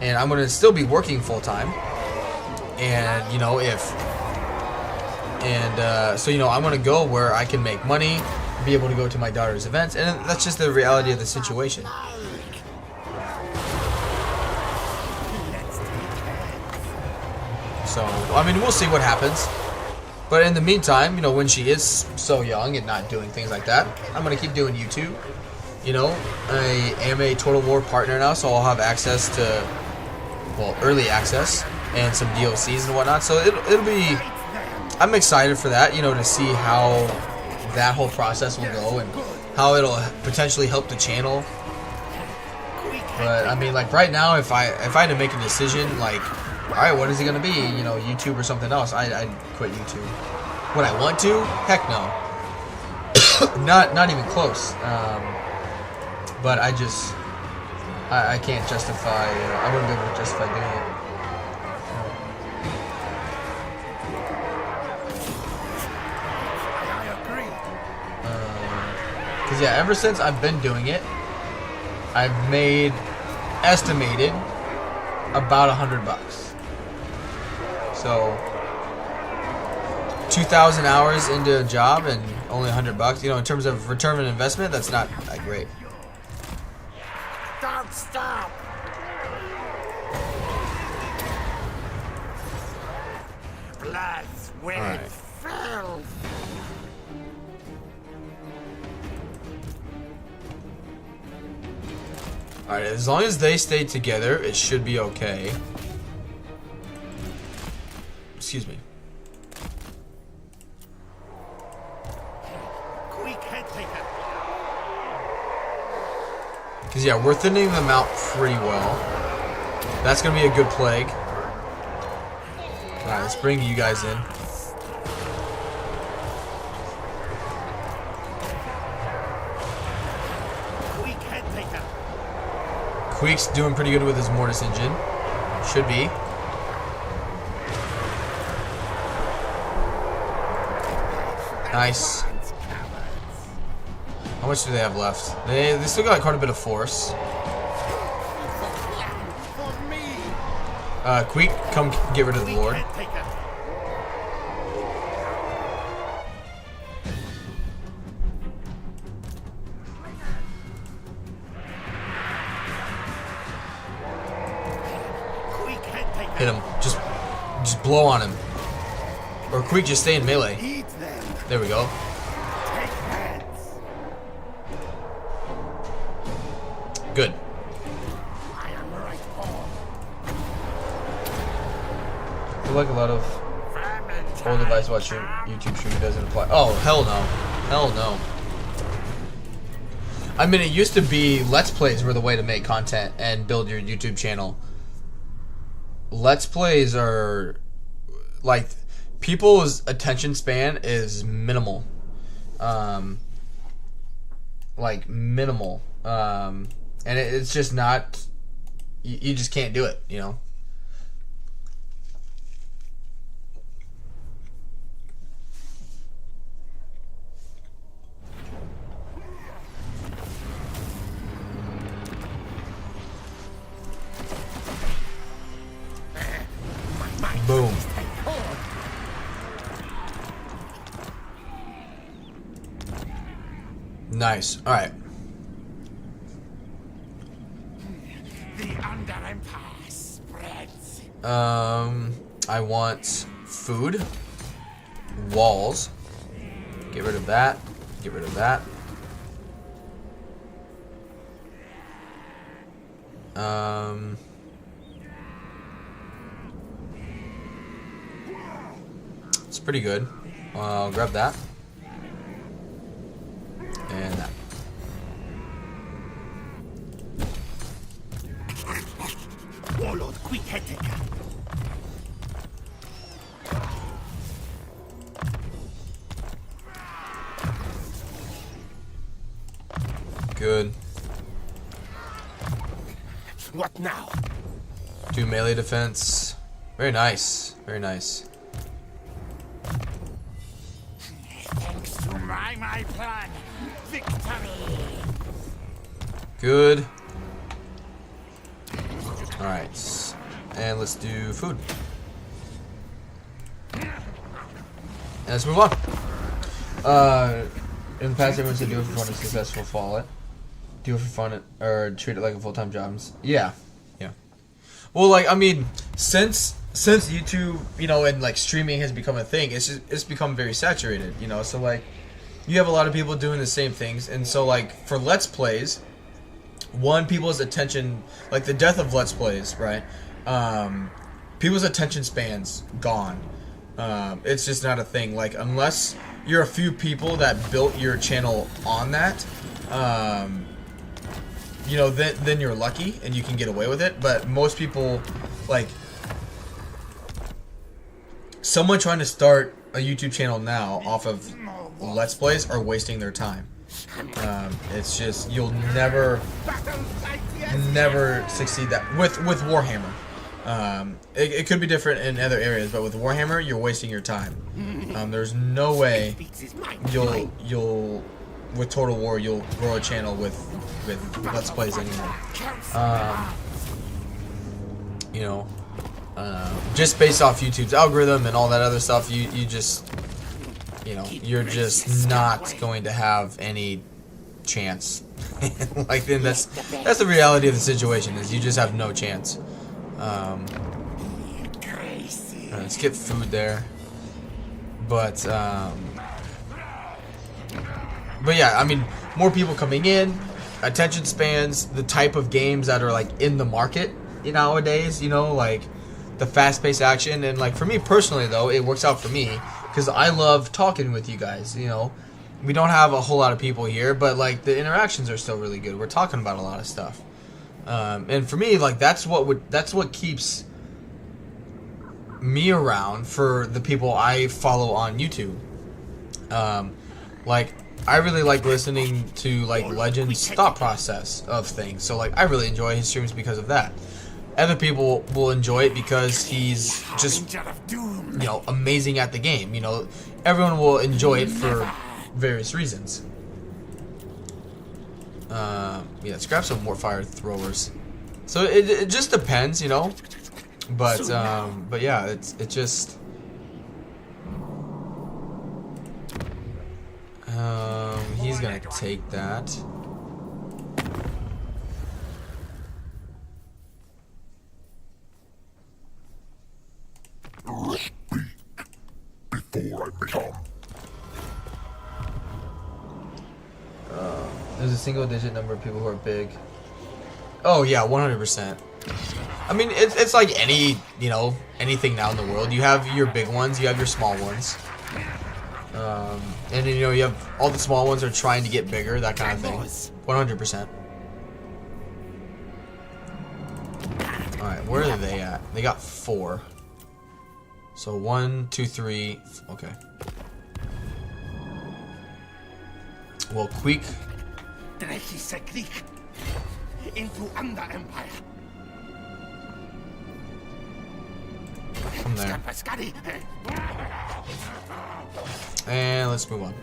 and I'm gonna still be working full time. And you know, so you know, I'm gonna go where I can make money, be able to go to my daughter's events, and that's just the reality of the situation. So, I mean, we'll see what happens. But in the meantime, you know, when she is so young and not doing things like that, I'm going to keep doing YouTube. You know, I am a Total War partner now, so I'll have access to well, early access and some DLCs and whatnot. So it'll be. I'm excited for that. You know, to see how that whole process will go and how it'll potentially help the channel. But I mean, like right now, if I had to make a decision, like, all right, what is it gonna be? You know, YouTube or something else? I'd quit YouTube. Would I want to? Heck no. not even close. But I just I can't justify. I wouldn't be able to justify doing it. Because yeah, ever since I've been doing it, I've made estimated about $100. So 2,000 hours into a job and only $100. You know, in terms of return on investment, that's not that great. Don't stop! Blood, sweat, filth! Alright, as long as they stay together, it should be okay. Excuse me. Queek, Headtaker! Because, yeah, we're thinning them out pretty well. That's going to be a good plague. Alright, let's bring you guys in. Queek, Headtaker! Queek's doing pretty good with his Mortis engine. Should be. Nice. How much do they have left? They still got quite a bit of force. Queek, come get rid of the Lord. Hit him. Just blow on him. Or Queek, just stay in melee. There we go. Good. I feel like a lot of old device watching YouTube streaming doesn't apply. Oh, hell no. Hell no. I mean, it used to be Let's Plays were the way to make content and build your YouTube channel. Let's Plays are like people's attention span is minimal. Like minimal. And it's just not, you just can't do it, you know. Boom. Nice. All right. The Empire spreads. I want food, walls. Get rid of that. Get rid of that. It's pretty good. I'll grab that. And that. Warlord, Queek, Headtaker. Good. What now? Do melee defense. Very nice. Very nice. Thanks to my plan. Victory! Good. Alright. And let's do food. And let's move on. In the past, everyone said do it for fun and successful fall it. Do it for fun or treat it like a full-time job. Yeah. Yeah. Well, like, I mean, since YouTube, you know, and like streaming has become a thing, it's become very saturated, you know. So like, you have a lot of people doing the same things, and so like for Let's Plays, people's attention, like the death of Let's Plays, right? people's attention spans gone. It's just not a thing. Like, unless you're a few people that built your channel on that, you know, then you're lucky and you can get away with it. But most people, like, someone trying to start a YouTube channel now off of Let's Plays are wasting their time. It's just, you'll never succeed that with Warhammer. It could be different in other areas, but with Warhammer, you're wasting your time. There's no way you'll with Total War you'll grow a channel with Let's Plays anymore. You know, just based off YouTube's algorithm and all that other stuff, you just, you know, you're just not going to have any chance. Like, then that's the reality of the situation, is you just have no chance. Let's get food there. But yeah, I mean, more people coming in, attention spans, the type of games that are like in the market nowadays, you know, like the fast-paced action. And like for me personally though, it works out for me because I love talking with you guys. You know, we don't have a whole lot of people here, but like the interactions are still really good. We're talking about a lot of stuff. And for me, like that's what keeps me around for the people I follow on YouTube. Like I really like listening to like Legend's thought process of things. So like I really enjoy his streams because of that. Other people will enjoy it because he's just, you know, amazing at the game. You know, everyone will enjoy it for various reasons. Yeah, let's grab some more fire throwers. So it just depends, you know. But yeah, it just he's gonna take that. Before I become. There's a single digit number of people who are big. Oh yeah, 100%. I mean, it's like any, you know, anything now in the world. You have your big ones, you have your small ones. And then, you know, you have all the small ones are trying to get bigger, that kind of thing. 100%. Alright, where are they at? They got 4. So 1, 2, 3. Okay. Well, Queek. Into Under Empire. Come there. And let's move on.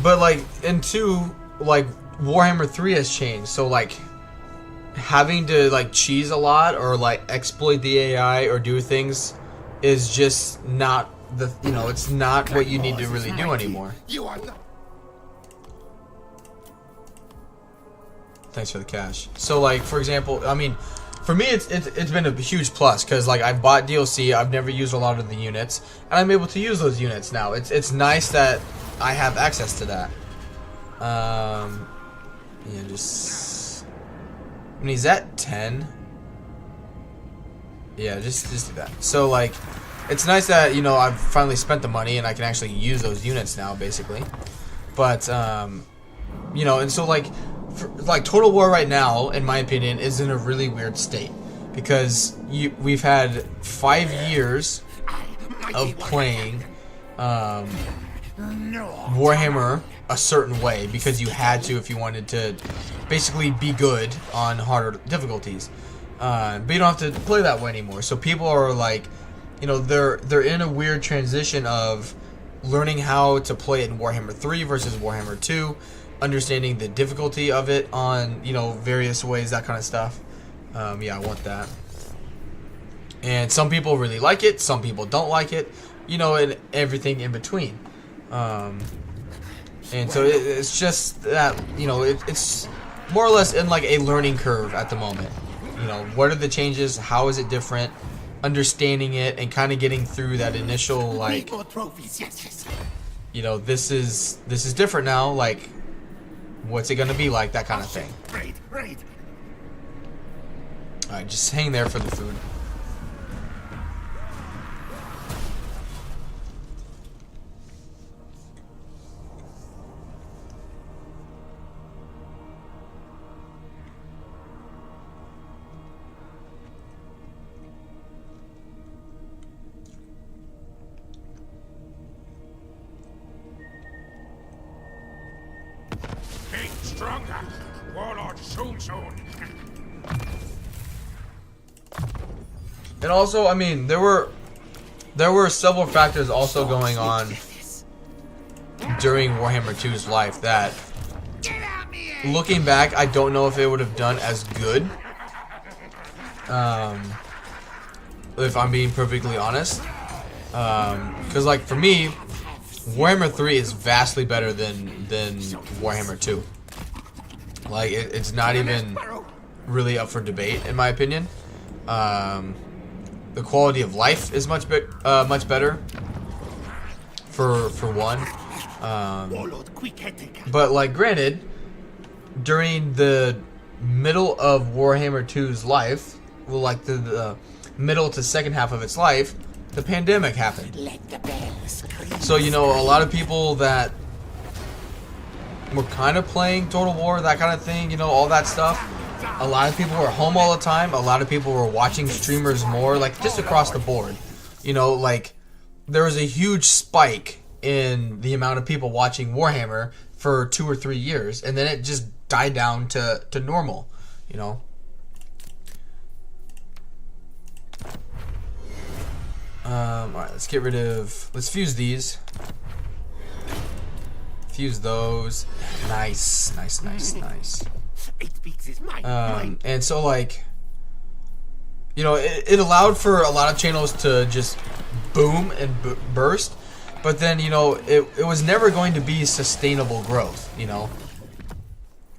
But like in 2, like Warhammer 3 has changed. So like having to like cheese a lot or like exploit the AI or do things is just not the, you know, it's not what you need to really do anymore. Thanks for the cash. So like for example, I mean, for me it's been a huge plus because like I've bought DLC, I've never used a lot of the units, and I'm able to use those units now. It's nice that I have access to that. Yeah, just I mean, he's at 10. Yeah, just do that. So like it's nice that, you know, I've finally spent the money and I can actually use those units now, basically. But you know, and so like Total War right now, in my opinion, is in a really weird state because we've had 5 years of playing Warhammer a certain way because you had to if you wanted to basically be good on harder difficulties. But you don't have to play that way anymore. So people are like, you know, they're in a weird transition of learning how to play it in Warhammer 3 versus Warhammer 2. Understanding the difficulty of it on, you know, various ways, that kind of stuff. Yeah, I want that. And some people really like it, some people don't like it, you know, and everything in between. And so it's just that, you know, it's more or less in like a learning curve at the moment. You know, what are the changes? How is it different? Understanding it and kind of getting through that initial like, you know, this is different now. Like, what's it gonna be like? That kind of thing. Alright, just hang there for the food. Be stronger. Warlord soon. And also, I mean, there were several factors also going on during Warhammer 2's life that, looking back, I don't know if it would have done as good. If I'm being perfectly honest. Because, like, for me, Warhammer 3 is vastly better than Warhammer 2. Like, it's not even really up for debate, in my opinion. The quality of life is much better. For one. But, like, granted, during the middle of Warhammer 2's life, well, like the middle to second half of its life, the pandemic happened. So, you know, a lot of people that were kind of playing Total War, that kind of thing, you know, all that stuff. A lot of people were home all the time. A lot of people were watching streamers more, like, just across the board. You know, like, there was a huge spike in the amount of people watching Warhammer for 2 or 3 years, and then it just died down to normal, you know. Alright, let's get rid of... Let's fuse these. Fuse those. Nice. And so, like, you know, it allowed for a lot of channels to just boom and burst, but then, you know, it was never going to be sustainable growth, you know.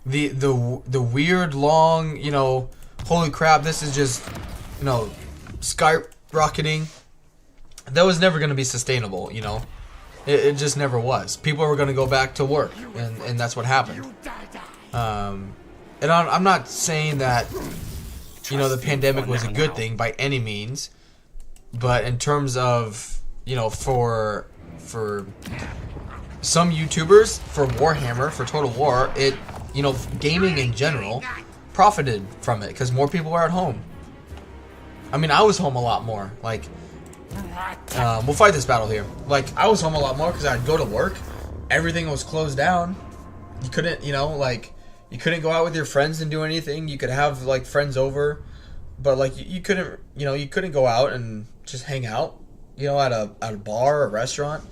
The weird long, you know, holy crap, this is just, you know, skyrocketing. That was never going to be sustainable, you know. It just never was. People were going to go back to work, and that's what happened. And I'm not saying that, you know, the pandemic was a good thing by any means, but in terms of, you know, for some YouTubers, for Warhammer, for Total War, it, you know, gaming in general profited from it because more people were at home. I mean, I was home a lot more. Like, we'll fight this battle here. Like, I was home a lot more because I'd go to work. Everything was closed down. You couldn't, you know, like, you couldn't go out with your friends and do anything. You could have, like, friends over, but, like, you couldn't, you know, you couldn't go out and just hang out, you know, at a bar or a restaurant.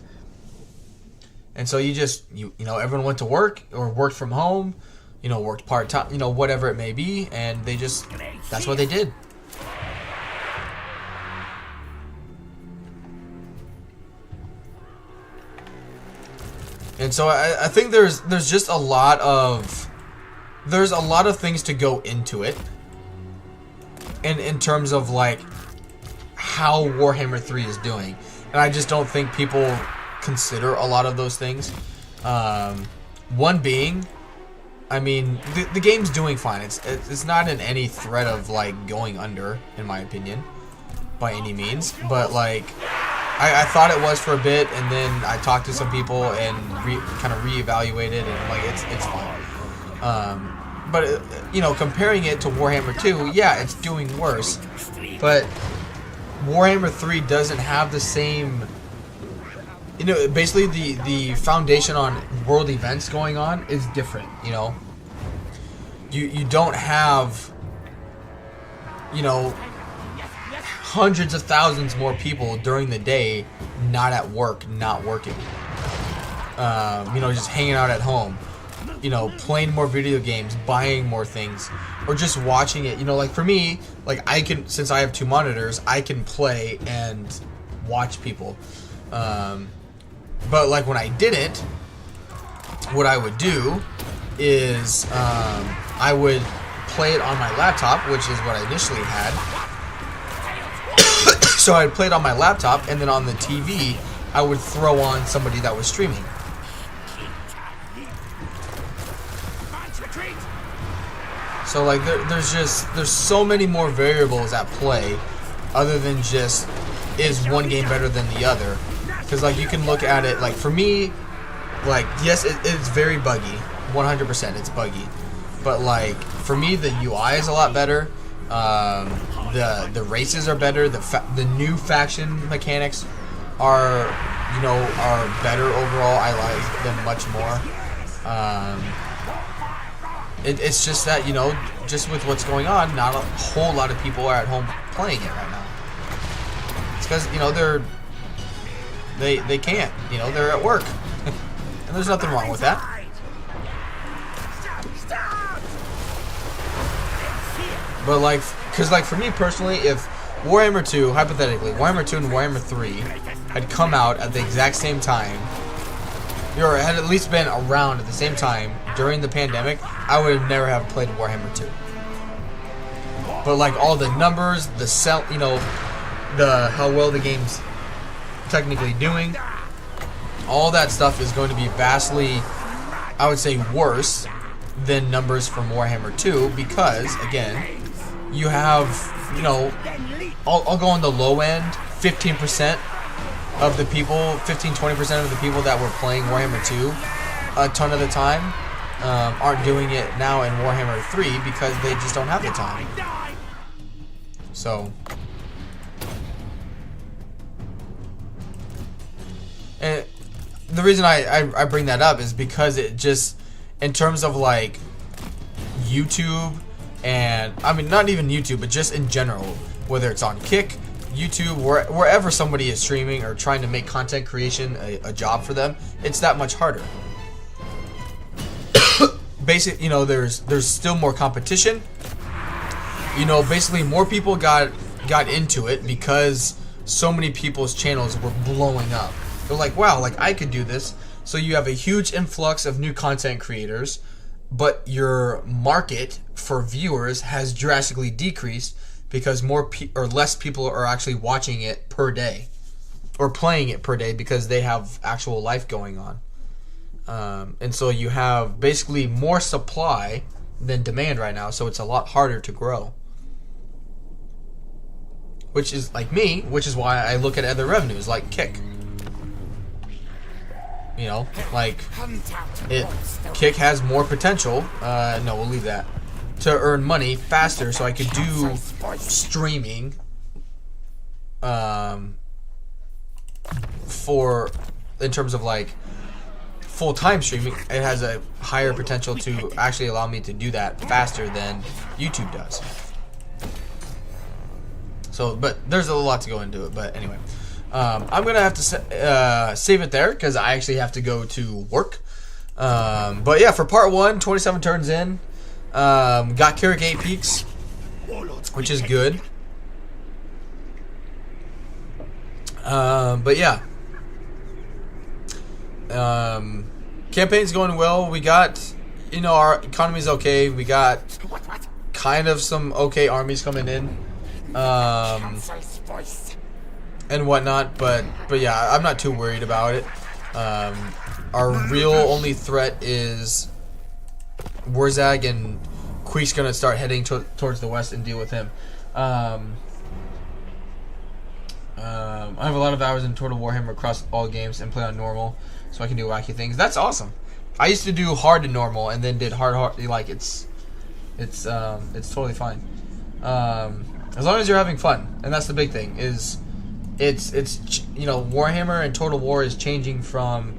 And so you just, you know, everyone went to work or worked from home, you know, worked part-time, you know, whatever it may be, and they just, that's what they did. And so I think there's just a lot of things to go into it, and in terms of, like, how Warhammer 3 is doing, and I just don't think people consider a lot of those things. One being, I mean, the game's doing fine. It's not in any threat of, like, going under, in my opinion, by any means. But, like, I thought it was for a bit, and then I talked to some people and kind of reevaluated, and, like, it's fine. But, you know, comparing it to Warhammer 2, yeah, it's doing worse. But Warhammer 3 doesn't have the same, you know, basically the foundation on world events going on is different, you know. You don't have, you know, hundreds of thousands more people during the day not at work, not working. You know, just hanging out at home. You know, playing more video games, buying more things, or just watching it. You know, like, for me, like, I can, since I have 2 monitors, I can play and watch people. But, like, when I didn't, what I would do is I would play it on my laptop, which is what I initially had. So I'd play it on my laptop, and then on the TV, I would throw on somebody that was streaming. So like there's so many more variables at play, other than just is one game better than the other. Because like you can look at it like for me, like yes it's very buggy, 100% it's buggy, but like for me the UI is a lot better. The races are better. The new faction mechanics are better overall. I like them much more. It's just that just with what's going on, not a whole lot of people are at home playing it right now. It's because they can't. They're at work, and there's nothing wrong with that. But like, because like for me personally, if Warhammer 2, hypothetically, Warhammer 2 and Warhammer 3 had come out at the exact same time, or had at least been around at the same time during the pandemic, I would have never have played Warhammer 2. But like all the numbers, the how well the game's technically doing, all that stuff is going to be vastly, I would say, worse than numbers from Warhammer 2 because again, you have, I'll go on the low end, 15% of the people, 15-20% of the people that were playing Warhammer 2 a ton of the time aren't doing it now in Warhammer 3 because they just don't have the time. So, and the reason I bring that up is because it just, in terms of like YouTube, and I mean not even YouTube, but just in general, whether it's on Queek, YouTube, wherever somebody is streaming or trying to make content creation a job for them, it's that much harder. Basically, there's still more competition. Basically more people got into it because so many people's channels were blowing up. They're like, wow, like I could do this. So you have a huge influx of new content creators, but your market for viewers has drastically decreased because less people are actually watching it per day or playing it per day because they have actual life going on. And so you have basically more supply than demand right now, so it's a lot harder to grow. Which is like me, which is why I look at other revenues like Queek. Like Queek has more potential. No, we'll leave that. To earn money faster, so I could do streaming. In terms of like full-time streaming, it has a higher potential to actually allow me to do that faster than YouTube does. So, but there's a lot to go into it. But anyway. I'm going to have to save it there because I actually have to go to work. But yeah, for part 1, 27 turns in. Got Carrick 8 peaks, which is good. But yeah. Campaign's going well. We got, our economy's okay. We got kind of some okay armies coming in. And whatnot, but yeah, I'm not too worried about it. Our real only threat is Warzag, and Queek's gonna start heading towards the west and deal with him. I have a lot of hours in Total Warhammer across all games and play on normal, so I can do wacky things. That's awesome. I used to do hard to normal and then did hard. Like it's totally fine. As long as you're having fun, and that's the big thing. It's Warhammer and Total War is changing from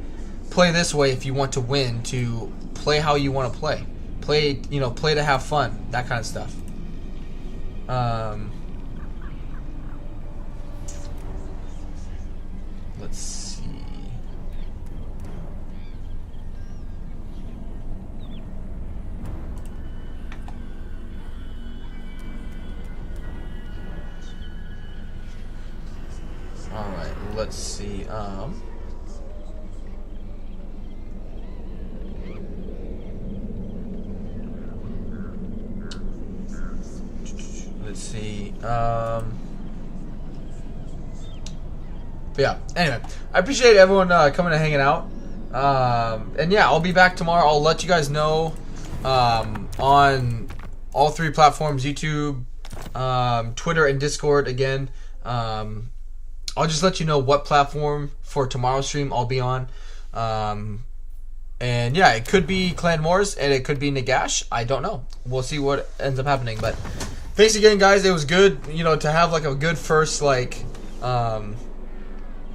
play this way if you want to win to play how you want to play. Play to have fun, that kind of stuff. Let's see. Alright, let's see. Let's see. But yeah, anyway, I appreciate everyone coming and hanging out. And yeah, I'll be back tomorrow. I'll let you guys know on all 3 platforms: YouTube, Twitter, and Discord. Again, I'll just let you know what platform for tomorrow's stream I'll be on. And yeah, it could be Clan Wars and it could be Nagash. I don't know. We'll see what ends up happening. But thanks again, guys. It was good, you know, to have like a good first like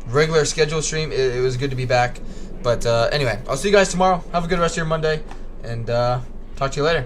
regular schedule stream. It was good to be back. But anyway, I'll see you guys tomorrow. Have a good rest of your Monday, and talk to you later.